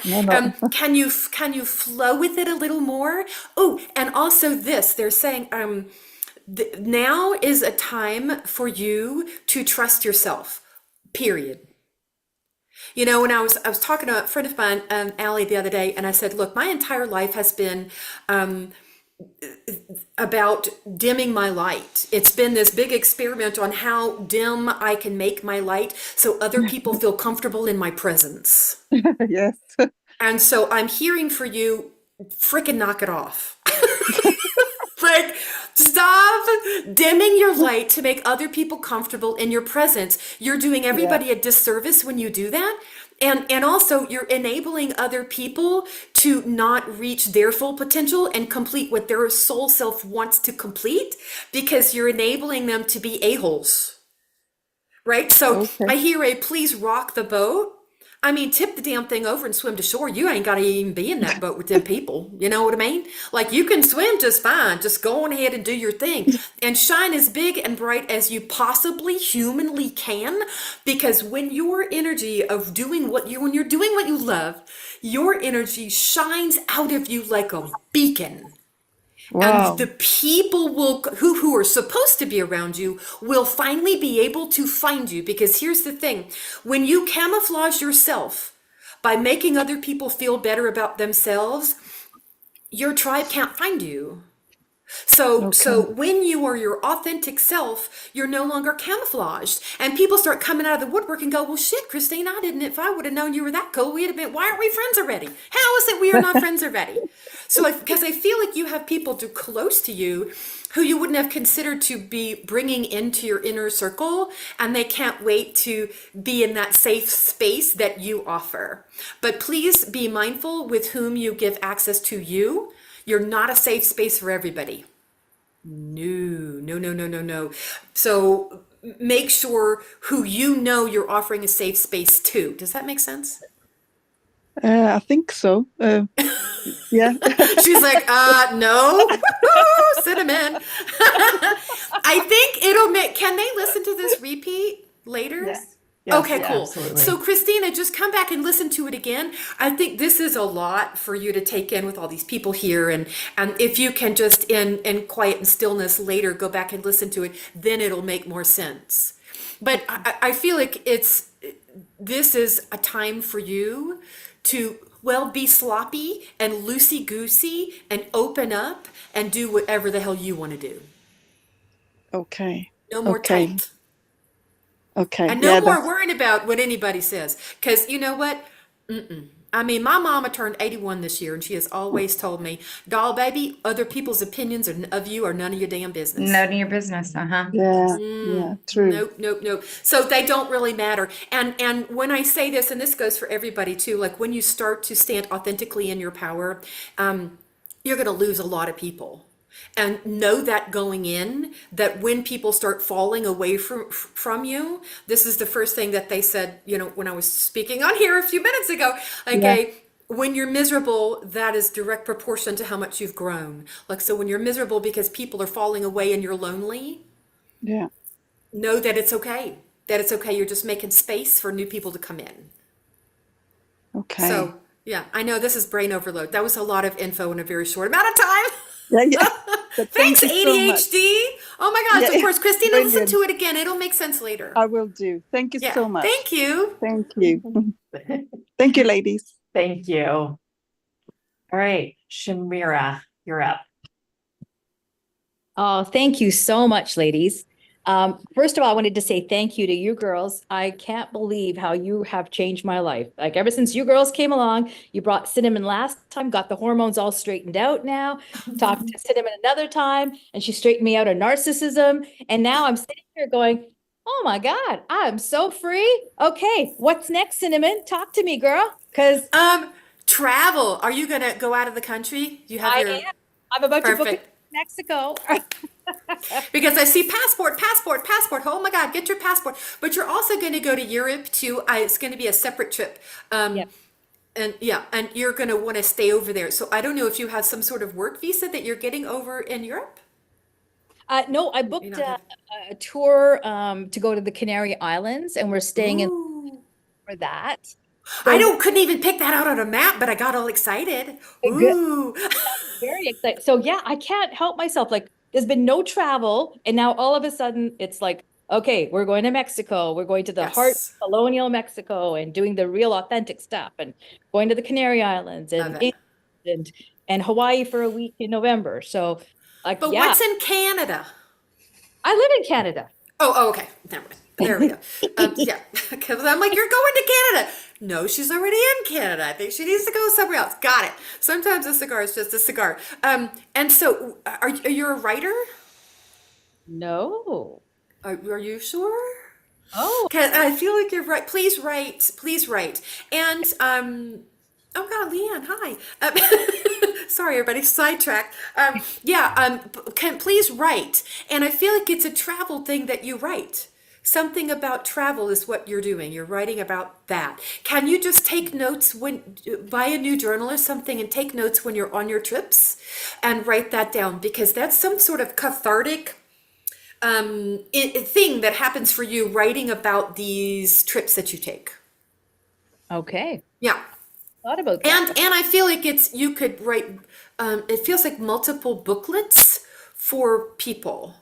Can you flow with it a little more? Oh, and also this, they're saying now is a time for you to trust yourself. Period. When I was talking to a friend of mine, Allie, the other day, and I said, look, my entire life has been about dimming my light. It's been this big experiment on how dim I can make my light so other people feel comfortable in my presence. Yes. And so I'm hearing for you, freaking knock it off. Like, stop dimming your light to make other people comfortable in your presence. You're doing everybody a disservice when you do that. And also you're enabling other people to not reach their full potential and complete what their soul self wants to complete, because you're enabling them to be a-holes. Right? So I hear please rock the boat. I mean, tip the damn thing over and swim to shore. You ain't got to even be in that boat with them people. You know what I mean? Like, you can swim just fine. Just go on ahead and do your thing and shine as big and bright as you possibly humanly can. Because when your energy of doing when you're doing what you love, your energy shines out of you like a beacon. Wow. And the people who are supposed to be around you will finally be able to find you. Because here's the thing, when you camouflage yourself by making other people feel better about themselves, your tribe can't find you. So when you are your authentic self, you're no longer camouflaged, and people start coming out of the woodwork and go, well, shit, Christine, if I would have known you were that cool, we'd have been, why aren't we friends already? How is it we are not friends already? So because I feel like you have people too close to you who you wouldn't have considered to be bringing into your inner circle, and they can't wait to be in that safe space that you offer. But please be mindful with whom you give access to you. You're not a safe space for everybody. No, no, no, no, no, no. So make sure who you know you're offering a safe space to. Does that make sense? I think so. Yeah. She's like, no, Cinnamon. I think it'll make, can they listen to this repeat later? Yes. Okay, Yeah, cool. absolutely. So Christina, just come back and listen to it again. I think this is a lot for you to take in with all these people here. And if you can just in quiet and stillness later, go back and listen to it, then it'll make more sense. But I feel like this is a time for you to, well, be sloppy and loosey-goosey and open up and do whatever the hell you want to do. Okay. No more Okay. tight. Okay. And no Yeah, more that's, worrying about what anybody says. Because you know what? I mean, my mama turned 81 this year, and she has always told me, doll baby, other people's opinions of you are none of your damn business. None of your business. Uh-huh. yeah, true. Nope, nope, nope. So they don't really matter. And when I say this, and this goes for everybody too, like when you start to stand authentically in your power, you're going to lose a lot of people. And know that going in, that when people start falling away from you, this is the first thing that they said, you know, when I was speaking on here a few minutes ago, like, Yeah. when you're miserable, that is direct proportion to how much you've grown. Like, so when you're miserable because people are falling away and you're lonely, Yeah. know that it's okay. That it's okay. You're just making space for new people to come in. Okay. So, yeah, I know this is brain overload. That was a lot of info in a very short amount of time. Yeah. But Thanks, thank you so much. ADHD. Oh my gosh, Yeah, of course, Christina, listen brilliant. to it again. It'll make sense later. I will do. Thank you Yeah, so much. thank you. Thank you. Thank you, ladies. Thank you. All right, Shamira, you're up. Oh, thank you so much, ladies. First of all, I wanted to say thank you to you girls. I can't believe how you have changed my life. Like ever since you girls came along, you brought Cinnamon last time, got the hormones all straightened out now, talked to Cinnamon another time, and she straightened me out of narcissism. And now I'm sitting here going, oh my God, I'm so free. Okay, what's next, Cinnamon? Talk to me, girl. Because Travel. Are you gonna go out of the country? You have I your am. I'm about to book it perfect. to Mexico. Because I see passport. Oh my God, get your passport. But you're also going to go to Europe too. It's going to be a separate trip. Yep. And yeah, and you're going to want to stay over there. So I don't know if you have some sort of work visa that you're getting over in Europe. No, I booked a tour to go to the Canary Islands, and we're staying in Ooh. for that. Couldn't even pick that out on a map, but I got all excited. Good. Ooh. Very excited. So yeah, I can't help myself. Like there's been no travel, and now all of a sudden it's like, okay, we're going to Mexico. We're going to the heart Yes. of colonial Mexico and doing the real authentic stuff, and going to the Canary Islands Love and it. England and Hawaii for a week in November. So like, But yeah, what's in Canada? I live in Canada. Oh, okay. Never mind. There we go. Yeah, because I'm like, you're going to Canada. No, she's already in Canada. I think she needs to go somewhere else. Got it. Sometimes a cigar is just a cigar. And so, are you a writer? No. Are you sure? Oh, Because I feel like you're right. Please write. Please write. And oh God, Leanne, hi. Sorry, everybody, sidetracked. Please write. And I feel like it's a travel thing that you write. Something about travel is what you're doing. You're writing about that. Can you just take notes buy a new journal or something and take notes when you're on your trips and write that down? Because that's some sort of cathartic thing that happens for you writing about these trips that you take. okay. Yeah. Thought about that. And I feel like you could write, it feels like multiple booklets for people.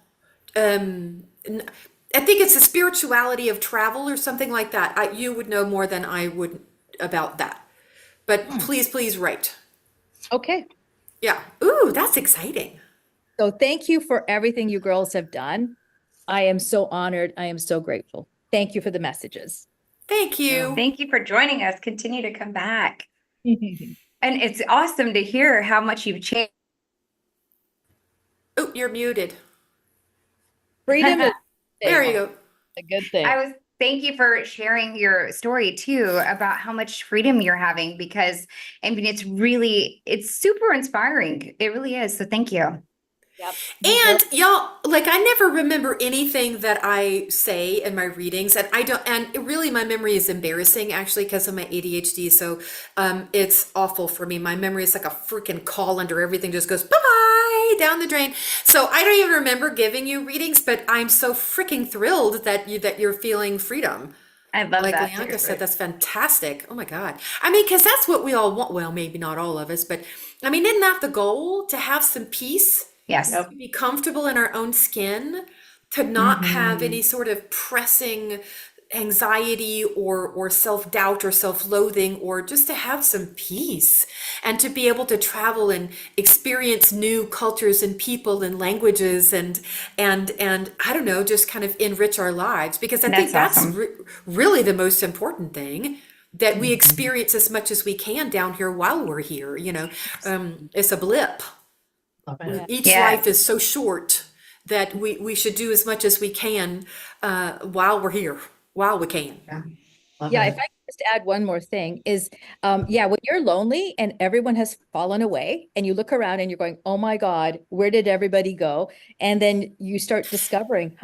I think it's the spirituality of travel or something like that. You would know more than I would about that. But please write. Okay. Yeah. Ooh, that's exciting. So thank you for everything you girls have done. I am so honored. I am so grateful. Thank you for the messages. Thank you. Thank you for joining us. Continue to come back. And it's awesome to hear how much you've changed. Oh, you're muted. Freedom is There you go. a good thing. Thank you for sharing your story too about how much freedom you're having, because I mean, it's super inspiring. It really is. So thank you. Yep. And y'all, like, I never remember anything that I say in my readings, and I don't, and really my memory is embarrassing actually because of my ADHD. So it's awful for me. My memory is like a freaking colander. Everything just goes bye-bye down the drain. So I don't even remember giving you readings, but I'm so freaking thrilled that you're feeling freedom. I love Like that. Leonka said, that's fantastic. Oh my God. I mean, because that's what we all want. Well, maybe not all of us, but I mean, isn't that the goal? To have some peace? Yes. Yep. To be comfortable in our own skin, to not have Mhm. any sort of pressing anxiety or self-doubt or self-loathing, or just to have some peace and to be able to travel and experience new cultures and people and languages and I don't know, just kind of enrich our lives, because I think That's that's awesome. really the most important thing, that we Mhm. experience as much as we can down here while we're here. It's a blip. Love it. Each Yes. life is so short that we should do as much as we can while we're here, while we can. Love Yeah, it. if I could just add one more thing is, yeah, when you're lonely and everyone has fallen away and you look around and you're going, oh my God, where did everybody go? And then you start discovering,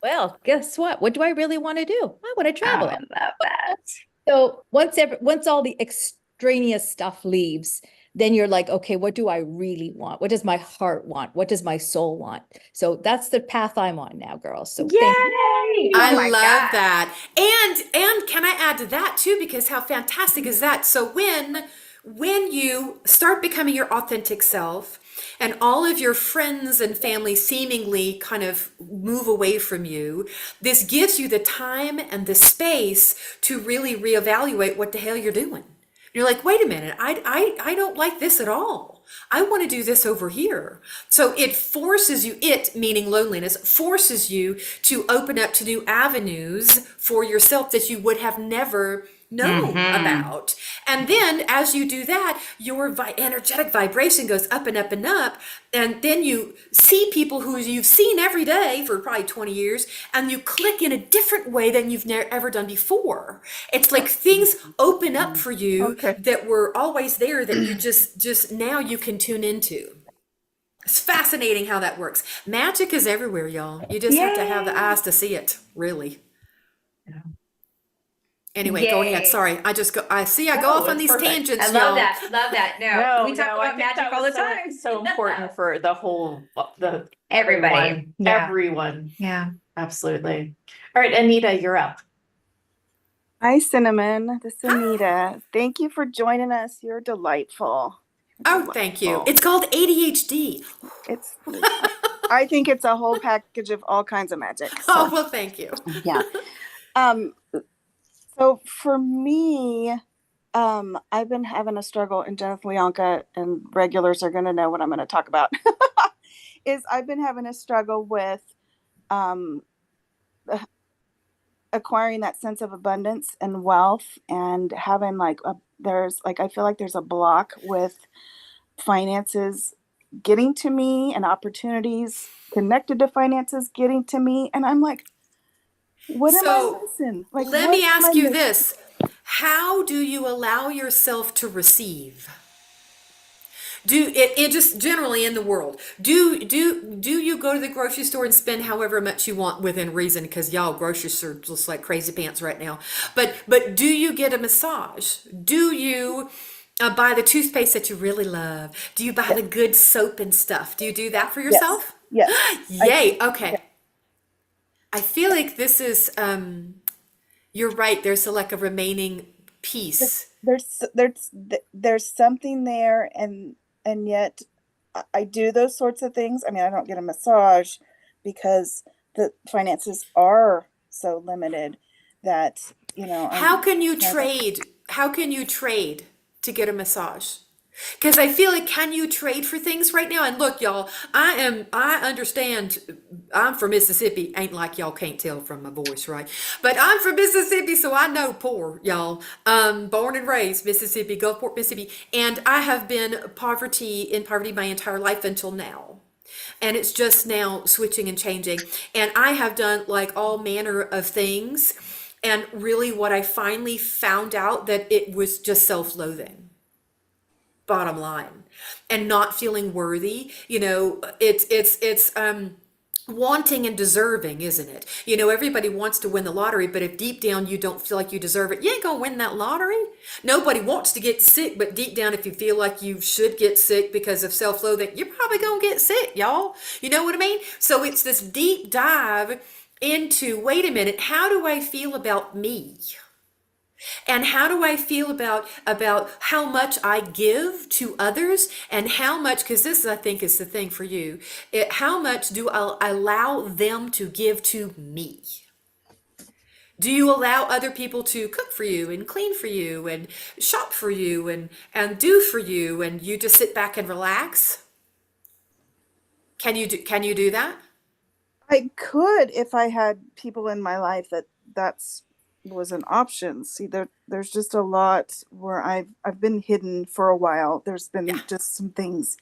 well, guess what? What do I really want to do? I want to Oh, travel. I love that. So once all the extraneous stuff leaves, then you're like, okay, what do I really want? What does my heart want? What does my soul want? So that's the path I'm on now, girls. So thank you. Yay! I Oh my love God. that. And can I add to that too? Because how fantastic is that? So when you start becoming your authentic self and all of your friends and family seemingly kind of move away from you, this gives you the time and the space to really reevaluate what the hell you're doing. You're like, wait a minute, I don't like this at all. I want to do this over here. So it forces you, it meaning loneliness, forces you to open up to new avenues for yourself that you would have never known Mhm. about. And then as you do that, your energetic vibration goes up and up and up. And then you see people who you've seen every day for probably 20 years, and you click in a different way than you've never ever done before. It's like things open up for you Okay. that were always there that you just now you can tune into. It's fascinating how that works. Magic is everywhere, y'all. You just have to have the Yay. eyes to see it, really. Yeah. Anyway, go ahead. Yay. Sorry, I go No, off on it's these perfect. tangents, I love y'all. that. Love that. No, No, we talk no, I about think magic that all the was time. so important for the whole, the Everybody. everyone, Yeah. everyone. Yeah. Absolutely. All right, Anita, you're up. Hi, Cinnamon. This is Anita. Thank you for joining us. You're delightful. Oh, thank you. Delightful. It's called ADHD. It's. I think it's a whole package of all kinds of magic. Oh, So, well, thank you. yeah. So for me, I've been having a struggle, and Jennifer Leonka and regulars are going to know what I'm going to talk about. Is I've been having a struggle with um, acquiring that sense of abundance and wealth, and having I feel like there's a block with finances getting to me and opportunities connected to finances getting to me, and I'm like, what am I So missing? Like, let what me am I ask you missing? this. How do you allow yourself to receive? It just generally in the world, do you go to the grocery store and spend however much you want within reason? Because y'all groceries are just like crazy pants right now. But do you get a massage? Do you buy the toothpaste that you really love? Do you buy the good soap and stuff? Do you do that for Yes, yourself? yes. Yay. Okay. I feel like this is you're right. There's like a remaining piece. There's something there, and yet I do those sorts of things. I mean, I don't get a massage because the finances are so limited that, How I'm can you trying to. trade? How can you trade to get a massage? Because I feel like, can you trade for things right now? And look, y'all, I understand. I'm from Mississippi. Ain't like y'all can't tell from my voice, right? But I'm from Mississippi, so I know poor, y'all. Born and raised Mississippi, Gulfport, Mississippi, and I have been in poverty my entire life until now. and it's just now switching and changing. And I have done like all manner of things. And really what I finally found out that it was just self-loathing, bottom line, and not feeling worthy. It's wanting and deserving, isn't it? Everybody wants to win the lottery, but if deep down you don't feel like you deserve it, you ain't gonna win that lottery. Nobody wants to get sick, but deep down, if you feel like you should get sick because of self-loathing, you're probably gonna get sick, y'all. You know what I mean? So it's this deep dive into, wait a minute, how do I feel about me? And how do I feel about how much I give to others, and how much, because this I think is the thing for you, how much do I allow them to give to me? Do you allow other people to cook for you and clean for you and shop for you and do for you, and you just sit back and relax? Can you do that? I could if I had people in my life that's was an option. See, there's just a lot where I've been hidden for a while. There's been just some things,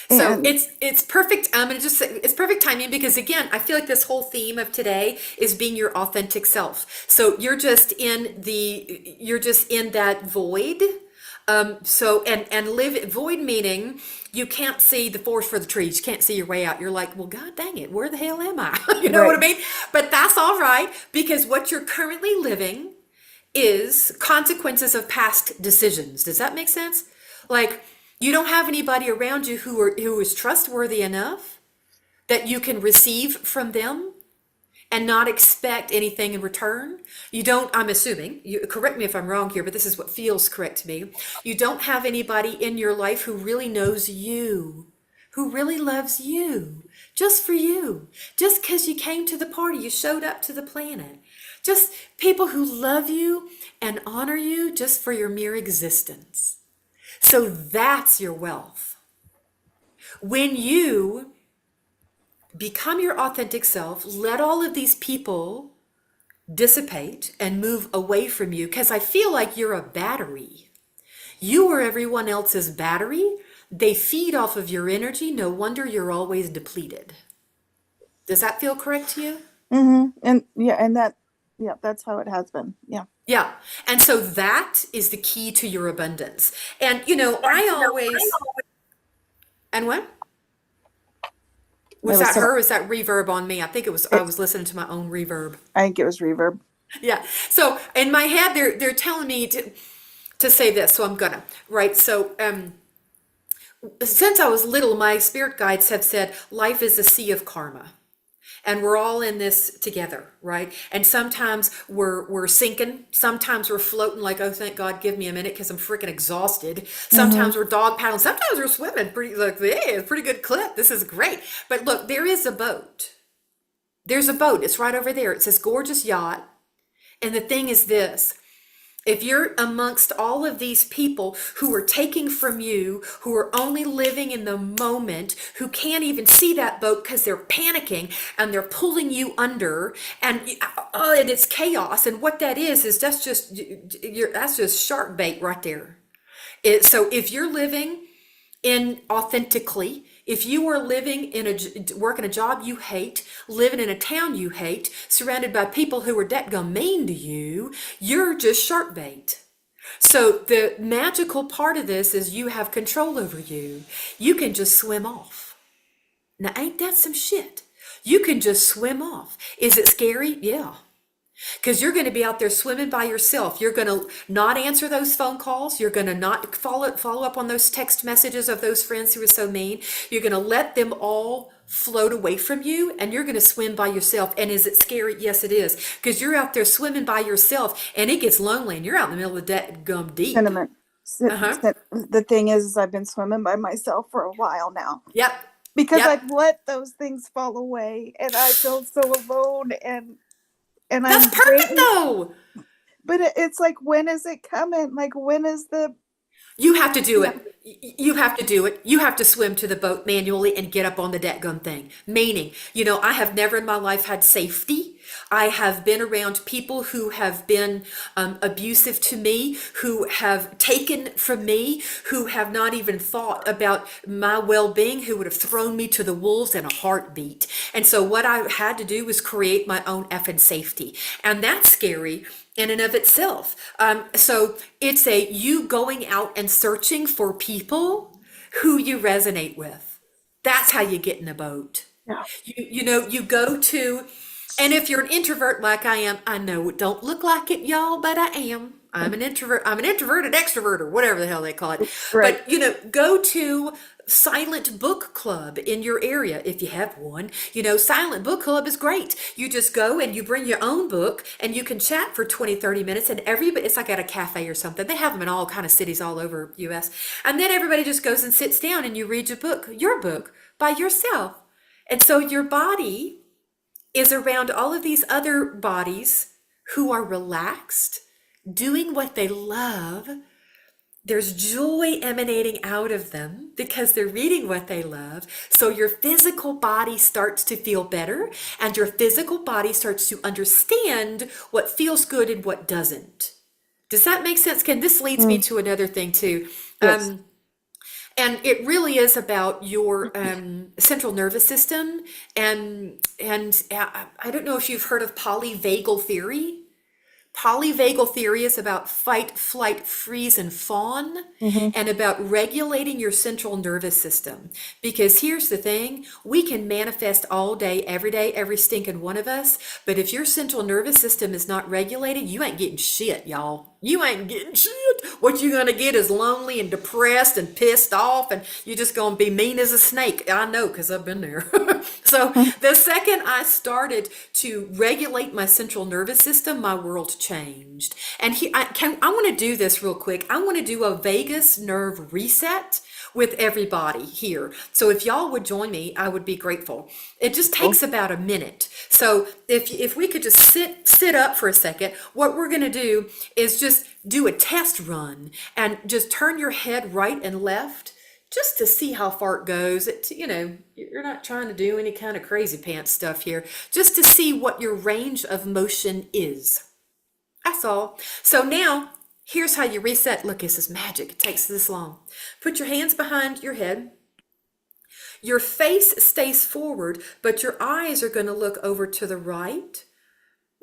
So And it's perfect. I'm gonna just say it's perfect timing, because again, I feel like this whole theme of today is being your authentic self. So you're just in that void. So and live void, meaning you can't see the forest for the trees. You can't see your way out. You're like, well, God dang it, where the hell am I? You know what I mean? But that's all right, because what you're currently living is consequences of past decisions. Does that make sense? Like, you don't have anybody around you who is trustworthy enough that you can receive from them and not expect anything in return. You don't, I'm assuming, you correct me if I'm wrong here, but this is what feels correct to me. You don't have anybody in your life who really knows you, who really loves you, just for you, just because you came to the party, you showed up to the planet. Just people who love you and honor you just for your mere existence. So that's your wealth. When you become your authentic self, let all of these people dissipate and move away from you, because I feel like you're a battery. You are everyone else's battery. They feed off of your energy. No wonder you're always depleted. Does that feel correct to you? and that's how it has been. Yeah. And so that is the key to your abundance. And and what? Was that her? Or was that reverb on me? I think I was listening to my own reverb. I think it was reverb. Yeah. So in my head, they're telling me to say this. So I'm gonna, right? So, since I was little, my spirit guides have said, life is a sea of karma. And we're all in this together, right? And sometimes we're sinking. Sometimes we're floating like, oh, thank God, give me a minute because I'm freaking exhausted. Sometimes we're dog paddling. Sometimes we're swimming pretty, like, hey, it's a pretty good clip. This is great. But look, there is a boat. There's a boat. It's right over there. It's this gorgeous yacht. And the thing is this. If you're amongst all of these people who are taking from you, who are only living in the moment, who can't even see that boat because they're panicking and they're pulling you under, and it's chaos. And what that is that's just shark bait right there. So if you're living authentically, if you are living working a job you hate, living in a town you hate, surrounded by people who are dadgum mean to you, you're just shark bait. So the magical part of this is you have control over you. You can just swim off. Now, ain't that some shit? You can just swim off. Is it scary? Yeah. Because you're going to be out there swimming by yourself. You're going to not answer those phone calls. You're going to not follow up on those text messages of those friends who are so mean. You're going to let them all float away from you, and you're going to swim by yourself. And is it scary? Yes, it is. Because you're out there swimming by yourself, and it gets lonely, and you're out in the middle of that gum deep. Sentiment. The thing is I've been swimming by myself for a while now. Yep. Because I've let those things fall away, and I feel so alone, and that's perfect though. But it's like, when is it coming? Like, when is the... You have to do it. You have to do it. You have to swim to the boat manually and get up on the dadgum thing. Meaning, I have never in my life had safety. I have been around people who have been abusive to me, who have taken from me, who have not even thought about my well-being, who would have thrown me to the wolves in a heartbeat. And so what I had to do was create my own effing safety. And that's scary in and of itself. So it's you going out and searching for people who you resonate with. That's how you get in a boat. Yeah. You go to, and if you're an introvert like I am, I know it don't look like it, y'all, but I am. I'm an introvert. I'm an introverted extrovert, or whatever the hell they call it. Right. But go to silent book club in your area if you have one. Silent book club is great. You just go and you bring your own book and you can chat for 20-30 minutes, and everybody, it's like at a cafe or something. They have them in all kind of cities all over US. And then everybody just goes and sits down and you read your book by yourself. And so your body is around all of these other bodies who are relaxed, doing what they love. There's joy emanating out of them because they're reading what they love. So your physical body starts to feel better, and your physical body starts to understand what feels good and what doesn't. Does that make sense? This leads me to another thing too. Yes. And it really is about your central nervous system. And I don't know if you've heard of polyvagal theory. Polyvagal theory is about fight, flight, freeze, and fawn, and about regulating your central nervous system. Because here's the thing, we can manifest all day, every stinking one of us, but if your central nervous system is not regulated, you ain't getting shit, y'all. You ain't getting shit. What you're gonna get is lonely and depressed and pissed off, and you're just gonna be mean as a snake. I know, because I've been there. So the second I started to regulate my central nervous system, my world changed. And I want to do this real quick. I want to do a vagus nerve reset with everybody here. So if y'all would join me, I would be grateful. It just takes about a minute. So if we could just sit up for a second, what we're going to do is just do a test run and just turn your head right and left, just to see how far it goes. You're not trying to do any kind of crazy pants stuff here, just to see what your range of motion is. That's all. So now, here's how you reset. Look, this is magic. It takes this long. Put your hands behind your head. Your face stays forward, but your eyes are going to look over to the right.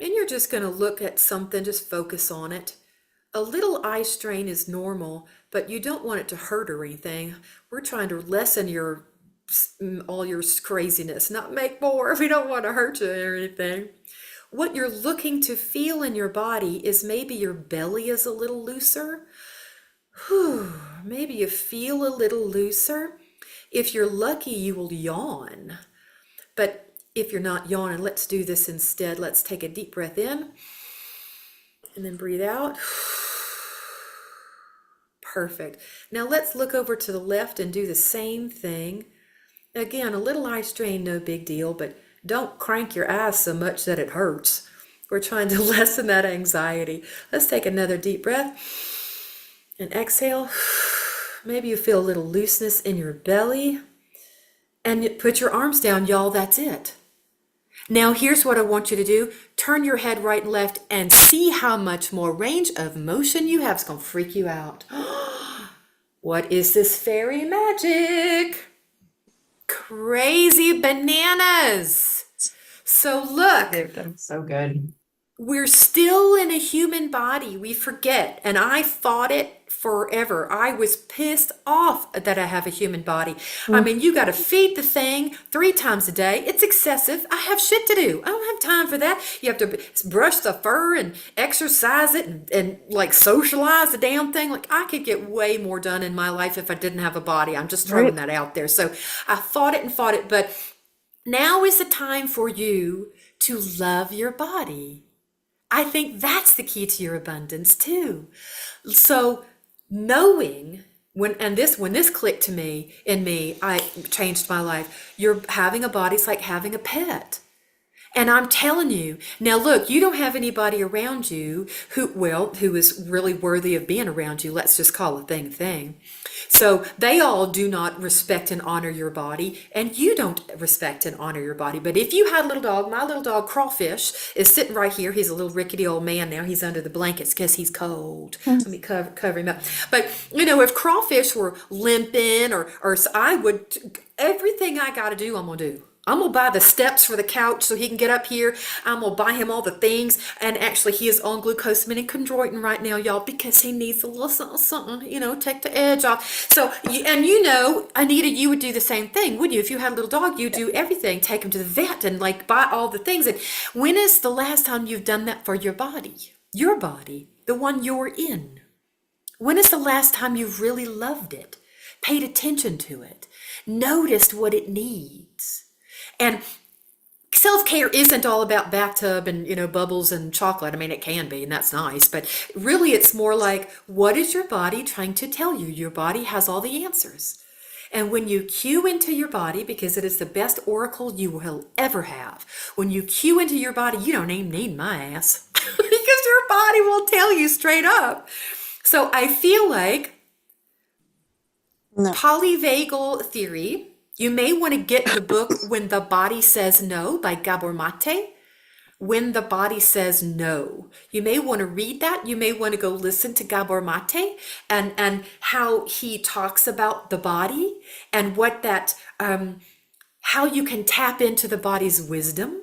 And you're just going to look at something, just focus on it. A little eye strain is normal, but you don't want it to hurt or anything. We're trying to lessen all your craziness, not make more. We don't want to hurt you or anything. What you're looking to feel in your body is maybe your belly is a little looser. Maybe you feel a little looser. If you're lucky, you will yawn. But if you're not yawning, let's do this instead. Let's take a deep breath in and then breathe out. Perfect. Now let's look over to the left and do the same thing. Again, a little eye strain, no big deal, but don't crank your eyes so much that it hurts. We're trying to lessen that anxiety. Let's take another deep breath and exhale. Maybe you feel a little looseness in your belly. And put your arms down, y'all. That's it. Now here's what I want you to do. Turn your head right and left and see how much more range of motion you have. It's going to freak you out. What is this fairy magic? Crazy bananas. So look. They're so good. We're still in a human body. We forget. And I fought it forever. I was pissed off that I have a human body. I mean, you got to feed the thing 3 times a day. It's excessive. I have shit to do. I don't have time for that. You have to brush the fur and exercise it and like socialize the damn thing. Like I could get way more done in my life if I didn't have a body. I'm just throwing that out there. So I fought it. But now is the time for you to love your body. I think that's the key to your abundance too. So knowing when this clicked to me, I changed my life. You're having a body is like having a pet. And I'm telling you, now look, you don't have anybody around you who is really worthy of being around you. Let's just call a thing a thing. So they all do not respect and honor your body, and you don't respect and honor your body. But if you had a little dog, my little dog Crawfish is sitting right here. He's a little rickety old man now. He's under the blankets because he's cold. Let me cover him up. But if Crawfish were limping or I would, everything I got to do, I'm gonna do. I'm gonna buy the steps for the couch so he can get up here. I'm gonna buy him all the things. And actually, he is on glucosamine and chondroitin right now, y'all, because he needs a little something, something, take the edge off. So, Anita, you would do the same thing, wouldn't you? If you had a little dog, you'd do everything, take him to the vet and like buy all the things. And when is the last time you've done that for your body? Your body, the one you're in. When is the last time you really loved it, paid attention to it, noticed what it needs? And self-care isn't all about bathtub and, bubbles and chocolate. I mean, it can be, and that's nice, but really it's more like, what is your body trying to tell you? Your body has all the answers. And when you cue into your body, because it is the best oracle you will ever have, when you cue into your body, you don't even need my ass because your body will tell you straight up. So I feel like polyvagal theory. You may want to get the book When the Body Says No by Gabor Mate. When the Body Says No. You may want to read that. You may want to go listen to Gabor Mate and how he talks about the body and what that, how you can tap into the body's wisdom.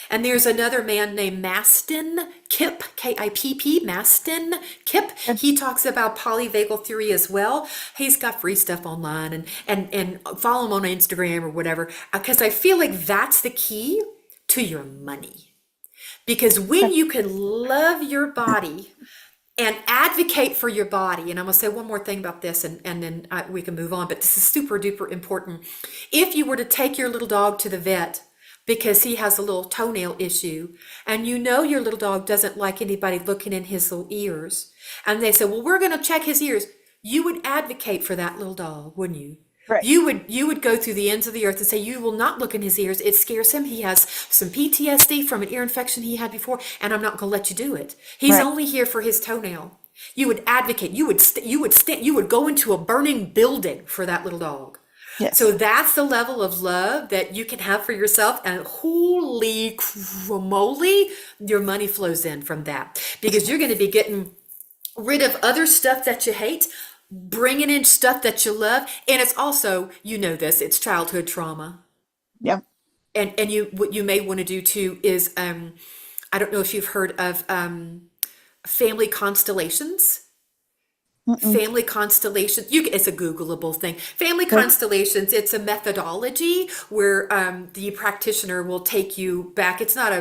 And there's another man named Mastin Kipp, Kipp, Mastin Kipp. He talks about polyvagal theory as well. He's got free stuff online and follow him on Instagram or whatever, because I feel like that's the key to your money. Because when you can love your body and advocate for your body, and I'm gonna say one more thing about this and then we can move on, but this is super duper important. If you were to take your little dog to the vet because he has a little toenail issue, and your little dog doesn't like anybody looking in his little ears, and they say, well, we're going to check his ears, you would advocate for that little dog, wouldn't you? Right. You would go through the ends of the earth and say, you will not look in his ears. It scares him. He has some PTSD from an ear infection he had before, and I'm not going to let you do it. He's only here for his toenail. You would advocate. You would go into a burning building for that little dog. Yes. So that's the level of love that you can have for yourself, and holy moly, your money flows in from that, because you're going to be getting rid of other stuff that you hate, bringing in stuff that you love, and it's also, it's childhood trauma. Yeah. And what you may want to do too is, I don't know if you've heard of family constellations. Family constellations, it's a Googleable thing. Family constellations, it's a methodology where the practitioner will take you back. It's not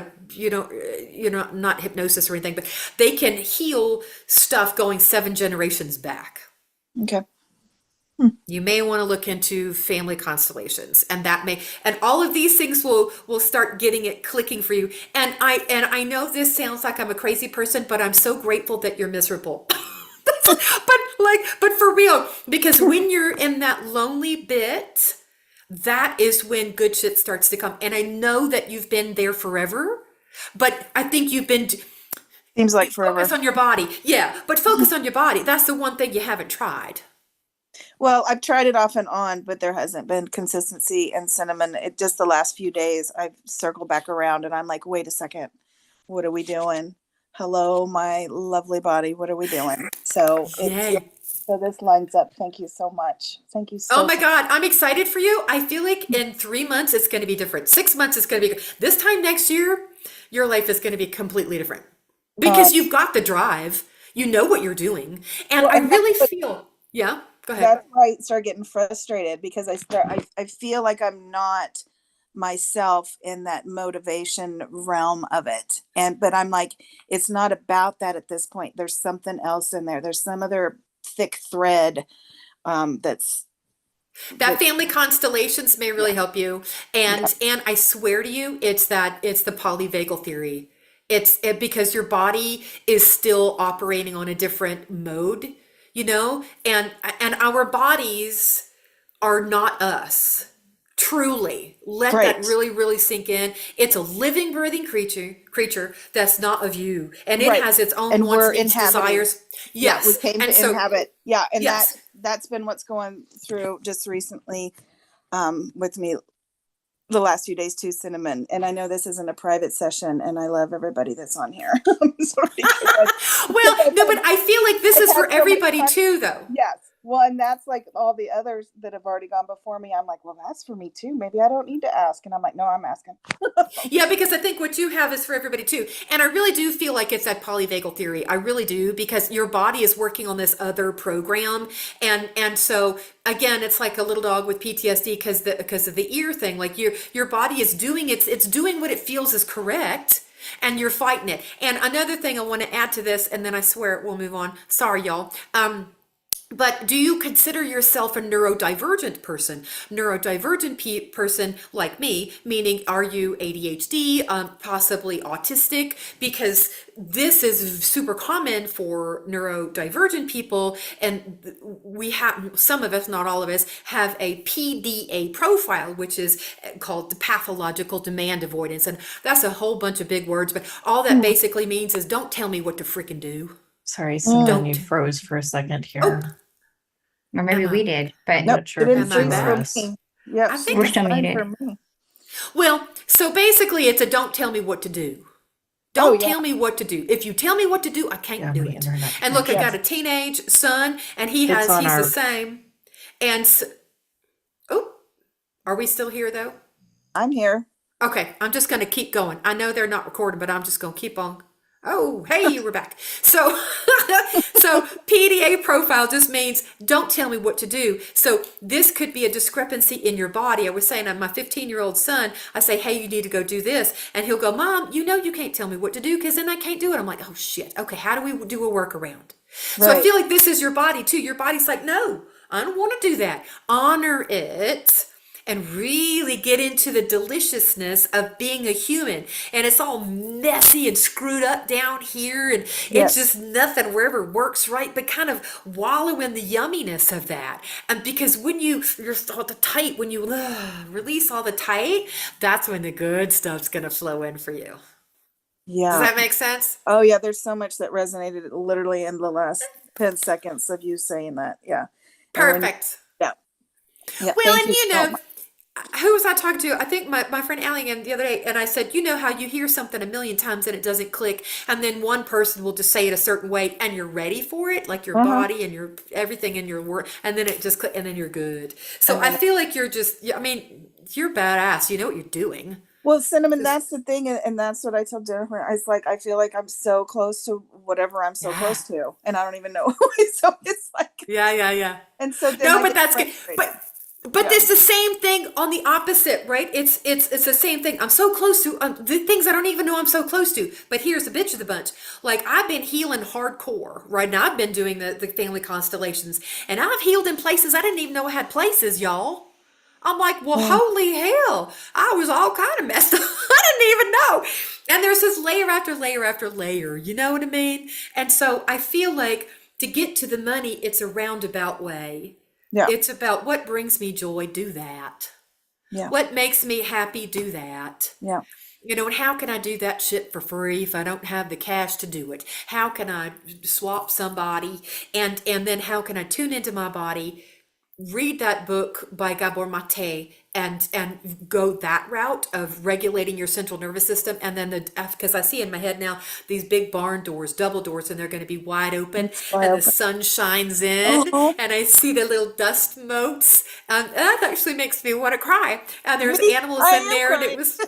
not hypnosis or anything, but they can heal stuff going 7 generations back. Okay. You may want to look into family constellations, and all of these things will start getting it clicking for you. And I know this sounds like I'm a crazy person, but I'm so grateful that you're miserable. but for real, because when you're in that lonely bit, that is when good shit starts to come. And I know that you've been there forever, but I think you've been seems like forever. Focus on your body. Yeah, but focus on your body. That's the one thing you haven't tried. Well, I've tried it off and on, but there hasn't been consistency. And Cinimon, it just the last few days I've circled back around and I'm like, wait a second, what are we doing? Hello, my lovely body. What are we doing? So so this lines up. Thank you so much. Thank you so much. Oh my God, I'm excited for you. I feel like in 3 months, it's going to be different. 6 months, it's going to be, this time next year, your life is going to be completely different because you've got the drive, you know what you're doing. And I really feel, yeah, go ahead. That's why I start getting frustrated because I feel like I'm not myself in that motivation realm of it. But I'm like, it's not about that at this point. There's something else in there. There's some other thick thread that family constellations may really help you. And I swear to you, it's the polyvagal theory. It's because your body is still operating on a different mode, and our bodies are not us. Truly, let Right. that really, really sink in. It's a living, breathing creature that's not of you, and it Right. has its own And wants, we're needs, inhabiting. desires. Yeah, we Yes, came and to so inhabit. Yeah, and yes, that's been what's going through just recently with me the last few days too, Cinnamon. And I know this isn't a private session, and I love everybody that's on here. I'm sorry. well, no, but I feel like this I've is had for so much everybody fun. too, though. Yes. Well, and that's like all the others that have already gone before me. I'm like, well, that's for me too. Maybe I don't need to ask. And I'm like, no, I'm asking. Yeah, because I think what you have is for everybody too. And I really do feel like it's that polyvagal theory. I really do, because your body is working on this other program. And so again, it's like a little dog with PTSD because of the ear thing. Like your body is doing it's doing what it feels is correct. And you're fighting it. And another thing I want to add to this, and then I swear we'll move on. Sorry, y'all. But do you consider yourself a neurodivergent person? Neurodivergent person like me, meaning are you ADHD, possibly autistic? Because this is super common for neurodivergent people, and we have, some of us, not all of us, have a PDA profile, which is called the pathological demand avoidance. And that's a whole bunch of big words, but all that basically means is don't tell me what to freaking do. Sorry, Cindy, you Don't. froze for a second Oh, here. Or maybe Am we I? did, but I'm Nope, not sure it if didn't it's you Am I freeze or for back? us. me. Yep, I she think we're was still fine muted. for me. Well, so basically it's a don't tell me what to do. Oh Don't yeah. tell me what to do. If you tell me what to do, I can't Yeah, do my it. internet And look, I connection. got a teenage son, and It's on he's the our, same. And oh, are we still here though? I'm here. Okay, I'm just going to keep going. I know they're not recording, but I'm just going to keep on. Oh, hey, we're back. So, so PDA profile just means don't tell me what to do. So this could be a discrepancy in your body. I was saying, my 15-year-old son, I say, hey, you need to go do this. And he'll go, Mom, you know, you can't tell me what to do because then I can't do it. I'm like, oh shit. Okay, how do we do a workaround? So I Right. feel like this is your body too. Your body's like, no, I don't want to do that. Honor it and really get into the deliciousness of being a human. And it's all messy and screwed up down here, and it's Yes. just nothing wherever works right, but kind of wallow in the yumminess of that. And because when you're all the tight, when you release all the tight, that's when the good stuff's gonna flow in for you. Does Yeah. that make sense? Oh yeah. There's so much that resonated literally in the last 10 seconds of you saying that. Yeah. And when, Perfect. yeah. Yeah. Well, Thank and you you so know, much. who was I talking to? I think my friend Allian the other day, and I said, you know how you hear something a million times and it doesn't click, and then one person will just say it a certain way, and you're ready for it, like your body and your everything in your work, and then it just click, and then you're good. So And I then, feel like you're just, I mean, you're badass. You know what you're doing. well, Cinnamon, Just that's the thing. And that's what I told Jennifer. I was like, I feel like I'm so close to whatever I'm so yeah, close to. And I don't even know. So it's like, yeah. and so then No, I but get that's good. frustrated. But Yeah. it's the same thing on the opposite, right? It's the same thing. I'm so close to the things I don't even know I'm so close to. But here's the bitch of the bunch. Like I've been healing hardcore, right? Now I've been doing the family constellations, and I've healed in places I didn't even know I had places, y'all. I'm like, well, holy hell, I was all kind of messed up. I didn't even know. And there's this layer after layer after layer. You know what I mean? And so I feel like to get to the money, it's a roundabout way. Yeah. It's about what brings me joy, do that. Yeah. What makes me happy, do that. Yeah. You know, and how can I do that shit for free if I don't have the cash to do it? How can I swap somebody? And then how can I tune into my body, read that book by Gabor Mate, and go that route of regulating your central nervous system, and then because I see in my head now these big barn doors, double doors, and they're going to be wide open, and the sun shines in, Oh, and I see the little dust motes, and that actually makes me want to cry. And there's me, animals I in am there, and it crying. was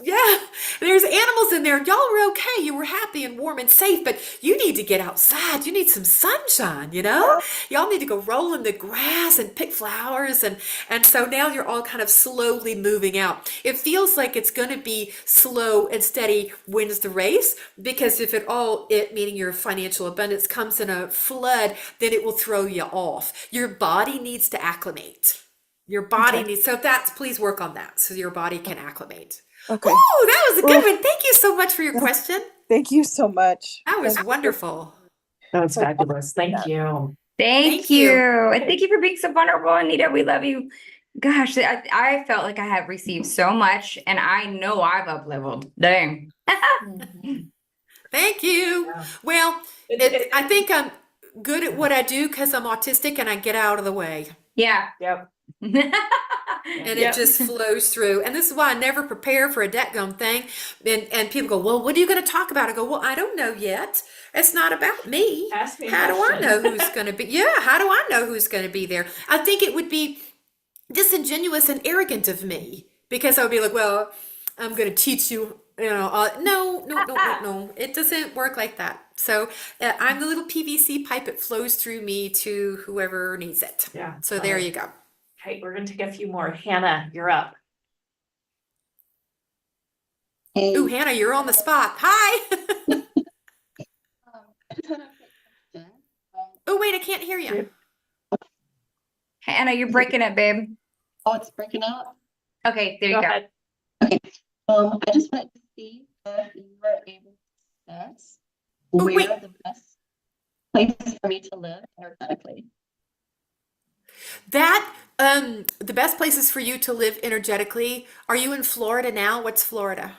there's animals in there. Y'all were okay, you were happy and warm and safe, but you need to get outside. You need some sunshine, you know. Y'all need to go roll in the grass and pick flowers, and so now you're all kind of slowly moving out. It feels like it's going to be slow and steady wins the race, because if it meaning your financial abundance comes in a flood, then it will throw you off. Your body needs to acclimate. Your body Okay. needs, so please work on that so your body can acclimate. Okay. Oh, that was a good Oh, one. Thank you so much for your question. thank you so much. That was Thank you wonderful. That was for fabulous. Thank that. you. Thank Thank you. you. And thank you for being so vulnerable, Anita. We love you. Gosh, I felt like I have received so much, and I know I've up leveled. Dang. Thank you. Yeah. Well, I think I'm good at what I do because I'm autistic and I get out of the way. Yeah. Yep. And it just flows through. And this is why I never prepare for a dadgum thing. And people go, well, what are you going to talk about? I go, well, I don't know yet. It's not about me. Ask me How do I know questions. who's going to be? Yeah, how do I know who's going to be there? I think it would be disingenuous and arrogant of me because I would be like, well, I'm going to teach you, no. It doesn't work like that. So I'm the little PVC pipe. It flows through me to whoever needs it. Yeah. So there you go. Okay, we're gonna take a few more. Hannah, you're up. Ooh, Hannah, you're on the spot. Hi. Oh, wait, I can't hear you. Hannah, you're breaking it, babe. Oh, it's breaking up. Okay, there you Go go. ahead. Okay. I just wanted to see if you were able to assess where wait. the best places for me to live energetically. That, the best places for you to live energetically. Are you in Florida now? What's Florida?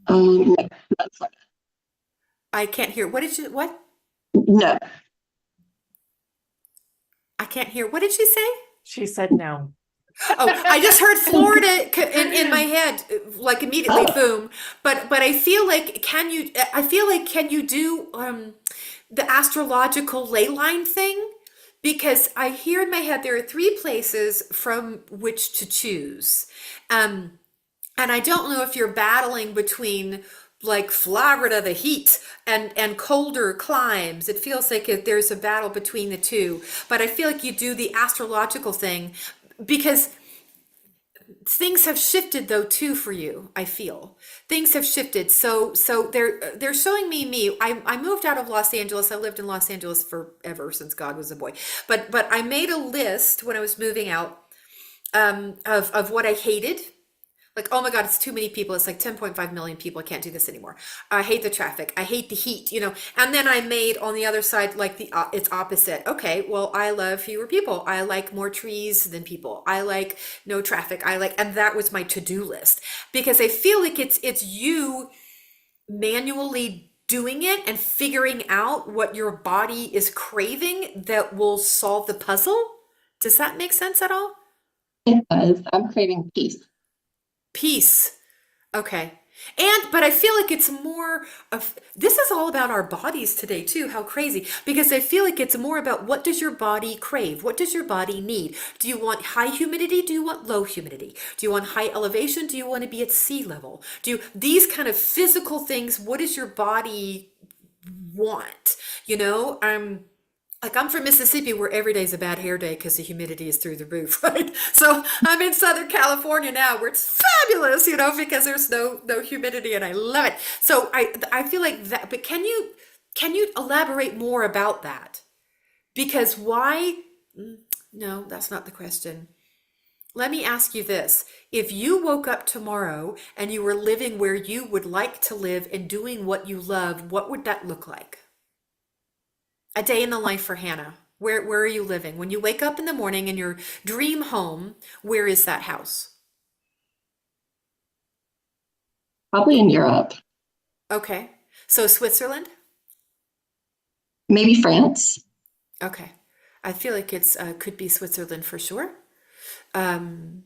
No, that's like, I can't hear. What? no. I can't hear. What did she say? She said no. Oh, I just heard Florida in my head, like immediately, boom. But I feel like can you do the astrological ley line thing? Because I hear in my head there are 3 places from which to choose. And I don't know if you're battling between like Florida, the heat, and colder climes. It feels like there's a battle between the two. But I feel like you do the astrological thing because things have shifted though too for you. I feel things have shifted. So they're showing me. I moved out of Los Angeles. I lived in Los Angeles forever since God was a boy. But I made a list when I was moving out of what I hated. Like, oh my God, it's too many people. It's like 10.5 million people. I can't do this anymore. I hate the traffic. I hate the heat, And then I made on the other side, like it's opposite. Okay, well, I love fewer people. I like more trees than people. I like no traffic. And that was my to-do list because I feel like it's you manually doing it and figuring out what your body is craving that will solve the puzzle. Does that make sense at all? It does. I'm craving peace. Peace. Okay. But I feel like it's more of, this is all about our bodies today too. How crazy. Because I feel like it's more about what does your body crave? What does your body need? Do you want high humidity? Do you want low humidity? Do you want high elevation? Do you want to be at sea level? These kind of physical things, what does your body want? Like I'm from Mississippi where every day is a bad hair day because the humidity is through the roof, right? So I'm in Southern California now where it's fabulous, because there's no humidity and I love it. So I feel like that, but can you elaborate more about that? Because why? No, that's not the question. Let me ask you this. If you woke up tomorrow and you were living where you would like to live and doing what you love, what would that look like? A day in the life for Hannah. Where are you living? When you wake up in the morning in your dream home, where is that house? Probably in Europe. Okay. So Switzerland? Maybe France. Okay. I feel like it's could be Switzerland for sure. Oh,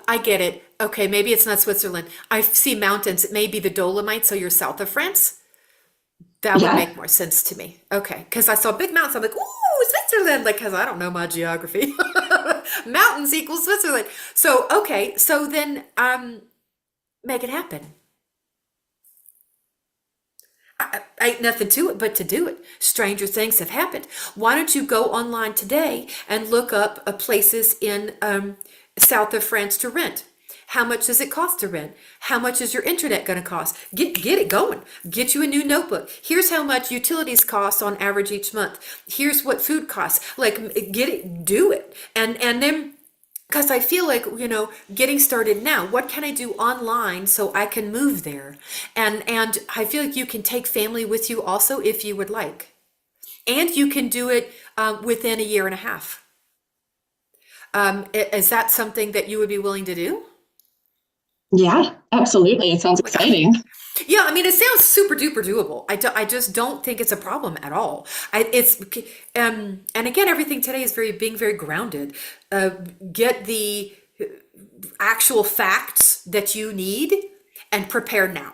I get it. Okay, maybe it's not Switzerland. I see mountains. It may be the Dolomites, so you're south of France. That would make more sense to me. Okay, because I saw big mountains. I'm like, ooh, Switzerland, because I don't know my geography. Mountains equals Switzerland. So, okay, so then make it happen. I ain't nothing to it but to do it. Stranger things have happened. Why don't you go online today and look up places in south of France to rent? How much does it cost to rent? How much is your internet going to cost? Get it going. Get you a new notebook. Here's how much utilities cost on average each month. Here's what food costs. Like, get it, do it. And then, because I feel like, getting started now, what can I do online so I can move there? And I feel like you can take family with you also if you would like. And you can do it within a year and a half. Is that something that you would be willing to do? Yeah, absolutely. It sounds exciting. Yeah, I mean, it sounds super duper doable. I just don't think it's a problem at all. And again, everything today is being very grounded. Get the actual facts that you need and prepare now.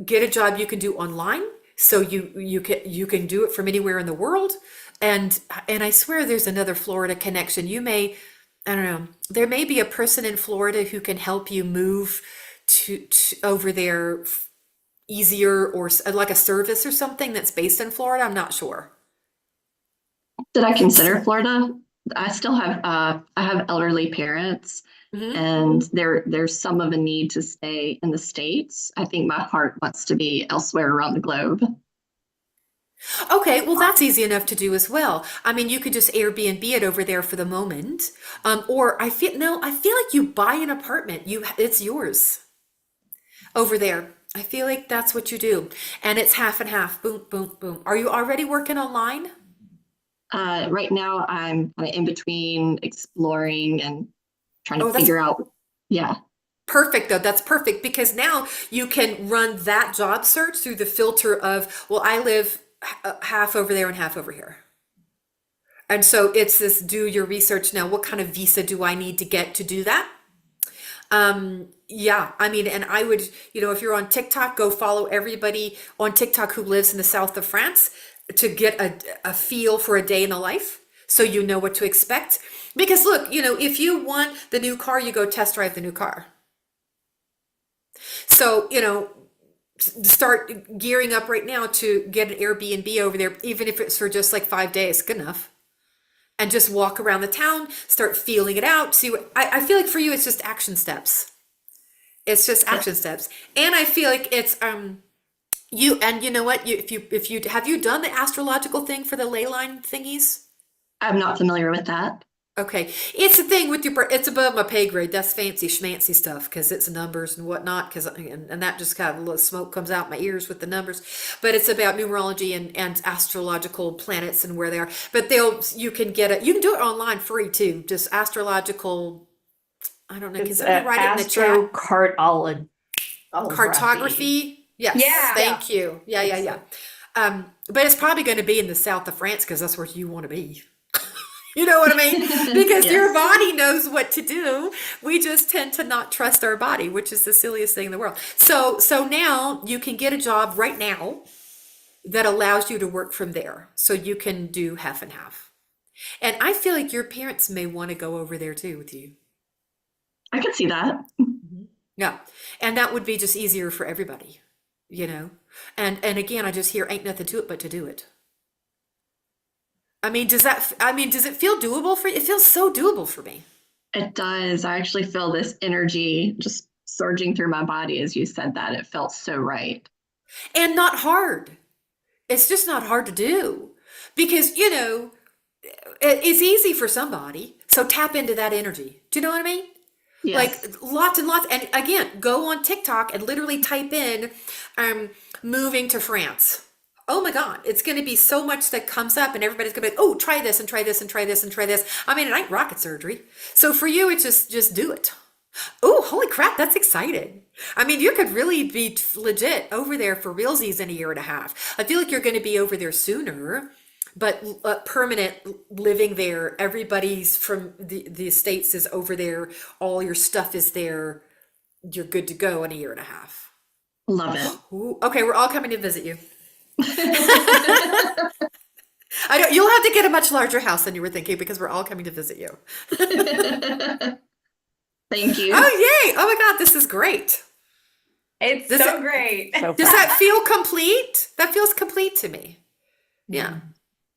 Get a job you can do online, so you can do it from anywhere in the world. And I swear there's another Florida connection. I don't know, there may be a person in Florida who can help you move to over there easier, or like a service or something that's based in Florida. I'm not sure. Did I consider Florida? I still have I have elderly parents, Mhm. and there's some of a need to stay in the States. I think my heart wants to be elsewhere around the globe. Okay, well, that's easy enough to do as well. I mean, you could just Airbnb it over there for the moment. Or I feel like you buy an apartment. It's yours over there. I feel like that's what you do. And it's half and half. Boom, boom, boom. Are you already working online? Right now, I'm kind of in between exploring and trying to Oh, that's figure out. Yeah, perfect though. That's perfect, because now you can run that job search through the filter of, well, I live half over there and half over here. And so it's this, do your research now. What kind of visa do I need to get to do that? Yeah, I mean, and I would, if you're on TikTok, go follow everybody on TikTok who lives in the south of France to get a feel for a day in the life, so you know what to expect. Because look, if you want the new car, you go test drive the new car. So, start gearing up right now to get an Airbnb over there, even if it's for just like 5 days, good enough. And just walk around the town, start feeling it out. See what I feel like for you, it's just action steps. It's just action steps. And I feel like it's you know what, if you have you done the astrological thing for the ley line thingies? I'm not familiar with that. Okay, it's a thing with it's above my pay grade. That's fancy schmancy stuff, because it's numbers and whatnot. And that just kind of a little smoke comes out my ears with the numbers. But it's about numerology and astrological planets and where they are. But you can get it. You can do it online free too. Just astrological. I don't know. Can It's somebody write it in the chat? Cartography. Yes. Yeah. Thank you. Yeah. But it's probably going to be in the south of France, because that's where you want to be. You know what I mean? Because Yes. your body knows what to do. We just tend to not trust our body, which is the silliest thing in the world. So now you can get a job right now that allows you to work from there. So you can do half and half. And I feel like your parents may want to go over there too with you. I can see that. Yeah. And that would be just easier for everybody, And again, I just hear ain't nothing to it but to do it. I mean, does it feel doable for you? It feels so doable for me. It does. I actually feel this energy just surging through my body as you said that. It felt so right. And not hard. It's just not hard to do, because, it's easy for somebody. So tap into that energy. Do you know what I mean? Yes. Like lots and lots. And again, go on TikTok and literally type in, moving to France. Oh my God, it's going to be so much that comes up, and everybody's going to be like, oh, try this and try this and try this and try this. I mean, it ain't rocket surgery. So for you, it's just do it. Oh, holy crap, that's exciting. I mean, you could really be legit over there for realsies in a year and a half. I feel like you're going to be over there sooner, but permanent living there. Everybody's from the States is over there. All your stuff is there. You're good to go in a year and a half. Love it. Ooh, okay, we're all coming to visit you. I know you'll have to get a much larger house than you were thinking, because we're all coming to visit you. Thank you. Oh, yay. Oh my God, this is great. It's Does so it- great. Does that feel complete? That feels complete to me. Yeah.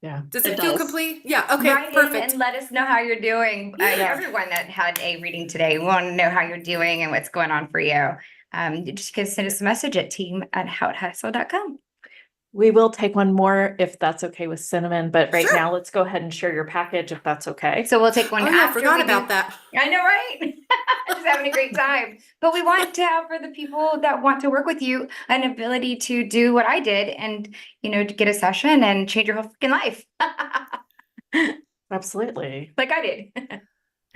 Yeah. Does It it feel does. complete? Yeah. Okay. Write in Perfect. and let us know how you're doing. Everyone that had a reading today, we want to know how you're doing and what's going on for you. You just can send us a message at team@howithustle.com. We will take one more if that's okay with Cinimon, but right Sure. now let's go ahead and share your package if that's okay. So we'll take one Oh yeah, I after forgot we about do- that. I know, right? Just having a great time. But we want to have, for the people that want to work with you, an ability to do what I did and, to get a session and change your whole freaking life. Absolutely. Like I did.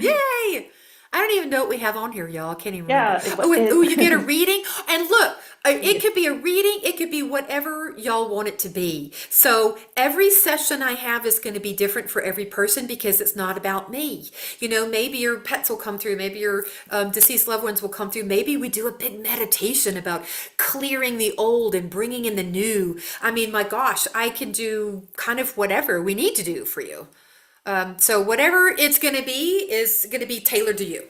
Yay! I don't even know what we have on here, y'all. I can't even Yeah, remember. Oh, you get a reading. And look, it could be a reading. It could be whatever y'all want it to be. So every session I have is going to be different for every person because it's not about me. You know, maybe your pets will come through. Maybe your deceased loved ones will come through. Maybe we do a big meditation about clearing the old and bringing in the new. I mean, my gosh, I can do kind of whatever we need to do for you. So whatever it's going to be is going to be tailored to you.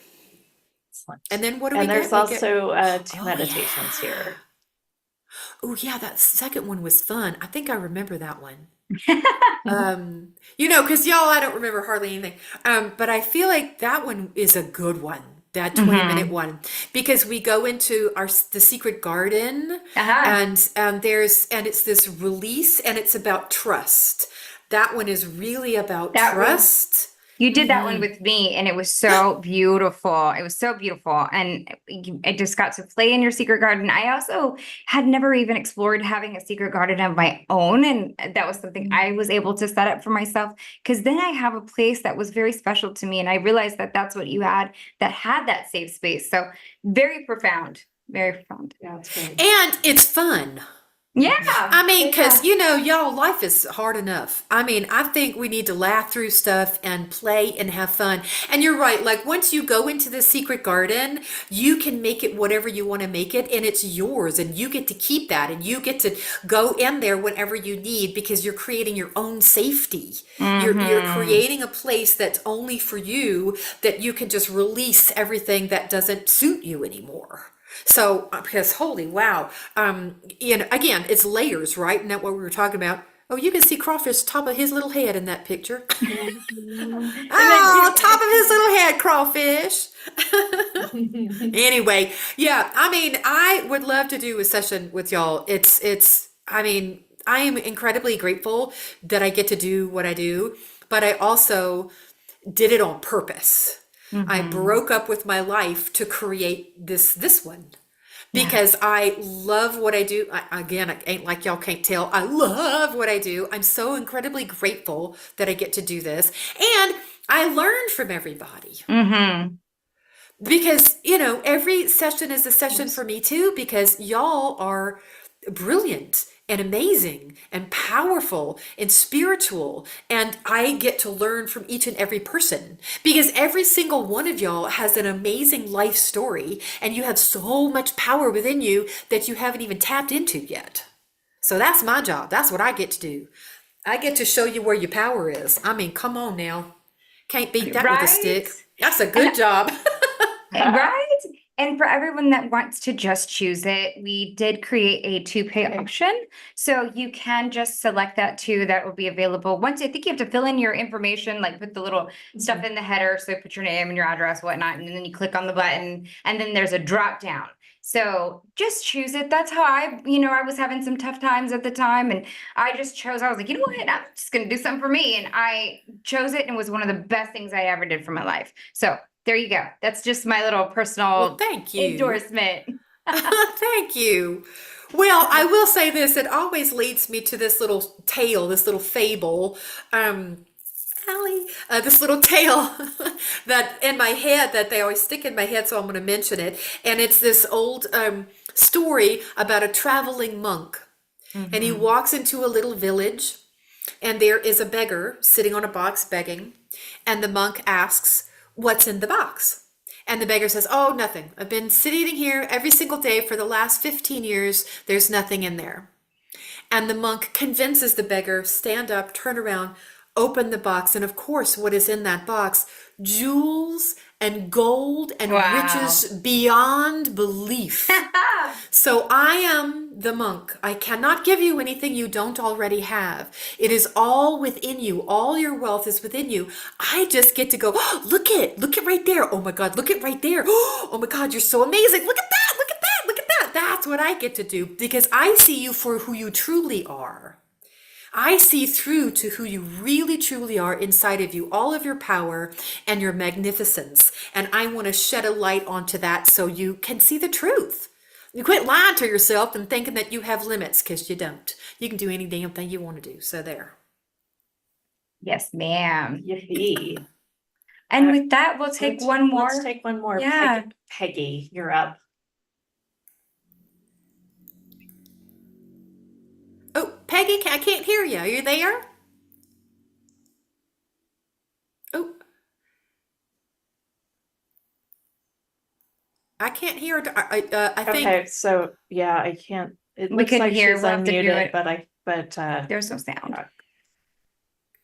Excellent. And then what do we And get? there's We get- also two Oh, meditations yeah. here. Oh yeah, that second one was fun. I think I remember that one. You know, because y'all, I don't remember hardly anything. But I feel like that one is a good one, that 20-minute one, because we go into the secret garden, and it's this release, and it's about trust. That one is really about trust. You did that one with me, and it was so beautiful. It was so beautiful. And I just got to play in your secret garden. I also had never even explored having a secret garden of my own. And that was something I was able to set up for myself, because then I have a place that was very special to me. And I realized that that's what you had that safe space. So very profound, very profound. Yeah, that's great. And it's fun. Yeah. I mean, because, you know, y'all, life is hard enough. I mean, I think we need to laugh through stuff and play and have fun. And you're right. Like, once you go into the secret garden, you can make it whatever you want to make it, and it's yours, and you get to keep that, and you get to go in there whenever you need, because you're creating your own safety. You're creating a place that's only for you, that you can just release everything that doesn't suit you anymore. So, because holy wow, you know, again, it's layers, right? Isn't that what we were talking about? Oh, you can see Crawfish top of his little head in that picture. Oh, top of his little head, Crawfish. Anyway, yeah, I mean, I would love to do a session with y'all. I mean, I am incredibly grateful that I get to do what I do, but I also did it on purpose. I broke up with my life to create this one, because I love what I do. Again, I ain't like y'all can't tell. I love what I do. I'm so incredibly grateful that I get to do this. And I learn from everybody. Because, you know, every session is a session for me too, because y'all are brilliant and amazing and powerful and spiritual, and I get to learn from each and every person, because every single one of y'all has an amazing life story, and you have so much power within you that you haven't even tapped into yet. So that's my job. That's what I get to do. I get to show you where your power is. I mean, come on now. Can't beat that with a stick. That's a good job. Right? And for everyone that wants to just choose it, we did create a 2-pay option. So you can just select that too. That will be available. Once, I think you have to fill in your information, like put the little stuff in the header. So put your name and your address, whatnot. And then you click on the button, and then there's a drop down. So just choose it. That's how I was having some tough times at the time. And I just chose, I was like, you know what? I'm just going to do something for me. And I chose it, and it was one of the best things I ever did for my life. So there you go. That's just my little personal Well, thank you. endorsement. Thank you. Well, I will say this, it always leads me to this little tale, this little fable, Allie, this little tale that in my head, that they always stick in my head, so I'm going to mention it. And it's this old story about a traveling monk. And he walks into a little village, and there is a beggar sitting on a box begging. And the monk asks, "What's in the box?" And the beggar says, "Oh, nothing. I've been sitting here every single day for the last 15 years. There's nothing in there." And the monk convinces the beggar, stand up, turn around, open the box. And of course, what is in that box? Jewels and gold and riches beyond belief. So I am the monk. I cannot give you anything you don't already have. It is all within you. All your wealth is within you. I just get to go, "Oh, look it right there. Oh my God, look it right there. Oh my God, you're so amazing. Look at that, look at that, look at that." That's what I get to do, because I see you for who you truly are. I see through to who you really truly are inside of you, all of your power and your magnificence. And I want to shed a light onto that so you can see the truth. You quit lying to yourself and thinking that you have limits, because you don't. You can do any damn thing you want to do. So there. Yes, ma'am. Yippee. And with that, we'll take one more. Let's take one more. Yeah. Peggy, you're up. Oh, Peggy, I can't hear you. Are you there? Oh, I can't hear. I think. Okay, so yeah, I can't. It We looks couldn't like hear. she's We'll have to do unmuted, it. but There's no sound.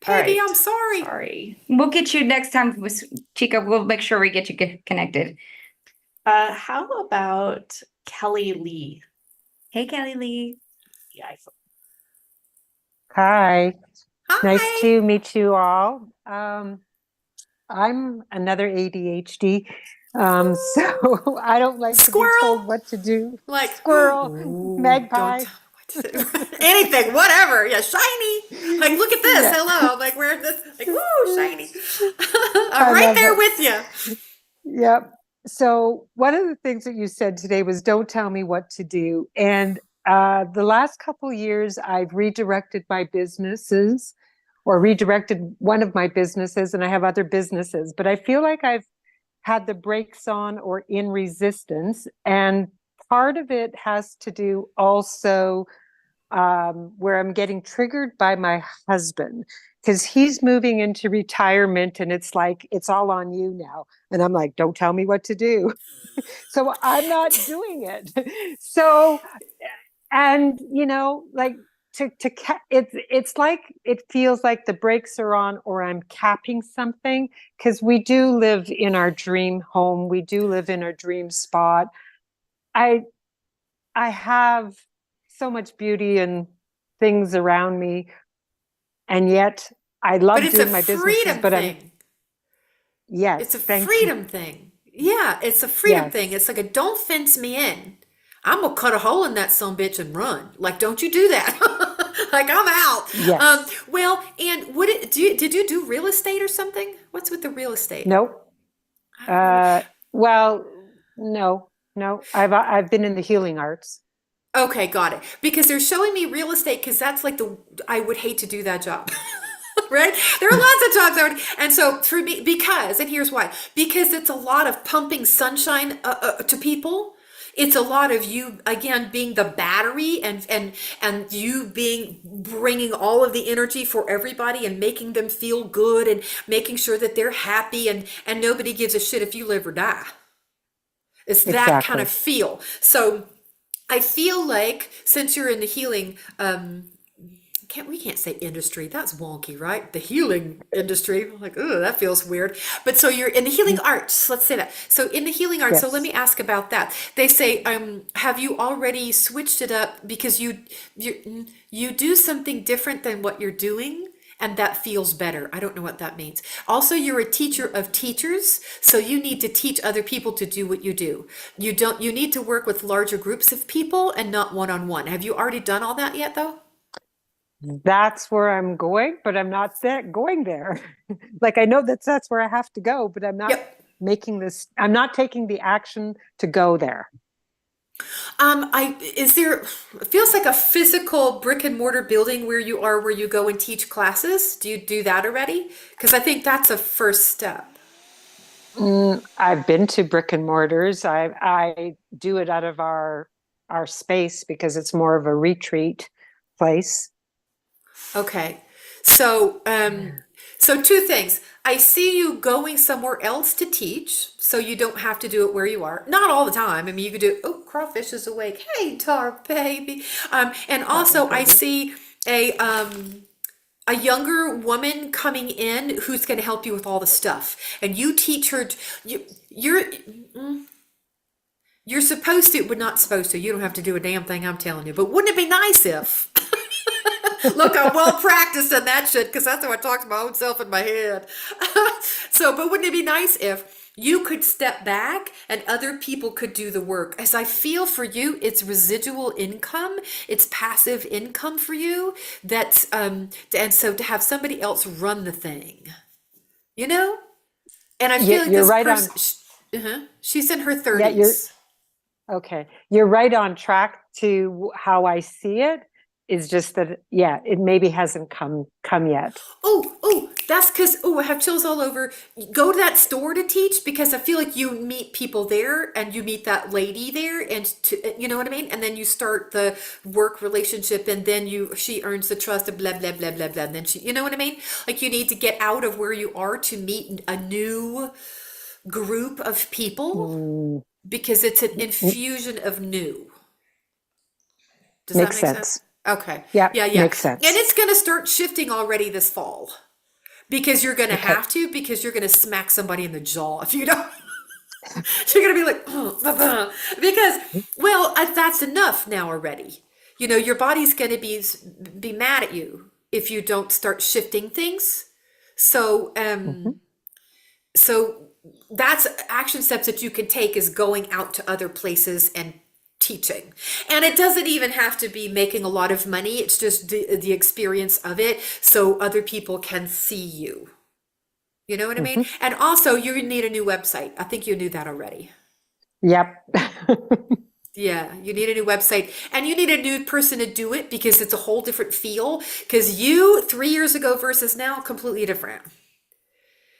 Peggy, all right. I'm sorry. Sorry. We'll get you next time, Chica. We'll make sure we get you connected. How about Kelly Lee? Hey, Kelly Lee. Yeah, Hi, nice Hi. to meet you all. I'm another ADHD, so I don't like to be Squirrel. told what to do. Like Squirrel, ooh, magpie. Don't tell me what to do. Anything, whatever. Yeah, shiny. Like, look at this. Yeah. Hello. Like, we're this. Like, ooh, shiny. I I'm right love there it. with you. Yep. So one of the things that you said today was don't tell me what to do. And the last couple years, I've redirected my businesses or redirected one of my businesses, and I have other businesses, but I feel like I've had the brakes on or in resistance. And part of it has to do also where I'm getting triggered by my husband because he's moving into retirement and it's like, it's all on you now. And I'm like, don't tell me what to do. So I'm not doing it. So, and you know, like it's like, it feels like the brakes are on or I'm capping something because we do live in our dream home. We do live in our dream spot. I have so much beauty and things around me, and yet I love But it's doing a my businesses. freedom But thing. yes, It's a thank you. freedom thing. Yeah, it's a freedom Yes. thing. It's like a don't fence me in. I'm gonna cut a hole in that son bitch and run. Like, don't you do that. Like, I'm out. Yes. Well, and did you do real estate or something? What's with the real estate? Nope. I don't know. Well, no. I've been in the healing arts. Okay, got it. Because they're showing me real estate because that's like I would hate to do that job. Right? There are lots of jobs I would, and so for me, and here's why, because it's a lot of pumping sunshine to people. It's a lot of you again being the battery and you bringing all of the energy for everybody and making them feel good and making sure that they're happy and nobody gives a shit if you live or die. It's that kind Exactly. of feel. So I feel like since you're in the healing, we can't say industry. That's wonky, right? The healing industry. Like, oh, that feels weird. But so you're in the healing arts. Let's say that. So in the healing arts. So let Yes. me ask about that. They say, have you already switched it up because you do something different than what you're doing? And that feels better. I don't know what that means. Also, you're a teacher of teachers, so you need to teach other people to do what you do. You need to work with larger groups of people and not one-on-one. Have you already done all that yet, though? That's where I'm going, but I'm not going there. Like I know that's where I have to go, but I'm not Yep. I'm not taking the action to go there. It feels like a physical brick and mortar building where you go and teach classes. Do you do that already? Because I think that's a first step. I've been to brick and mortars. I do it out of our space because it's more of a retreat place. Okay. So, two things. I see you going somewhere else to teach, so you don't have to do it where you are. Not all the time. I mean, you could do, oh, crawfish is awake. Hey, tar baby. And also I see a younger woman coming in who's going to help you with all the stuff. And you teach her, you're supposed to, but not supposed to. You don't have to do a damn thing, I'm telling you. But wouldn't it be nice if? Look, I'm well practiced in that shit because that's how I talk to my own self in my head. But wouldn't it be nice if you could step back and other people could do the work? As I feel for you, it's residual income, it's passive income for you. That's and so to have somebody else run the thing, you know. And I feel like You're this right person, she's in her Yeah, 30s. Okay. You're right on track to how I see it. Is just that, yeah, it maybe hasn't come yet. Oh, That's because, oh, I have chills all over. Go to that store to teach, because I feel like you meet people there and you meet that lady there, and you know what I mean? And then you start the work relationship, and then she earns the trust of blah, blah, blah, blah, blah. And then you know what I mean? Like, you need to get out of where you are to meet a new group of people, because it's an infusion of new. Does that make sense? Okay. Yeah. Yeah. Makes sense. And it's going to start shifting already this fall, because you're going to have to, because you're going to smack somebody in the jaw if you don't. You're going to be like, oh, because, well, that's enough now already. You know, your body's going to be mad at you if you don't start shifting things. So, so that's action steps that you can take, is going out to other places and teaching. And it doesn't even have to be making a lot of money. It's just the experience of it, so other people can see you. You know what I mean? And also, you need a new website. I think you knew that already. Yep. Yeah, you need a new website, and you need a new person to do it, because it's a whole different feel, because you 3 years ago versus now, completely different.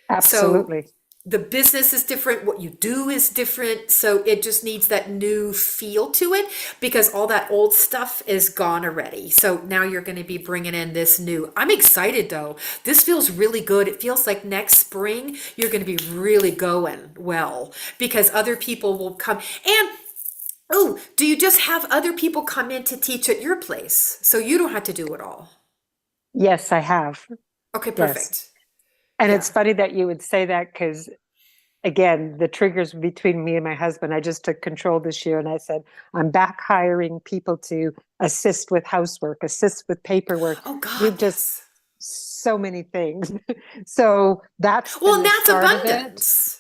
Absolutely. So the business is different, what you do is different, so it just needs that new feel to it, because all that old stuff is gone already. So now you're going to be bringing in this new. I'm excited though. This feels really good. It feels like next spring you're going to be really going well, because other people will come. And oh, do you just have other people come in to teach at your place, so you don't have to do it all? Yes, I have. Okay, perfect. Yes. And it's funny that you would say that, because again, the triggers between me and my husband, I just took control this year, and I said, I'm back hiring people to assist with housework, assist with paperwork. Oh God, We've just so many things. So that's well, been and the that's start of it. abundance.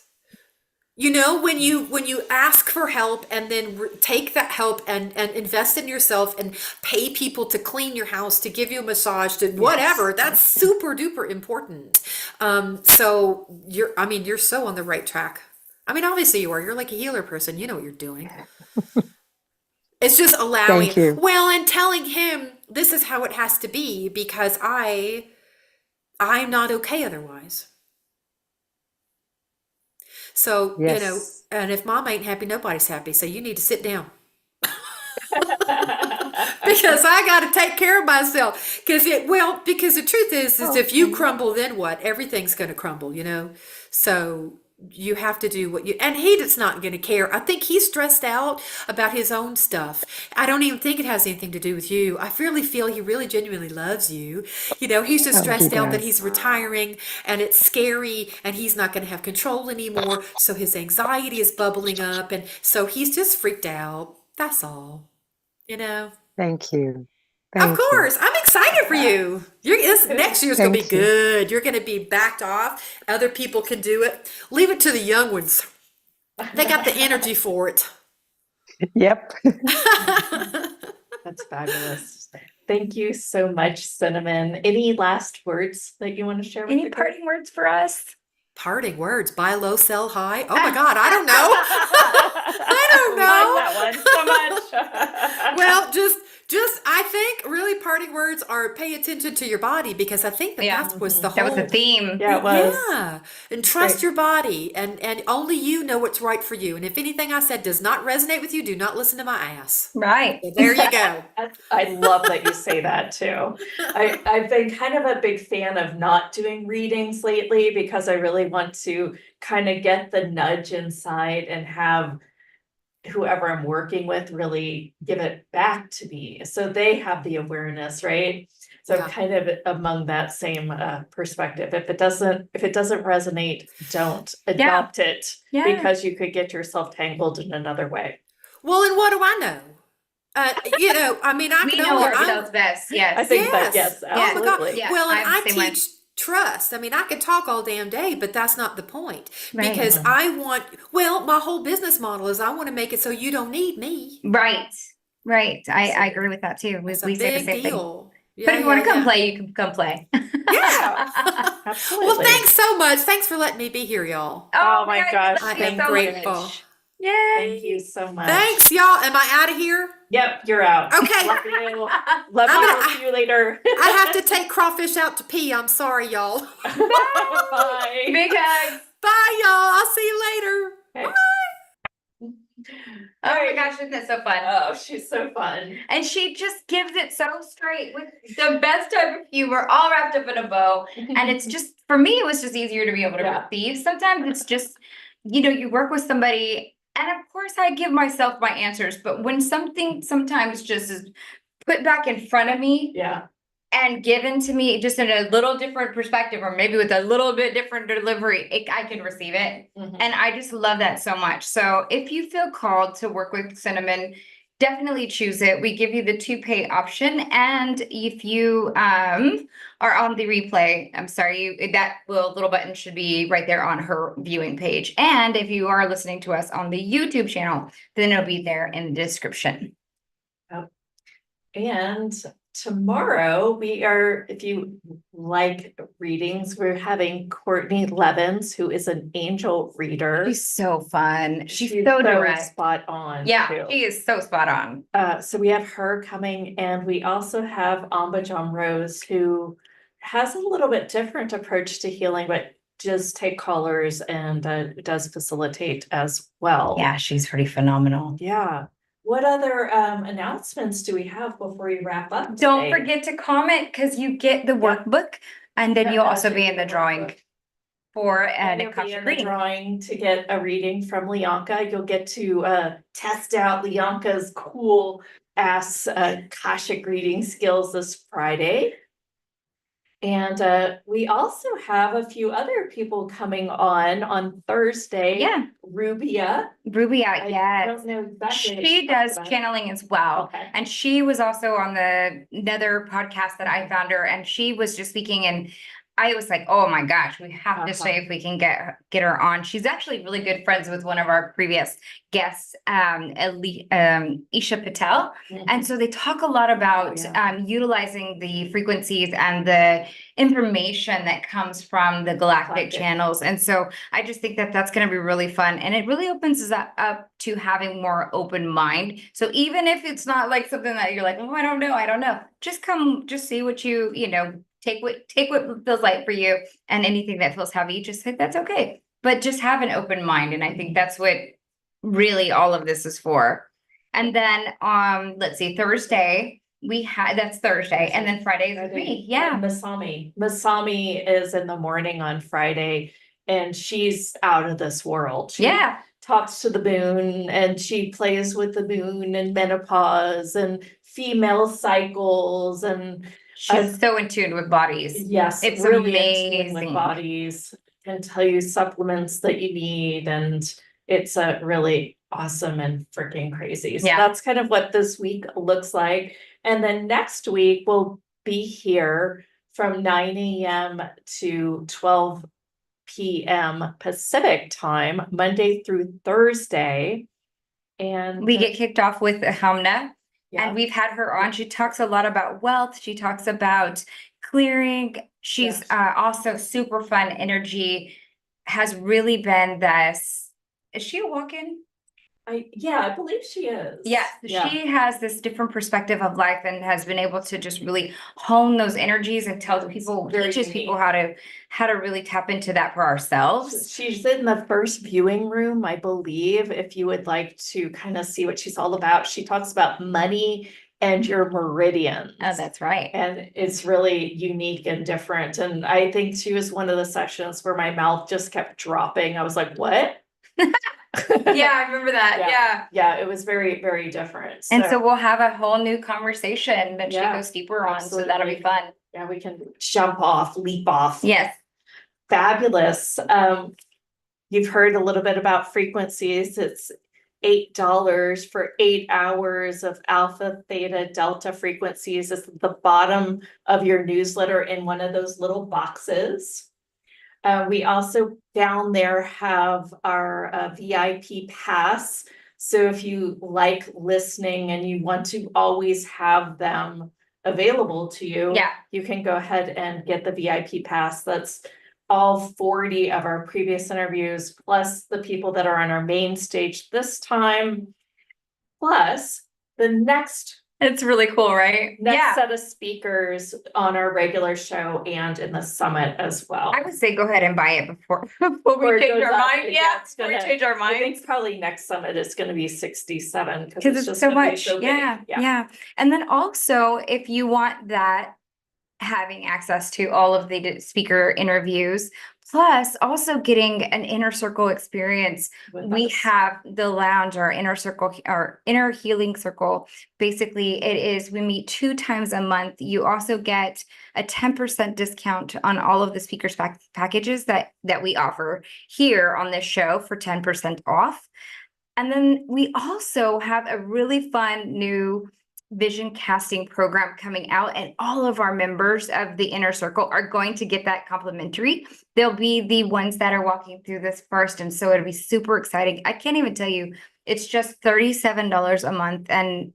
You know, when you ask for help, and then take that help and invest in yourself, and pay people to clean your house, to give you a massage, to whatever, that's super duper important. So you're so on the right track. I mean, obviously you are. You're like a healer person. You know what you're doing. It's just allowing, Thank you. well, and telling him this is how it has to be, because I'm not okay otherwise. So, you know, Yes. and if mom ain't happy, nobody's happy. So you need to sit down. Because I got to take care of myself. Because the truth is if you crumble, then what? Everything's going to crumble, you know? So you have to do what you, and he does not going to care. I think he's stressed out about his own stuff. I don't even think it has anything to do with you. I really feel he really genuinely loves you. You know, he's just stressed out that he's retiring, and it's scary, and he's not going to have control anymore. So his anxiety is bubbling up, and so he's just freaked out. That's all, you know? Thank you. Of course, I'm excited for you. This next year's going to be Thank you. good. You're going to be backed off. Other people can do it. Leave it to the young ones. They got the energy for it. Yep. That's fabulous. Thank you so much, Cinnamon. Any last words that you want to share with Any the group? parting words for us? Parting words: buy low, sell high. Oh my God, I don't know. I don't know. I like that one so much. Well, just I think really parting words are pay attention to your body, because I think that was the That whole was the theme. Yeah, it was. Yeah, and trust your body, and only you know what's right for you. And if anything I said does not resonate with you, do not listen to my ass. Right. So there you go. I love that you say that too. I've been kind of a big fan of not doing readings lately, because I really want to kind of get the nudge inside and have whoever I'm working with really give it back to me, so they have the awareness, right? So Yeah. kind of among that same perspective. If it doesn't resonate, don't adopt it, Yeah. because you could get yourself tangled in another way. Well, and what do I know? You know, I mean, I We can know only. ourselves best. Yes. I think that, yes, Oh my God. absolutely. Yeah, Well, and I'm I the same way. teach trust. I mean, I could talk all damn day, but that's not the point. Right. Because my whole business model is I want to make it so you don't need me. Right. Right. I agree with that too. It's a We say the big same thing. deal. But if you want to come yeah. play, you can come play. Yeah. Absolutely. Well, thanks so much. Thanks for letting me be here, y'all. Oh my Mary, gosh, I thank you am so grateful. much. Yay. Thank you so much. Thanks, y'all. Am I out of here? Yep, you're out. Okay. Love you. Love I'm you. gonna- See you later. I have to take crawfish out to pee. I'm sorry, y'all. Bye. Big hugs. Bye, y'all. I'll see you later. Okay. Oh my gosh, isn't that so fun? Oh, she's so fun. And she just gives it so straight with the best type of humor, all wrapped up in a bow. And it's just, for me, it was just easier to be able to Yeah. receive. Sometimes it's just, you work with somebody, and of course I give myself my answers, but when something sometimes just is put back in front of me Yeah. and given to me just in a little different perspective, or maybe with a little bit different delivery, I can receive it. Mhm. And I just love that so much. So if you feel called to work with Cinimon, definitely choose it. We give you the 2-pay option. And if you are on the replay, I'm sorry, that little button should be right there on her viewing page. And if you are listening to us on the YouTube channel, then it'll be there in the description. And tomorrow we are, if you like readings, we're having Courtney Levins, who is an angel reader. She's so fun. She's so direct. Spot on. Yeah, too. she is so spot on. So we have her coming, and we also have Amba John Rose, who has a little bit different approach to healing, but just take callers and does facilitate as well. Yeah, she's pretty phenomenal. Yeah. What other announcements do we have before we wrap up Don't today? forget to comment, because you get the workbook, and then Yeah, you'll also that's be it, in the the drawing workbook. for And an you'll be in Akashic the reading. drawing to get a reading from Leonka. You'll get to test out Leonka's cool ass Akashic reading skills this Friday. And we also have a few other people coming on Thursday. Yeah, Rubia. Rubia, I yes. don't know exactly what She she's talking does about. channeling as well. Okay. And she was also on the another podcast that I found her, and she was just speaking, and I was like, oh my gosh, we have to say if we can get her on. She's actually really good friends with one of our previous guests, Isha Patel. And so they talk a lot about utilizing the frequencies and the information that comes from the galactic channels. And so I just think that that's going to be really fun. And it really opens us up to having more open mind. So even if it's not like something that you're like, oh, I don't know. Just come, just see what take what feels light for you, and anything that feels heavy, just say that's okay. But just have an open mind. And I think that's what really all of this is for. And then let's see, Thursday, that's Thursday, and then Friday is with me. Yeah. Masami is in the morning on Friday, and she's out of this world. She talks to the moon, and she plays with the moon and menopause and female cycles, and she's so in tune with bodies. Yes, it's really amazing. in tune with bodies, can tell you supplements that you need, and it's really awesome and freaking crazy. So that's kind of what this week looks like. And then next week we'll be here from 9 a.m. to 12 p.m. Pacific time, Monday through Thursday. And we get kicked off with Hamna. And we've had her on. She talks a lot about wealth. She talks about clearing. She's also super fun energy, has really been this. Is she a walk-in? I believe she is. Yes, she has this different perspective of life and has been able to just really hone those energies and teaches people how to really tap into that for ourselves. She's in the first viewing room, I believe, if you would like to kind of see what she's all about. She talks about money and your meridians. Oh, that's right. And it's really unique and different. And I think she was one of the sessions where my mouth just kept dropping. I was like, what? Yeah, I remember that. Yeah, it was very, very different. And so we'll have a whole new conversation that she goes deeper on. So that'll be fun. Yeah, we can leap off. Yes. Fabulous. You've heard a little bit about frequencies. It's $8 for 8 hours of alpha, theta, delta frequencies. It's at the bottom of your newsletter in one of those little boxes. We also down there have our VIP pass. So if you like listening and you want to always have them available to you, you can go ahead and get the VIP pass. That's all 40 of our previous interviews, plus the people that are on our main stage this time. Plus, the next It's really cool, right? next set of speakers on our regular show and in the summit as well. I would say go ahead and buy it before Before we it change goes our up, mind. Yeah, it's before we gonna- change our I think minds. probably next summit is gonna be 67 because Because it's it's just so gonna be much. so big. Yeah. And then also, if you want that, having access to all of the speaker interviews, plus also getting an inner circle experience. With We us. have the lounge, our inner circle, our inner healing circle. Basically, it is, we meet 2 times a month. You also get a 10% discount on all of the speakers packages that we offer here on this show for 10% off. And then we also have a really fun new vision casting program coming out, and all of our members of the inner circle are going to get that complimentary. They'll be the ones that are walking through this first, and so it'll be super exciting. I can't even tell you, it's just $37 a month, and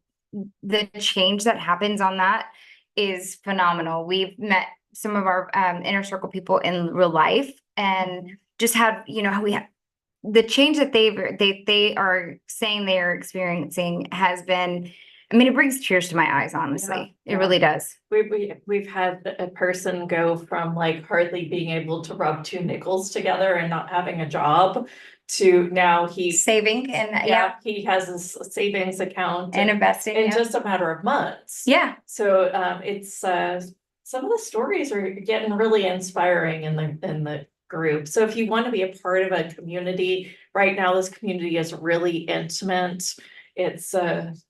the change that happens on that is phenomenal. We've met some of our inner circle people in real life, and just have, you know, we have the change that they are saying they are experiencing has been, I mean, it brings tears to my eyes, honestly. It really does. We've had a person go from like hardly being able to rub 2 nickels together and not having a job to now he's Saving and he has his savings account and investing in just a matter of months. Yeah. So it's some of the stories are getting really inspiring in the group. So if you want to be a part of a community, right now this community is really intimate. It's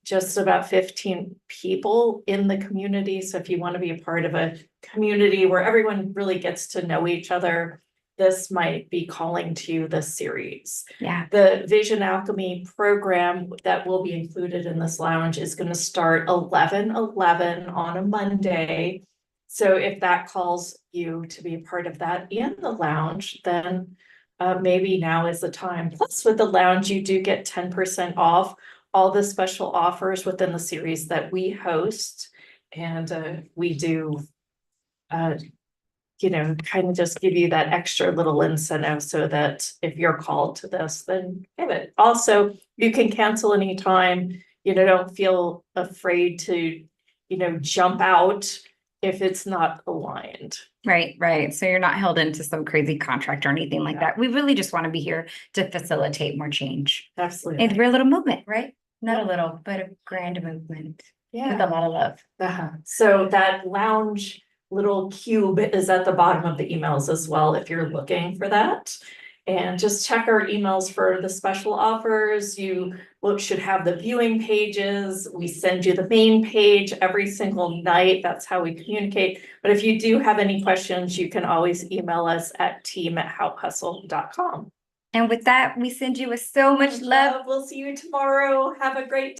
just about 15 people in the community. So if you want to be a part of a community where everyone really gets to know each other, this might be calling to you this series. Yeah. The Vision Alchemy program that will be included in this lounge is going to start 11/11 on a Monday. So if that calls you to be a part of that in the lounge, then maybe now is the time. Plus with the lounge, you do get 10% off all the special offers within the series that we host. And we do, you know, kind of just give you that extra little incentive so that if you're called to this, then give it. Also, you can cancel anytime, you know, don't feel afraid to, you know, jump out if it's not aligned. Right. So you're not held into some crazy contract or anything like that. We really just want to be here to facilitate more change. Absolutely. And we're a little movement, right? Not a little, but a grand movement. With a lot of love. So that lounge little cube is at the bottom of the emails as well, if you're looking for that. And just check our emails for the special offers. You should have the viewing pages. We send you the main page every single night. That's how we communicate. But if you do have any questions, you can always email us at team@houthustle.com. And with that, we send you with so much love. We'll see you tomorrow. Have a great day.